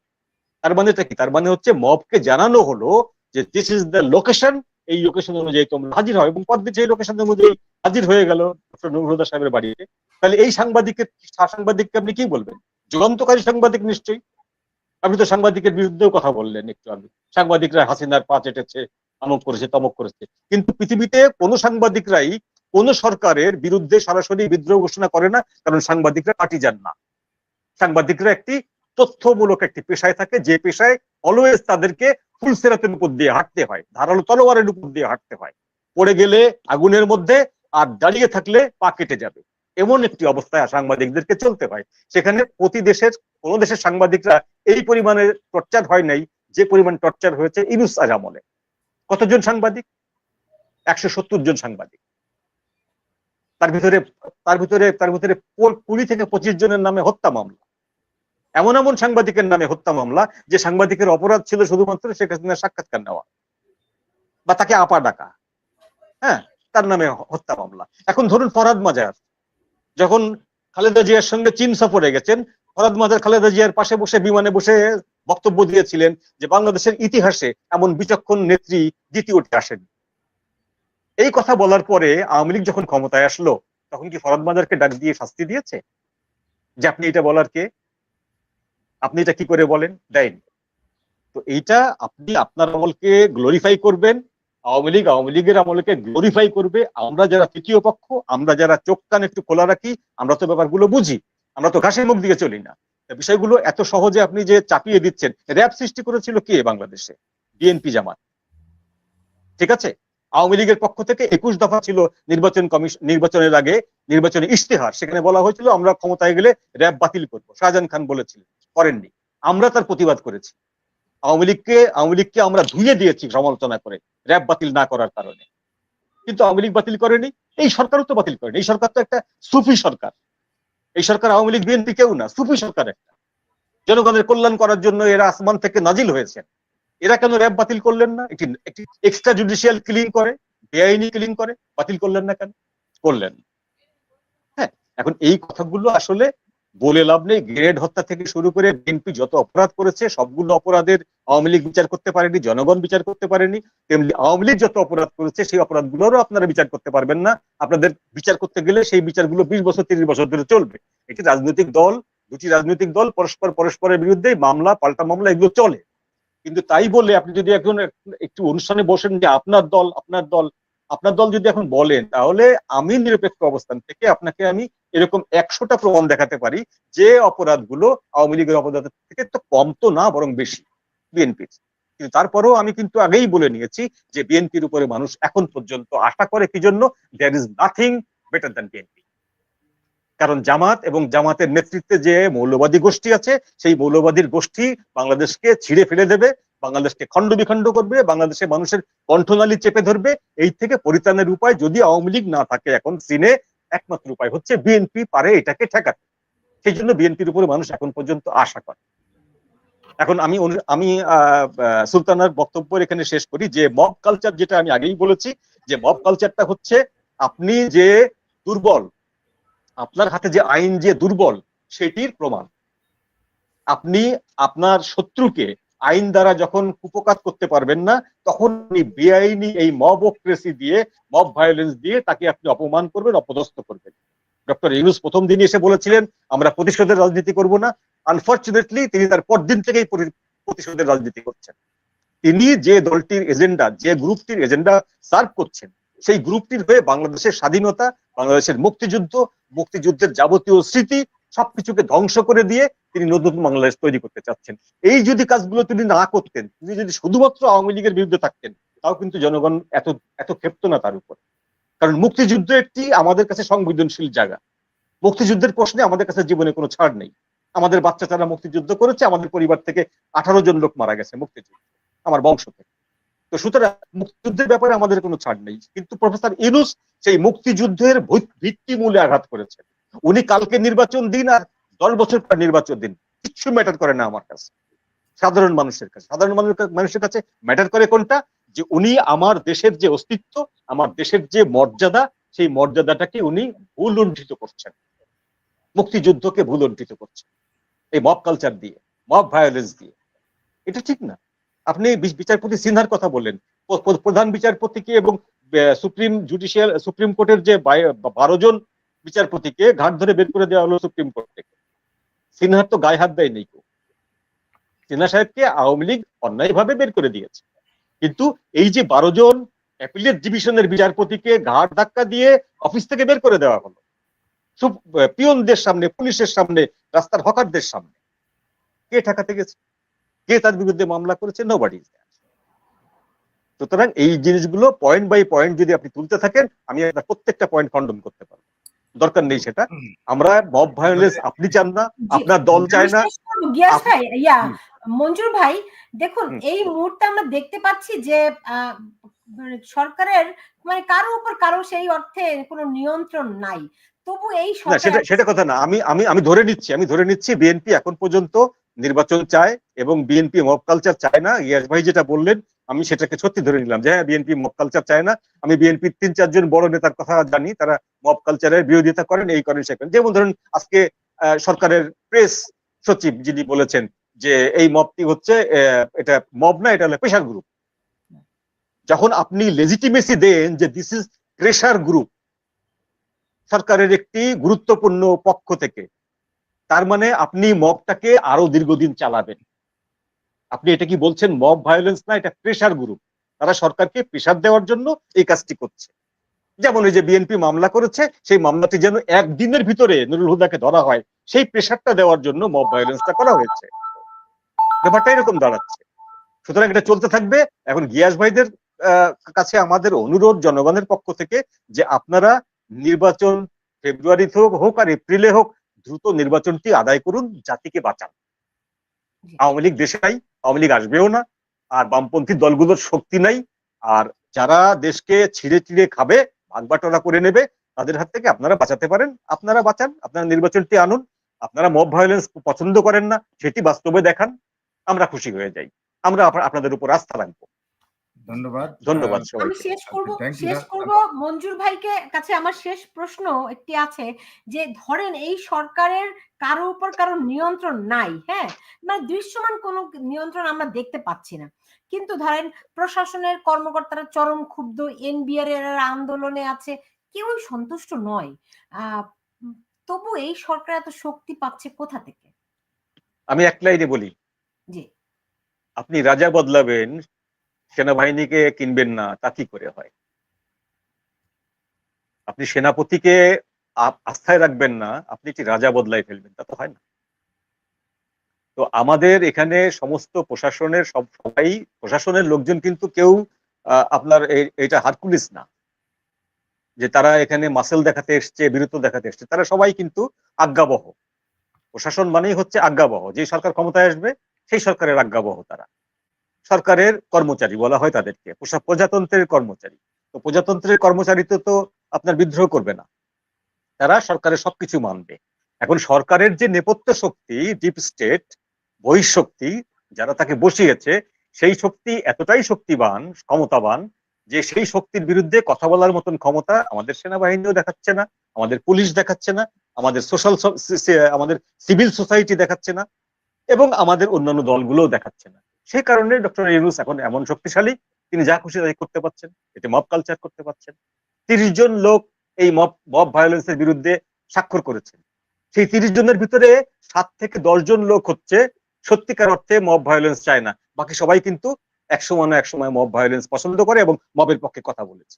তার মানেটা কি? তার মানে হচ্ছে মবকে জানানো হলো যে দিস ইজ দ্য লোকেশন, এই লোকেশন অনুযায়ী তোমরা হাজির হয়, এবং পরদিন সেই লোকেশন অনুযায়ী হাজির হয়ে গেল ডক্টর নূর হুদা সাহেবের বাড়িতে। তাহলে এই সাংবাদিককে আপনি কি বলবেন? যুগান্তকারী সাংবাদিক নিশ্চয়ই। আপনি তো সাংবাদিকের বিরুদ্ধেও কথা বললেন একটু আগে, সাংবাদিকরা হাসিনার পা চেটেছে, আমক করেছে, তমক করেছে। কিন্তু পৃথিবীতে কোন সাংবাদিকরাই কোন সরকারের বিরুদ্ধে সরাসরি বিদ্রোহ ঘোষণা করে না, কারণ সাংবাদিকরা পার্টিজান না। সাংবাদিকরা একটি তথ্যমূলক একটি পেশায় থাকে, যে পেশায় অলওয়েজ তাদেরকে ফুল সেরাতের উপর দিয়ে হাঁটতে হয়, ধারালো তলোয়ারের উপর দিয়ে হাঁটতে হয়। পড়ে গেলে আগুনের মধ্যে আর দাঁড়িয়ে থাকলে পা কেটে যাবে, এমন একটি অবস্থায় সাংবাদিকদেরকে চলতে হয়। সেখানে প্রতি দেশের কোন দেশের সাংবাদিকরা এই পরিমাণে টর্চার হয় নাই যে পরিমাণ টর্চার হয়েছে ইউনূস আমলে। কতজন সাংবাদিক? 170 জন সাংবাদিক। তার ভিতরে 20 থেকে 25 জনের নামে হত্যা মামলা, এমন এমন সাংবাদিকের নামে হত্যা মামলা যে সাংবাদিকের অপরাধ ছিল শুধুমাত্র শেখ হাসিনার সাক্ষাৎকার নেওয়া বা তাকে আপা ডাকা, হ্যাঁ, তার নামে হত্যা মামলা। এখন ধরুন ফরহাদ মাজার যখন খালেদা জিয়ার সঙ্গে চীন সফরে গেছেন, ফরহাদ মাজার খালেদা জিয়ার পাশে বসে বিমানে বসে বক্তব্য দিয়েছিলেন যে বাংলাদেশের ইতিহাসে এমন বিচক্ষণ নেত্রী দ্বিতীয়টি আসেন। এই কথা বলার পরে আওয়ামী লীগ যখন ক্ষমতায় আসলো, তখন কি ফরহাদ মাজারকে ডাক দিয়ে শাস্তি দিয়েছে যে আপনি এটা বলার কে, আপনি এটা কি করে বলেন? দেয়নি। তো এইটা আপনি আপনার আমলকে গ্লোরিফাই করবেন, আওয়ামী লীগের আমলকে গ্লোরিফাই করবে। আমরা যারা তৃতীয় পক্ষ, আমরা যারা চোখ কান একটু খোলা রাখি, আমরা তো ব্যাপারগুলো বুঝি, আমরা তো ঘাসের মুখ দিয়ে চলি না। বিষয়গুলো এত সহজে আপনি যে চাপিয়ে দিচ্ছেন, র‍্যাব সৃষ্টি করেছিল কে বাংলাদেশে? বিএনপি জামাত, ঠিক আছে? আওয়ামী লীগের পক্ষ থেকে 21 দফা ছিল নির্বাচনের আগে নির্বাচনের ইশতেহার, সেখানে বলা হয়েছিল আমরা ক্ষমতায় গেলে র‍্যাব বাতিল করব। শাহজাহান খান বলেছিলেন, করেননি। আমরা তার প্রতিবাদ করেছি। আওয়ামী লীগকে আমরা ধুয়ে দিয়েছি সমালোচনা করে র‍্যাব বাতিল না করার কারণে, কিন্তু আওয়ামী লীগ বাতিল করেনি, এই সরকারও তো বাতিল করেনি। এই সরকার তো একটা সুফি সরকার, এই সরকার আওয়ামী লীগ বিএনপি কেউ না, সুফি সরকার একটা। জনগণের কল্যাণ করার জন্য এরা আসমান থেকে নাজিল হয়েছে। এরা কেন র‍্যাব বাতিল করলেন না? একটি এক্সট্রা জুডিশিয়াল কিলিং করে, বেআইনি কিলিং করে, বাতিল করলেন না কেন? করলেন। হ্যাঁ, এখন এই কথাগুলো আসলে বলে লাভ নেই। গ্রেনেড হত্যা থেকে শুরু করে বিএনপি যত অপরাধ করেছে সবগুলো অপরাধের আওয়ামী লীগ বিচার করতে পারেনি, জনগণ বিচার করতে পারেনি। তেমনি আওয়ামী লীগ যত অপরাধ করেছে সেই অপরাধগুলোরও আপনারা বিচার করতে পারবেন না। আপনাদের বিচার করতে গেলে সেই বিচারগুলো 20 বছর 30 বছর ধরে চলবে। একটি রাজনৈতিক দল, দুটি রাজনৈতিক দল পরস্পরের বিরুদ্ধে মামলা, পাল্টা মামলা এগুলো চলে। কিন্তু তাই বলে আপনি যদি এখন একটু অনুষ্ঠানে বসেন যে আপনার দল যদি এখন বলেন, তাহলে আমি নিরপেক্ষ অবস্থান থেকে আপনাকে আমি এরকম 100টা প্রমাণ দেখাতে পারি যে অপরাধগুলো আওয়ামী লীগের অপরাধের থেকে তো কম তো না, বরং বেশি বিএনপির। কিন্তু তারপরেও আমি কিন্তু আগেই বলে নিয়েছি যে বিএনপির উপরে মানুষ এখন পর্যন্ত আশা করে কি জন্য? There is nothing better than BNP. কারণ জামাত এবং জামাতের নেতৃত্বে যে মৌলবাদী গোষ্ঠী আছে, সেই মৌলবাদীর গোষ্ঠী বাংলাদেশকে ছিঁড়ে ফেলে দেবে, বাংলাদেশকে খণ্ড বিখণ্ড করবে, বাংলাদেশের মানুষের কণ্ঠনালী চেপে ধরবে। এই থেকে পরিত্রাণের উপায় যদি আওয়ামী লীগ না থাকে এখন সিনে, একমাত্র উপায় হচ্ছে বিএনপি পারে এটাকে ঠেকাতে। সেই জন্য বিএনপির উপরে মানুষ এখন পর্যন্ত আশা করে। এখন আমি সুলতানার বক্তব্য এখানে শেষ করি যে মব কালচার, যেটা আমি আগেই বলেছি যে মব কালচারটা হচ্ছে আপনি যে দুর্বল, আপনার হাতে যে আইন যে দুর্বল সেটির প্রমাণ। আপনি আপনার শত্রুকে আইন দ্বারা যখন কুপকাত করতে পারবেন না, তখন বেআইনি এই মবক্রেসি দিয়ে, মব ভায়োলেন্স দিয়ে তাকে আপনি অপমান করবেন, অপদস্থ করবেন। ডক্টর ইউনূস প্রথম দিন এসে বলেছিলেন আমরা প্রতিশোধের রাজনীতি করব না। আনফরচুনেটলি তিনি তার পরদিন থেকেই প্রতিশোধের রাজনীতি করছেন। তিনি যে দলটির এজেন্ডা, যে গ্রুপটির এজেন্ডা সার্ভ করছেন, সেই গ্রুপটির হয়ে বাংলাদেশের স্বাধীনতা, বাংলাদেশের মুক্তিযুদ্ধের যাবতীয় স্মৃতি সবকিছুকে ধ্বংস করে দিয়ে তিনি নতুন বাংলাদেশ তৈরি করতে চাচ্ছেন। এই যদি কাজগুলো তিনি না করতেন, তিনি যদি শুধুমাত্র আওয়ামী লীগের বিরুদ্ধে থাকতেন, তাও কিন্তু জনগণ এত ক্ষেপ্ত না তার উপর। কারণ মুক্তিযুদ্ধ একটি আমাদের কাছে সংবেদনশীল জায়গা। মুক্তিযুদ্ধের প্রশ্নে আমাদের কাছে জীবনে কোনো ছাড় নেই। আমাদের বাচ্চা তারা মুক্তিযুদ্ধ করেছে, আমাদের পরিবার থেকে 18 জন লোক মারা গেছে মুক্তিযুদ্ধ, আমার বংশ থেকে। তো সুতরাং মুক্তিযুদ্ধের ব্যাপারে আমাদের কোনো ছাড় নেই। কিন্তু প্রফেসর ইউনূস সেই মুক্তিযুদ্ধের ভিত্তিমূলে আঘাত করেছেন। উনি কালকে নির্বাচন দিন আর 10 বছর পর নির্বাচন দিন, কিচ্ছু ম্যাটার করে না আমার কাছে। সাধারণ মানুষের কাছে ম্যাটার করে কোনটা? যে উনি আমার দেশের যে অস্তিত্ব, আমার দেশের যে মর্যাদা, সেই মর্যাদাটাকে উনি ভুলুণ্ঠিত করছেন, মুক্তিযুদ্ধকে ভুলুণ্ঠিত করছেন এই মব কালচার দিয়ে, মব ভায়োলেন্স দিয়ে। এটা ঠিক না। আপনি বিচারপতি সিনহার কথা বললেন, প্রধান বিচারপতিকে এবং সুপ্রিম কোর্টের যে 12 জন বিচারপতিকে ঘাট ধরে বের করে দেওয়া হলো সুপ্রিম কোর্ট থেকে। সিনহার তো গায়ে হাত দেয় নেই কেউ। সিনহা সাহেবকে আওয়ামী লীগ অন্যায়ভাবে বের করে দিয়েছে, কিন্তু এই যে 12 জন অ্যাপিলেট ডিভিশনের বিচারপতিকে ঘাট ধাক্কা দিয়ে অফিস থেকে বের করে দেওয়া হলো, পিয়নদের সামনে, পুলিশের সামনে, রাস্তার হকারদের সামনে, কে ঠেকাতে গেছে? কে তার বিরুদ্ধে মামলা করেছে? নোবডি। সুতরাং এই জিনিসগুলো পয়েন্ট বাই পয়েন্ট যদি আপনি তুলতে থাকেন, আমি আপনার প্রত্যেকটা পয়েন্ট খণ্ডন করতে পারবো, দরকার নেই সেটা। আমরা মব ভায়োলেন্স আপনি চান না, আপনার দল চায় না। গিয়াস ভাই, মঞ্জুর ভাই, দেখুন এই মুহূর্তে আমরা দেখতে পাচ্ছি যে সরকারের মানে কারো উপর কারো সেই অর্থে কোনো নিয়ন্ত্রণ নাই, তবু এই সেটা কথা না। আমি ধরে নিচ্ছি বিএনপি এখন পর্যন্ত নির্বাচন চায় এবং বিএনপি মব কালচার চায় না। ইয়াস ভাই যেটা বললেন আমি সেটাকে সত্যি ধরে নিলাম যে হ্যাঁ, বিএনপি মব কালচার চায় না। আমি বিএনপির 3-4 জন বড় নেতার কথা জানি, তারা মব কালচারের বিরোধিতা করেন, এই করেন সেখানে। যেমন ধরুন আজকে সরকারের প্রেস সচিব যিনি বলেছেন যে এই মবটি হচ্ছে এটা মব না, এটা হলো প্রেশার গ্রুপ। যখন আপনি লেজিটিমেসি দেন যে দিস ইজ প্রেশার গ্রুপ সরকারের একটি গুরুত্বপূর্ণ পক্ষ থেকে, তার মানে আপনি মবটাকে আরো দীর্ঘদিন চালাবেন। আপনি এটা কি বলছেন মব ভায়োলেন্স না, এটা প্রেশার গ্রুপ, তারা সরকারকে প্রেশার দেওয়ার জন্য এই কাজটি করছে। যেমন এই যে বিএনপি মামলা করেছে, সেই মামলাটি যেন একদিনের ভিতরে নুরুল হুদাকে ধরা হয়, সেই প্রেশারটা দেওয়ার জন্য মব ভায়োলেন্সটা করা হয়েছে। ব্যাপারটা এরকম দাঁড়াচ্ছে। সুতরাং এটা চলতে থাকবে। এখন গিয়াস ভাইদের কাছে আমাদের অনুরোধ জনগণের পক্ষ থেকে যে আপনারা নির্বাচন ফেব্রুয়ারিতে হোক আর এপ্রিলে হোক, দ্রুত নির্বাচনটি আদায় করুন, জাতিকে বাঁচান। আওয়ামী লীগ দেশে নাই, আওয়ামী লীগ আসবেও না, আর বামপন্থী দলগুলোর শক্তি নাই, আর যারা দেশকে ছিঁড়ে চিড়ে খাবে, ভাগবাটোয়ারা করে নেবে, তাদের হাত থেকে আপনারা বাঁচাতে পারেন, আপনারা বাঁচান, আপনারা নির্বাচনটি আনুন। আপনারা মব ভায়োলেন্স পছন্দ করেন না, সেটি বাস্তবে দেখান, আমরা খুশি হয়ে যাই, আমরা আপনাদের উপর আস্থা রাখবো। ধন্যবাদ সবাইকে। আমি শেষ করব মঞ্জুর ভাইকে কাছে আমার শেষ প্রশ্ন একটি আছে যে ধরেন এই সরকারের কারো উপর কারো নিয়ন্ত্রণ নাই, হ্যাঁ, মানে দৃশ্যমান কোনো নিয়ন্ত্রণ আমরা দেখতে পাচ্ছি না, কিন্তু ধরেন প্রশাসনের কর্মকর্তারা চরম ক্ষুব্ধ, এনবিআর এর আন্দোলনে আছে, কেউই সন্তুষ্ট নয়, তবু এই সরকার এত শক্তি পাচ্ছে কোথা থেকে? আমি এক লাইনে বলি, জি, আপনি রাজা বদলাবেন, সেনাবাহিনীকে কিনবেন না, তা কি করে হয়? আপনি সেনাপতিকে আস্থায় রাখবেন না, আপনি কি রাজা বদলাই ফেলবেন, তা তো হয় না। তো আমাদের এখানে সমস্ত প্রশাসনের সবাই প্রশাসনের লোকজন কিন্তু কেউ আপনার এটা হারকুলিস না যে তারা এখানে মাসেল দেখাতে এসছে, বীরত্ব দেখাতে এসছে। তারা সবাই কিন্তু আজ্ঞাবহ। প্রশাসন মানেই হচ্ছে আজ্ঞাবহ, যে সরকার ক্ষমতায় আসবে সেই সরকারের আজ্ঞাবহ। তারা সরকারের কর্মচারী বলা হয় তাদেরকে, প্রজাতন্ত্রের কর্মচারী। তো প্রজাতন্ত্রের কর্মচারী তো আপনার বিদ্রোহ করবে না, তারা সরকারের সবকিছু মানবে। এখন সরকারের যে নেপথ্য শক্তি, ডিপ স্টেট, বহিঃশক্তি যারা তাকে বসিয়েছে, সেই শক্তি এতটাই শক্তিবান, ক্ষমতাবান, যে সেই শক্তির বিরুদ্ধে কথা বলার মতন ক্ষমতা আমাদের সেনাবাহিনীও দেখাচ্ছে না, আমাদের পুলিশ দেখাচ্ছে না, আমাদের আমাদের সিভিল সোসাইটি দেখাচ্ছে না, এবং আমাদের অন্যান্য দলগুলোও দেখাচ্ছে না। সেই কারণে ডক্টর ইউনূস এখন এমন শক্তিশালী, তিনি যা খুশি তাই করতে পারছেন, এতে মব কালচার করতে পারছেন। 30 জন লোক এই মব ভায়োলেন্সের বিরুদ্ধে স্বাক্ষর করেছেন। সেই 30 জনের ভিতরে 7 থেকে 10 জন লোক হচ্ছে সত্যিকার অর্থে মব ভায়োলেন্স চায় না, বাকি সবাই কিন্তু একসময় মব ভায়োলেন্স পছন্দ করে এবং মবের পক্ষে কথা বলেছে।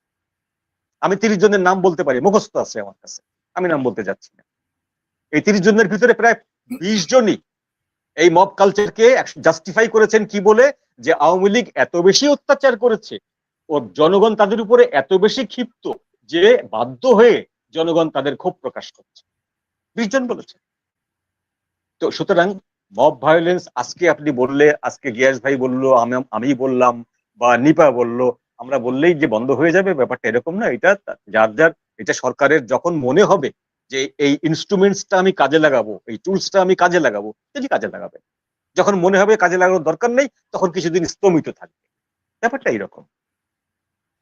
আমি 30 জনের নাম বলতে পারি, মুখস্থ আছে আমার কাছে, আমি নাম বলতে যাচ্ছি না। এই 30 জনের ভিতরে প্রায় 20 জনই এই মব কালচারকে জাস্টিফাই করেছেন কি বলে, যে আওয়ামী লীগ এত বেশি অত্যাচার করেছে ও জনগণ তাদের উপরে এত বেশি ক্ষিপ্ত যে বাধ্য হয়ে জনগণ তাদের ক্ষোভ প্রকাশ করছে। 20 জন বলেছে। তো সুতরাং মব ভায়োলেন্স আজকে আপনি বললে, আজকে গিয়াস ভাই বললো, আমি বললাম, বা নিপা বলল, আমরা বললেই যে বন্ধ হয়ে যাবে, ব্যাপারটা এরকম না। এটা যার এটা সরকারের যখন মনে হবে যে এই ইনস্ট্রুমেন্টসটা আমি কাজে লাগাবো, এই টুলসটা আমি কাজে লাগাবো, তিনি কাজে লাগাবেন। যখন মনে হবে কাজে লাগানোর দরকার নেই, তখন কিছুদিন স্তমিত থাকবে। ব্যাপারটা এইরকম।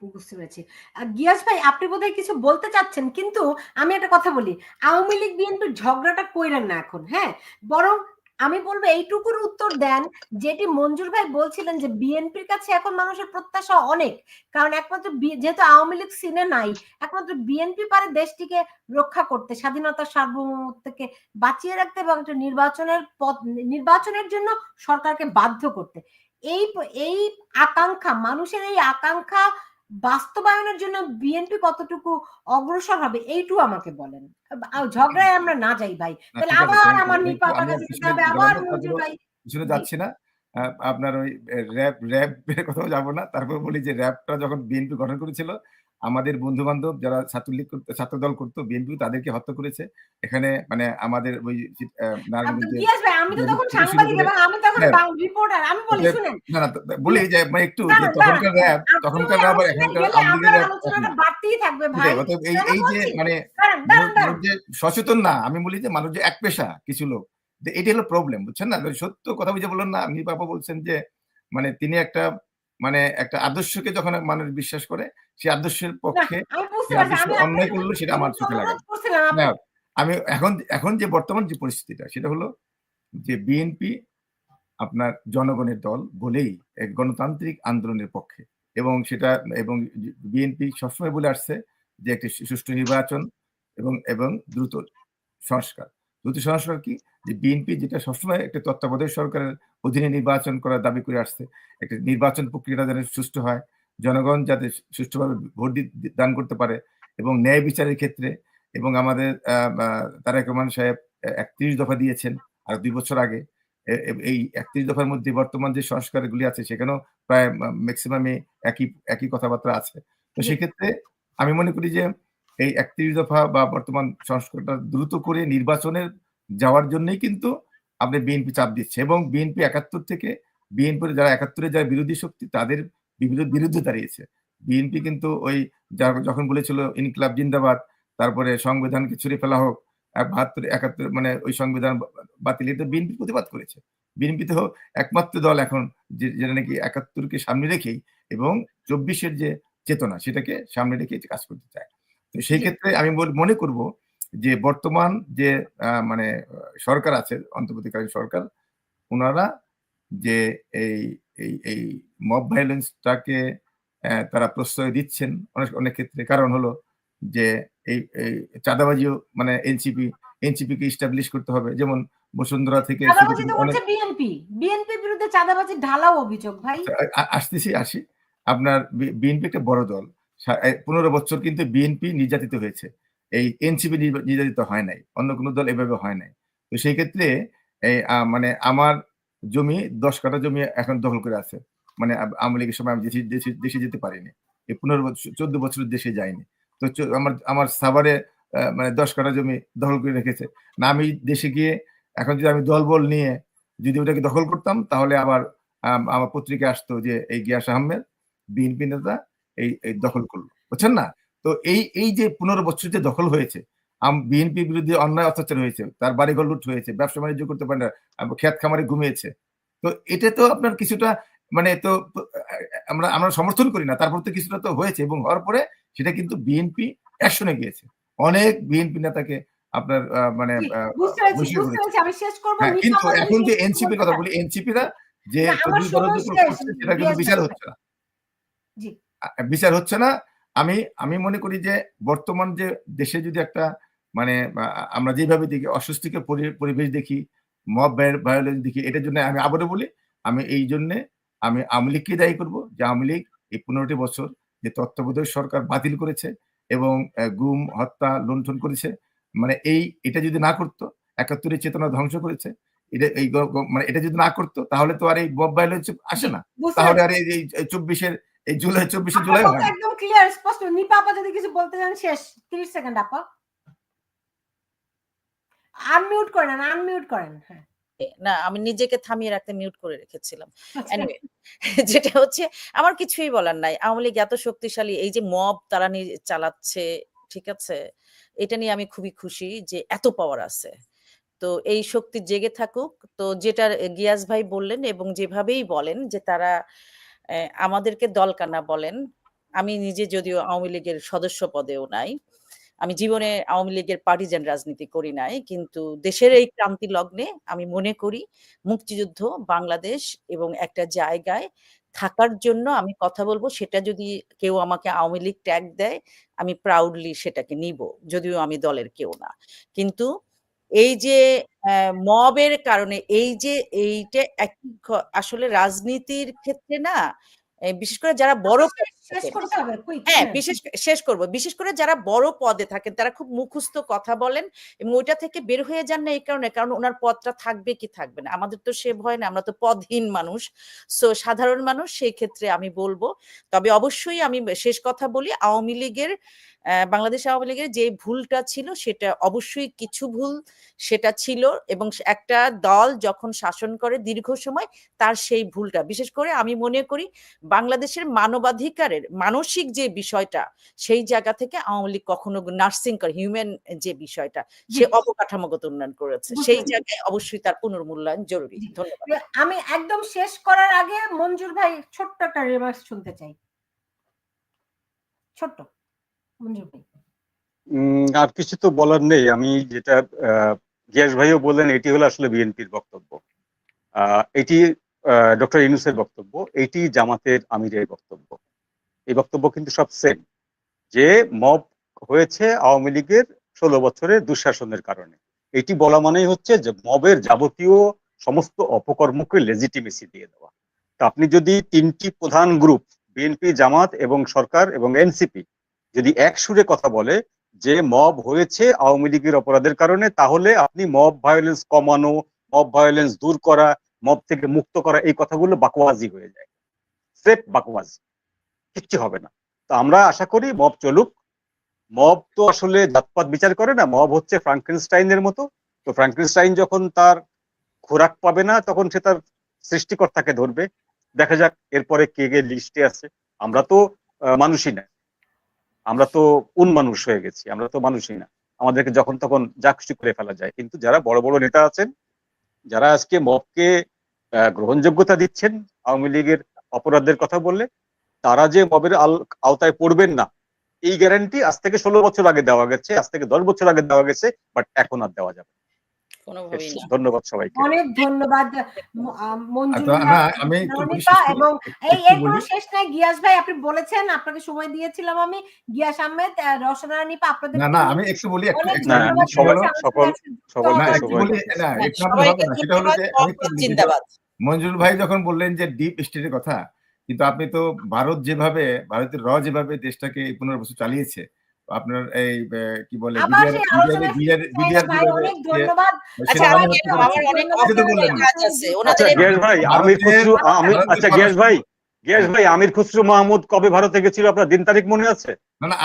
বুঝতে পেরেছি। গিয়াস ভাই, আপনি বোধহয় কিছু বলতে চাচ্ছেন, কিন্তু আমি একটা কথা বলি, আওয়ামী লীগ বিএনপির ঝগড়াটা কইরেন না এখন, হ্যাঁ, বরং আমি বলবো এইটুকুর উত্তর দেন যেটি মঞ্জুর ভাই বলছিলেন যে বিএনপির কাছে এখন মানুষের প্রত্যাশা অনেক, কারণ একমাত্র যেহেতু আওয়ামী লীগ সিনে নাই, একমাত্র বিএনপি পারে দেশটিকে রক্ষা করতে, স্বাধীনতার সার্বভৌমত্বকে বাঁচিয়ে রাখতে এবং একটা নির্বাচনের জন্য সরকারকে বাধ্য করতে। এই আকাঙ্ক্ষা, মানুষের এই আকাঙ্ক্ষা বাস্তবায়নের জন্য বিএনপি কতটুকু অগ্রসর হবে, এইটুকু আমাকে বলেন। ঝগড়ায় আমরা না যাই ভাই, তাহলে আবার আমার নিপা কাছে যেতে হবে, আবার মঞ্জুর ভাই। পিছনে যাচ্ছি না, আপনার ওই র্যাবের কথাও যাব না। তারপর বলি যে র্যাবটা যখন বিএনপি গঠন করেছিল, আমাদের বন্ধু-বান্ধব যারা ছাত্রলীগ করতো, ছাত্রদল করতো, বিএনপি তাদেরকে হত্যা করেছে। এখানে মানে আমাদের ওই নারায়ণগঞ্জে গিয়াস ভাই, আমি তো তখন থেকে শুরু সাংবাদিক করে এবং আমি তখন হ্যাঁ, রিপোর্টার। আমি বলি ওদের শুনেন, না, না বলি যে মানে একটু যে দাঁড়ান, তখনকার আপনি র্যাব আর ওখানে এখনকার গেলে আওয়ামী লীগের আমার র্যাব এক আলোচনাটা না। বাড়তেই থাকবে ভাই। সেটাই। অতএব কেন এই যে বলছি? মানে দাঁড়ান। মানুষ যে সচেতন না, আমি বলি যে মানুষ যে একপেশা কিছু লোক। এটাই হলো প্রবলেম, বুঝছেন না? সত্য কথা বুঝে বললেন না, মীর বাবা বলছেন যে মানে তিনি একটা মানে একটা আদর্শকে যখন মানুষ বিশ্বাস করে, সেই আদর্শের না, পক্ষে আমি বুঝতে সেই পারছি। আদর্শ আমি অন্যায় আপনাকে করলো সেটা আমার শুনতে চোখে লাগে অনুরোধ না। করছিলাম না, আপনি। আমি এখন যে বর্তমান যে পরিস্থিতিটা সেটা হলো যে বিএনপি আপনার জনগণের দল বলেই এক গণতান্ত্রিক আন্দোলনের পক্ষে এবং সেটা এবং বিএনপি সবসময় বলে আসছে যে একটি সুষ্ঠু নির্বাচন এবং দ্রুত সংস্কার। দ্রুত সংস্কার কি? যে বিএনপি যেটা সবসময় একটা তত্ত্বাবধায়ক সরকারের অধীনে নির্বাচন করার দাবি করে আসছে। একটা নির্বাচন প্রক্রিয়াটা যেন সুষ্ঠু হয়। জনগণ যাতে সুষ্ঠুভাবে ভোট দান করতে পারে এবং ন্যায় বিচারের ক্ষেত্রে এবং আমাদের আ তারেক রহমান সাহেব ৩১ দফা দিয়েছেন আর ২ বছর আগে। এই ৩১ দফার মধ্যে বর্তমান যে সংস্কারগুলি আছে সেখানেও প্রায় মেক্সিমামই একই কথাবার্তা আছে। তো জি, সেক্ষেত্রে আমি মনে করি যে এই ৩১ দফা বা বর্তমান সংস্কারটা দ্রুত করে নির্বাচনের যাওয়ার জন্যই কিন্তু আপনার বিএনপি চাপ দিচ্ছে এবং বিএনপি ৭১ থেকে বিএনপির যারা ৭১ এর যারা বিরোধী শক্তি তাদের বিরুদ্ধে দাঁড়িয়েছে। বিএনপি কিন্তু ওই যখন বলেছিল ইনকিলাব জিন্দাবাদ, তারপরে সংবিধানকে ছুঁড়ে ফেলা হোক, ৭২ ৭১ মানে ওই সংবিধান বাতিল, এটা বিএনপি প্রতিবাদ করেছে। বিএনপি তো একমাত্র দল এখন যেটা নাকি ৭১ কে সামনে রেখেই এবং ২৪ এর যে চেতনা সেটাকে সামনে রেখে কাজ করতে চায়। তো সেই জি। ক্ষেত্রে আমি মনে করব যে বর্তমান যে মানে সরকার আছে, অন্তর্বর্তীকালীন সরকার, উনারা যে এই এই মব ভায়োলেন্স টাকে তারা প্রশ্রয় দিচ্ছেন অনেক ক্ষেত্রে। কারণ হলো যে এই চাঁদাবাজিও মানে এনসিপি কে এস্টাবলিশ করতে হবে। যেমন বসুন্ধরা থেকে শুরু চাঁদাবাজি করে তো অনেক করছে বিএনপি। বিএনপির বিরুদ্ধে চাঁদাবাজির ঢালাও অভিযোগ ভাই। আচ্ছা, আসি। আপনার বিএনপি একটা বড় দল। ১৫ বছর কিন্তু বিএনপি নির্যাতিত হয়েছে। এই এনসিপি নির্যাতিত হয় নাই। অন্য কোন দল এভাবে হয় নাই। তো সেই ক্ষেত্রে এই মানে আমার জমি ১০ কাঠা জমি এখন দখল করে আছে। মানে আওয়ামী লীগের সময় আমি দেশে যেতে পারিনি। এই ১৫ বছর ১৪ বছর দেশে যাইনি। তো আমার সাভারে মানে ১০ কাঠা জমি দখল করে রেখেছে। না আমি দেশে গিয়ে এখন যদি আমি দলবল নিয়ে যদি ওটাকে দখল করতাম তাহলে আবার আমার পত্রিকায় আসতো যে এই গিয়াস আহমেদ বিএনপি নেতা এই দখল করলো। বুঝছেন না? তো এই যে ১৫ বছর যে দখল হয়েছে, বিএনপির বিরুদ্ধে অন্যায় অত্যাচার হয়েছে, তার বাড়িঘর লুট হয়েছে, ব্যবসা-বাণিজ্য করতে পারে না, খেত খামারে ঘুমিয়েছে। তো এটা তো আপনার কিছুটা মানে তো আমরা সমর্থন করি না। তারপর তো কিছুটা তো হয়েছে এবং হওয়ার পরে সেটা কিন্তু বিএনপি অ্যাকশন এ গিয়েছে। অনেক বিএনপি নেতাকে আপনার মানে জি, বুঝতে পেরেছি, বহিষ্কার বুঝতে করেছে। পেরেছি। আমি শেষ করব। হ্যাঁ, মির্জা কিন্তু আব্বাস যদি এখন যে শেষ কিছু এনসিপির বলতে কথা চান। বলি, এনসিপিরা যে না, আমার চৌধুরী সময় উপর শেষ। করছে সেটা কিন্তু গিয়াস ভাই। বিচার হচ্ছে না। জি, বিচার হচ্ছে না। আমি মনে করি যে বর্তমান যে দেশে যদি একটা মানে আমরা যেভাবে দেখি অস্বস্তিকর পরিবেশ দেখি, মব ভায়োলেন্স দেখি, এটার জন্য আমি আবারও বলি, আমি এইজন্যে আমি আওয়ামী লীগকেই দায়ী করব যে আওয়ামী লীগ এই ১৫ টি বছর যে তত্ত্বাবধায়ক সরকার বাতিল করেছে এবং গুম, হত্যা, লুণ্ঠন করেছে। মানে এটা যদি না করত, ৭১ এর চেতনা ধ্বংস করেছে। এটা এই মানে এটা যদি না করত তাহলে তো আর এই মব ভায়োলেন্স আসে জি, না। বুঝতে তাহলে পেরেছি। আর এই ২৪ আপনার জুলাই কথা হয় না। একদম ক্লিয়ার স্পষ্ট। নিপা আপা যদি কিছু বলতে চান শেষ। ৩০ সেকেন্ড আপা। আনমিউট করেন, আনমিউট করেন। হ্যাঁ। না, আমি নিজেকে থামিয়ে রাখতে মিউট করে রেখেছিলাম। আচ্ছা। এনিওয়ে যেটা হচ্ছে আমার কিছুই বলার নাই। আওয়ামী লীগ এত শক্তিশালী, এই যে মব তারা চালাচ্ছে, ঠিক আছে? এটা নিয়ে আমি খুবই খুশি যে এত পাওয়ার আছে। তো এই শক্তি জেগে থাকুক। তো যেটা গিয়াস ভাই বললেন এবং যেভাবেই বলেন যে তারা আমাদেরকে দলকানা বলেন। আমি নিজে যদিও আওয়ামী লীগের সদস্য পদেও নাই। আমি জীবনে আওয়ামী লীগের পার্টিজান রাজনীতি করি নাই। কিন্তু দেশের এই ক্রান্তি লগ্নে আমি মনে করি মুক্তিযুদ্ধ বাংলাদেশ এবং একটা জায়গায় থাকার জন্য আমি কথা বলব। সেটা যদি কেউ আমাকে আওয়ামী লীগ ট্যাগ দেয়, আমি প্রাউডলি সেটাকে নিবো। যদিও আমি দলের কেউ না। কিন্তু এই যে মবের কারণে এই যে এইটা আসলে রাজনীতির ক্ষেত্রে না, বিশেষ করে যারা বড় শেষ থাকেন। করতে হবে, কুইক। হ্যাঁ, শেষ করব। বিশেষ করে যারা বড় পদে থাকেন তারা খুব মুখস্থ কথা বলেন এবং ওইটা থেকে বের হয়ে যান না এই কারণে, কারণ উনার পদটা থাকবে কি থাকবে না। আমাদের তো সে ভয় না, আমরা তো পদহীন মানুষ। সো সাধারণ মানুষ, সেই ক্ষেত্রে আমি বলব। তবে অবশ্যই আমি শেষ কথা বলি, আওয়ামী লীগের বাংলাদেশ আওয়ামী লীগের যে ভুলটা ছিল সেটা অবশ্যই কিছু ভুল সেটা ছিল, এবং একটা দল যখন শাসন করে দীর্ঘ সময় তার সেই ভুলটা, বিশেষ করে আমি মনে করি বাংলাদেশের মানবাধিকারের মানসিক যে বিষয়টা, সেই জায়গা থেকে আওয়ামী লীগ কখনো নার্সিং করে হিউম্যান যে বিষয়টা, সে অবকাঠামোগত উন্নয়ন করেছে, সেই জায়গায় অবশ্যই তার পুনর্মূল্যায়ন জরুরি। ধন্যবাদ। আমি একদম শেষ করার আগে মঞ্জুর ভাই ছোট্ট একটা রিমার্কস শুনতে চাই, ছোট্ট। মঞ্জুর ভাই। আর কিছু তো বলার নেই। আমি যেটা গিয়াস ভাইও বললেন, এটি হলো আসলে বিএনপির বক্তব্য, এটি ডক্টর ইউনূসের বক্তব্য, এটি জামাতের আমিরের বক্তব্য। এই বক্তব্য কিন্তু সব সেম, যে মব হয়েছে আওয়ামী লীগের 16 বছরের দুঃশাসনের কারণে। এটি বলা মানেই হচ্ছে যে মবের যাবতীয় সমস্ত অপকর্মকে লেজিটিমেসি দিয়ে দেওয়া। তা আপনি যদি তিনটি প্রধান গ্রুপ, বিএনপি, জামাত এবং সরকার এবং এনসিপি, যদি এক সুরে কথা বলে যে মব হয়েছে আওয়ামী লীগের অপরাধের কারণে, তাহলে আপনি মব ভায়োলেন্স কমানো, মব ভায়োলেন্স দূর করা, মব থেকে মুক্ত করা, এই কথাগুলো বাকওয়াজি হয়ে যায়, স্রেফ বাকওয়াজি, কিচ্ছু হবে না। তো আমরা আশা করি মব চলুক। মব তো আসলে জাতপাত বিচার করে না, মব হচ্ছে ফ্রাঙ্কেনস্টাইনের মতো। তো ফ্রাঙ্কেনস্টাইন যখন তার খোরাক পাবে না, তখন সে তার সৃষ্টিকর্তাকে ধরবে। দেখা যাক এরপরে কে কে লিস্টে আছে। আমরা তো মানুষই না, আমরা তো মানুষ হয়ে গেছি, আমরা তো মানুষই না। আমাদেরকে যখন তখন যা খুশি করে ফেলা যায়। কিন্তু যারা বড় বড় নেতা আছেন, যারা আজকে মবকে গ্রহণযোগ্যতা দিচ্ছেন আওয়ামী লীগের অপরাধের কথা বললে, তারা যে মবের আওতায় পড়বেন না, এই গ্যারান্টি আজ থেকে 16 বছর আগে দেওয়া গেছে, আজ থেকে 10 বছর আগে দেওয়া গেছে, বাট এখন আর দেওয়া যাবে। কোনোভাবেই না। ধন্যবাদ সবাইকে। অনেক ধন্যবাদ মঞ্জুর না, আমি একটু বলি রনিপা, এবং এই একটু এর কোনো শেষ নাই। গিয়াস ভাই আপনি বলেছেন, আপনাকে সময় দিয়েছিলাম আমি। গিয়াস আহমেদ, রওশনা রানিপা, আপনাদের না, আমি একটু বলি, অনেক একটু না, ধন্যবাদ। সকলকে একটু বলি, না একটু না বললে হবে সবাইকে না। সেটা হলো ধন্যবাদ। যে আমি একটু জিন্দাবাদ। মঞ্জুর ভাই যখন বললেন যে ডিপ স্টেটের কথা, কিন্তু আপনি তো ভারতের যেভাবে দেশটাকে 15 বছর চালিয়েছে, আপনার এই কি বলে আবার সেই আলোচনা ভাই, অনেক ধন্যবাদ। আচ্ছা, আমার অনেক কাজ আছে ওনাদের। গিয়াস ভাই, আমির খুসরো মাহমুদ কবে ভারতে গেছিল, আপনার দিন তারিখ মনে আছে? না,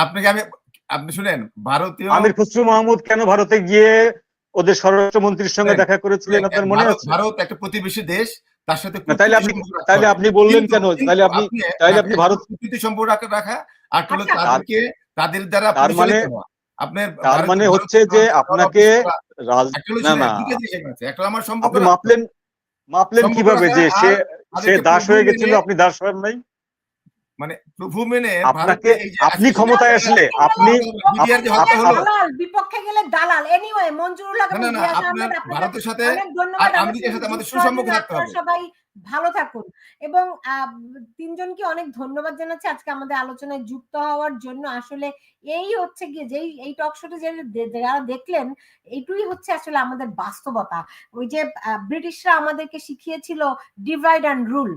আপনি শুনেন, ভারতীয় আমির খুসরো মাহমুদ কেন ভারতে গিয়ে ওদের স্বরাষ্ট্রমন্ত্রীর সঙ্গে দেখা করেছিলেন, আপনার মনে আছে? ভারত একটা প্রতিবেশী দেশ, তার সাথে তাইলে আপনি বললেন কেন? তাইলে আপনি ভারত কূটনীতি সম্পর্ক রাখা আর তাদের দ্বারা তার মানে হচ্ছে যে আপনাকে একটা আমার সম্পর্ক আপনি মাপলেন কিভাবে যে সে দাস হয়ে গেছিল, আপনি দাস হন নাই? মানে প্রভু মেনে আপনি ক্ষমতায় আসলে বিপক্ষে গেলে দালাল। এনিওয়ে, মঞ্জুরুল আহমেদ, ভারতের সাথে ধন্যবাদ। আমেরিকার সাথে আমাদের সুসম্পর্ক থাকতে হবে। সবাই ভালো থাকুন, এবং তিনজনকে অনেক ধন্যবাদ জানাচ্ছি আজকে আমাদের আলোচনায় যুক্ত হওয়ার জন্য। আসলে এই হচ্ছে গিয়ে যে এই টক শোতে যারা দেখলেন, এইটুই হচ্ছে আসলে আমাদের বাস্তবতা। ওই যে ব্রিটিশরা আমাদেরকে শিখিয়েছিল ডিভাইড অ্যান্ড রুল,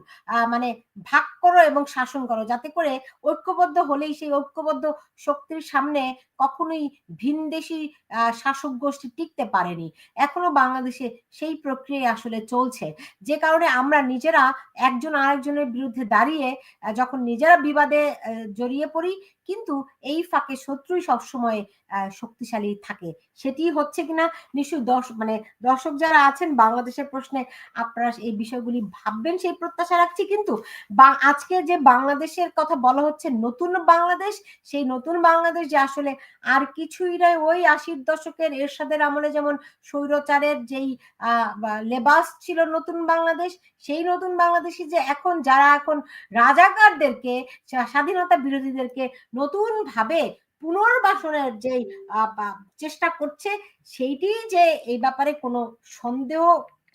মানে ভাগ করো এবং শাসন করো, যাতে করে ঐক্যবদ্ধ হলেই সেই ঐক্যবদ্ধ শক্তির সামনে কখনোই ভিনদেশী শাসক গোষ্ঠী টিকতে পারেনি। এখনো বাংলাদেশে সেই প্রক্রিয়া আসলে চলছে, যে কারণে আমরা নিজেরা একজন আরেকজনের বিরুদ্ধে দাঁড়িয়ে যখন নিজেরা বিবাদে জড়িয়ে পড়ি, কিন্তু এই ফাঁকে শত্রুই সবসময় শক্তিশালী থাকে। সেটি হচ্ছে কিনা নিশ্চয়ই দর্শক যারা আছেন বাংলাদেশের প্রশ্নে আপনারা এই বিষয়গুলি ভাববেন, সেই প্রত্যাশা রাখছি। কিন্তু আজকে যে বাংলাদেশের কথা বলা হচ্ছে নতুন বাংলাদেশ, সেই নতুন বাংলাদেশ যে আসলে আর কিছুই নয়, ওই 80-র দশকের এরশাদের আমলে যেমন স্বৈরাচারের যেই লেবাস ছিল নতুন বাংলাদেশ, সেই নতুন বাংলাদেশে যে যারা এখন রাজাকারদেরকে, স্বাধীনতা বিরোধীদেরকে নতুন ভাবে পুনর্বাসনের যে চেষ্টা করছে, সেইটি যে এই ব্যাপারে কোনো সন্দেহ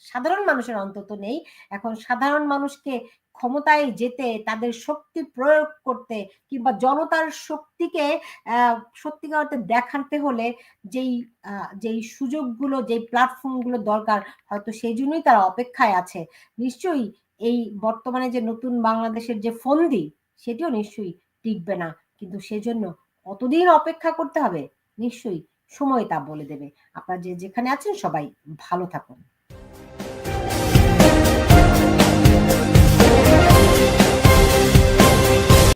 সাধারণ মানুষের অন্তত নেই। এখন সাধারণ মানুষকে ক্ষমতায় যেতে, তাদের শক্তি প্রয়োগ করতে, কিংবা জনতার শক্তিকে সত্যিকার অর্থে দেখাতে হলে যেই সুযোগগুলো, যেই প্ল্যাটফর্মগুলো দরকার, হয়তো সেই জন্যই তারা অপেক্ষায় আছে। নিশ্চয়ই এই বর্তমানে যে নতুন বাংলাদেশের যে ফন্দি, সেটিও নিশ্চয়ই টিকবে না, কিন্তু সেজন্য কতদিন অপেক্ষা করতে হবে নিশ্চয়ই সময় তা বলে দেবে। আপনারা যে যেখানে আছেন সবাই ভালো থাকুন।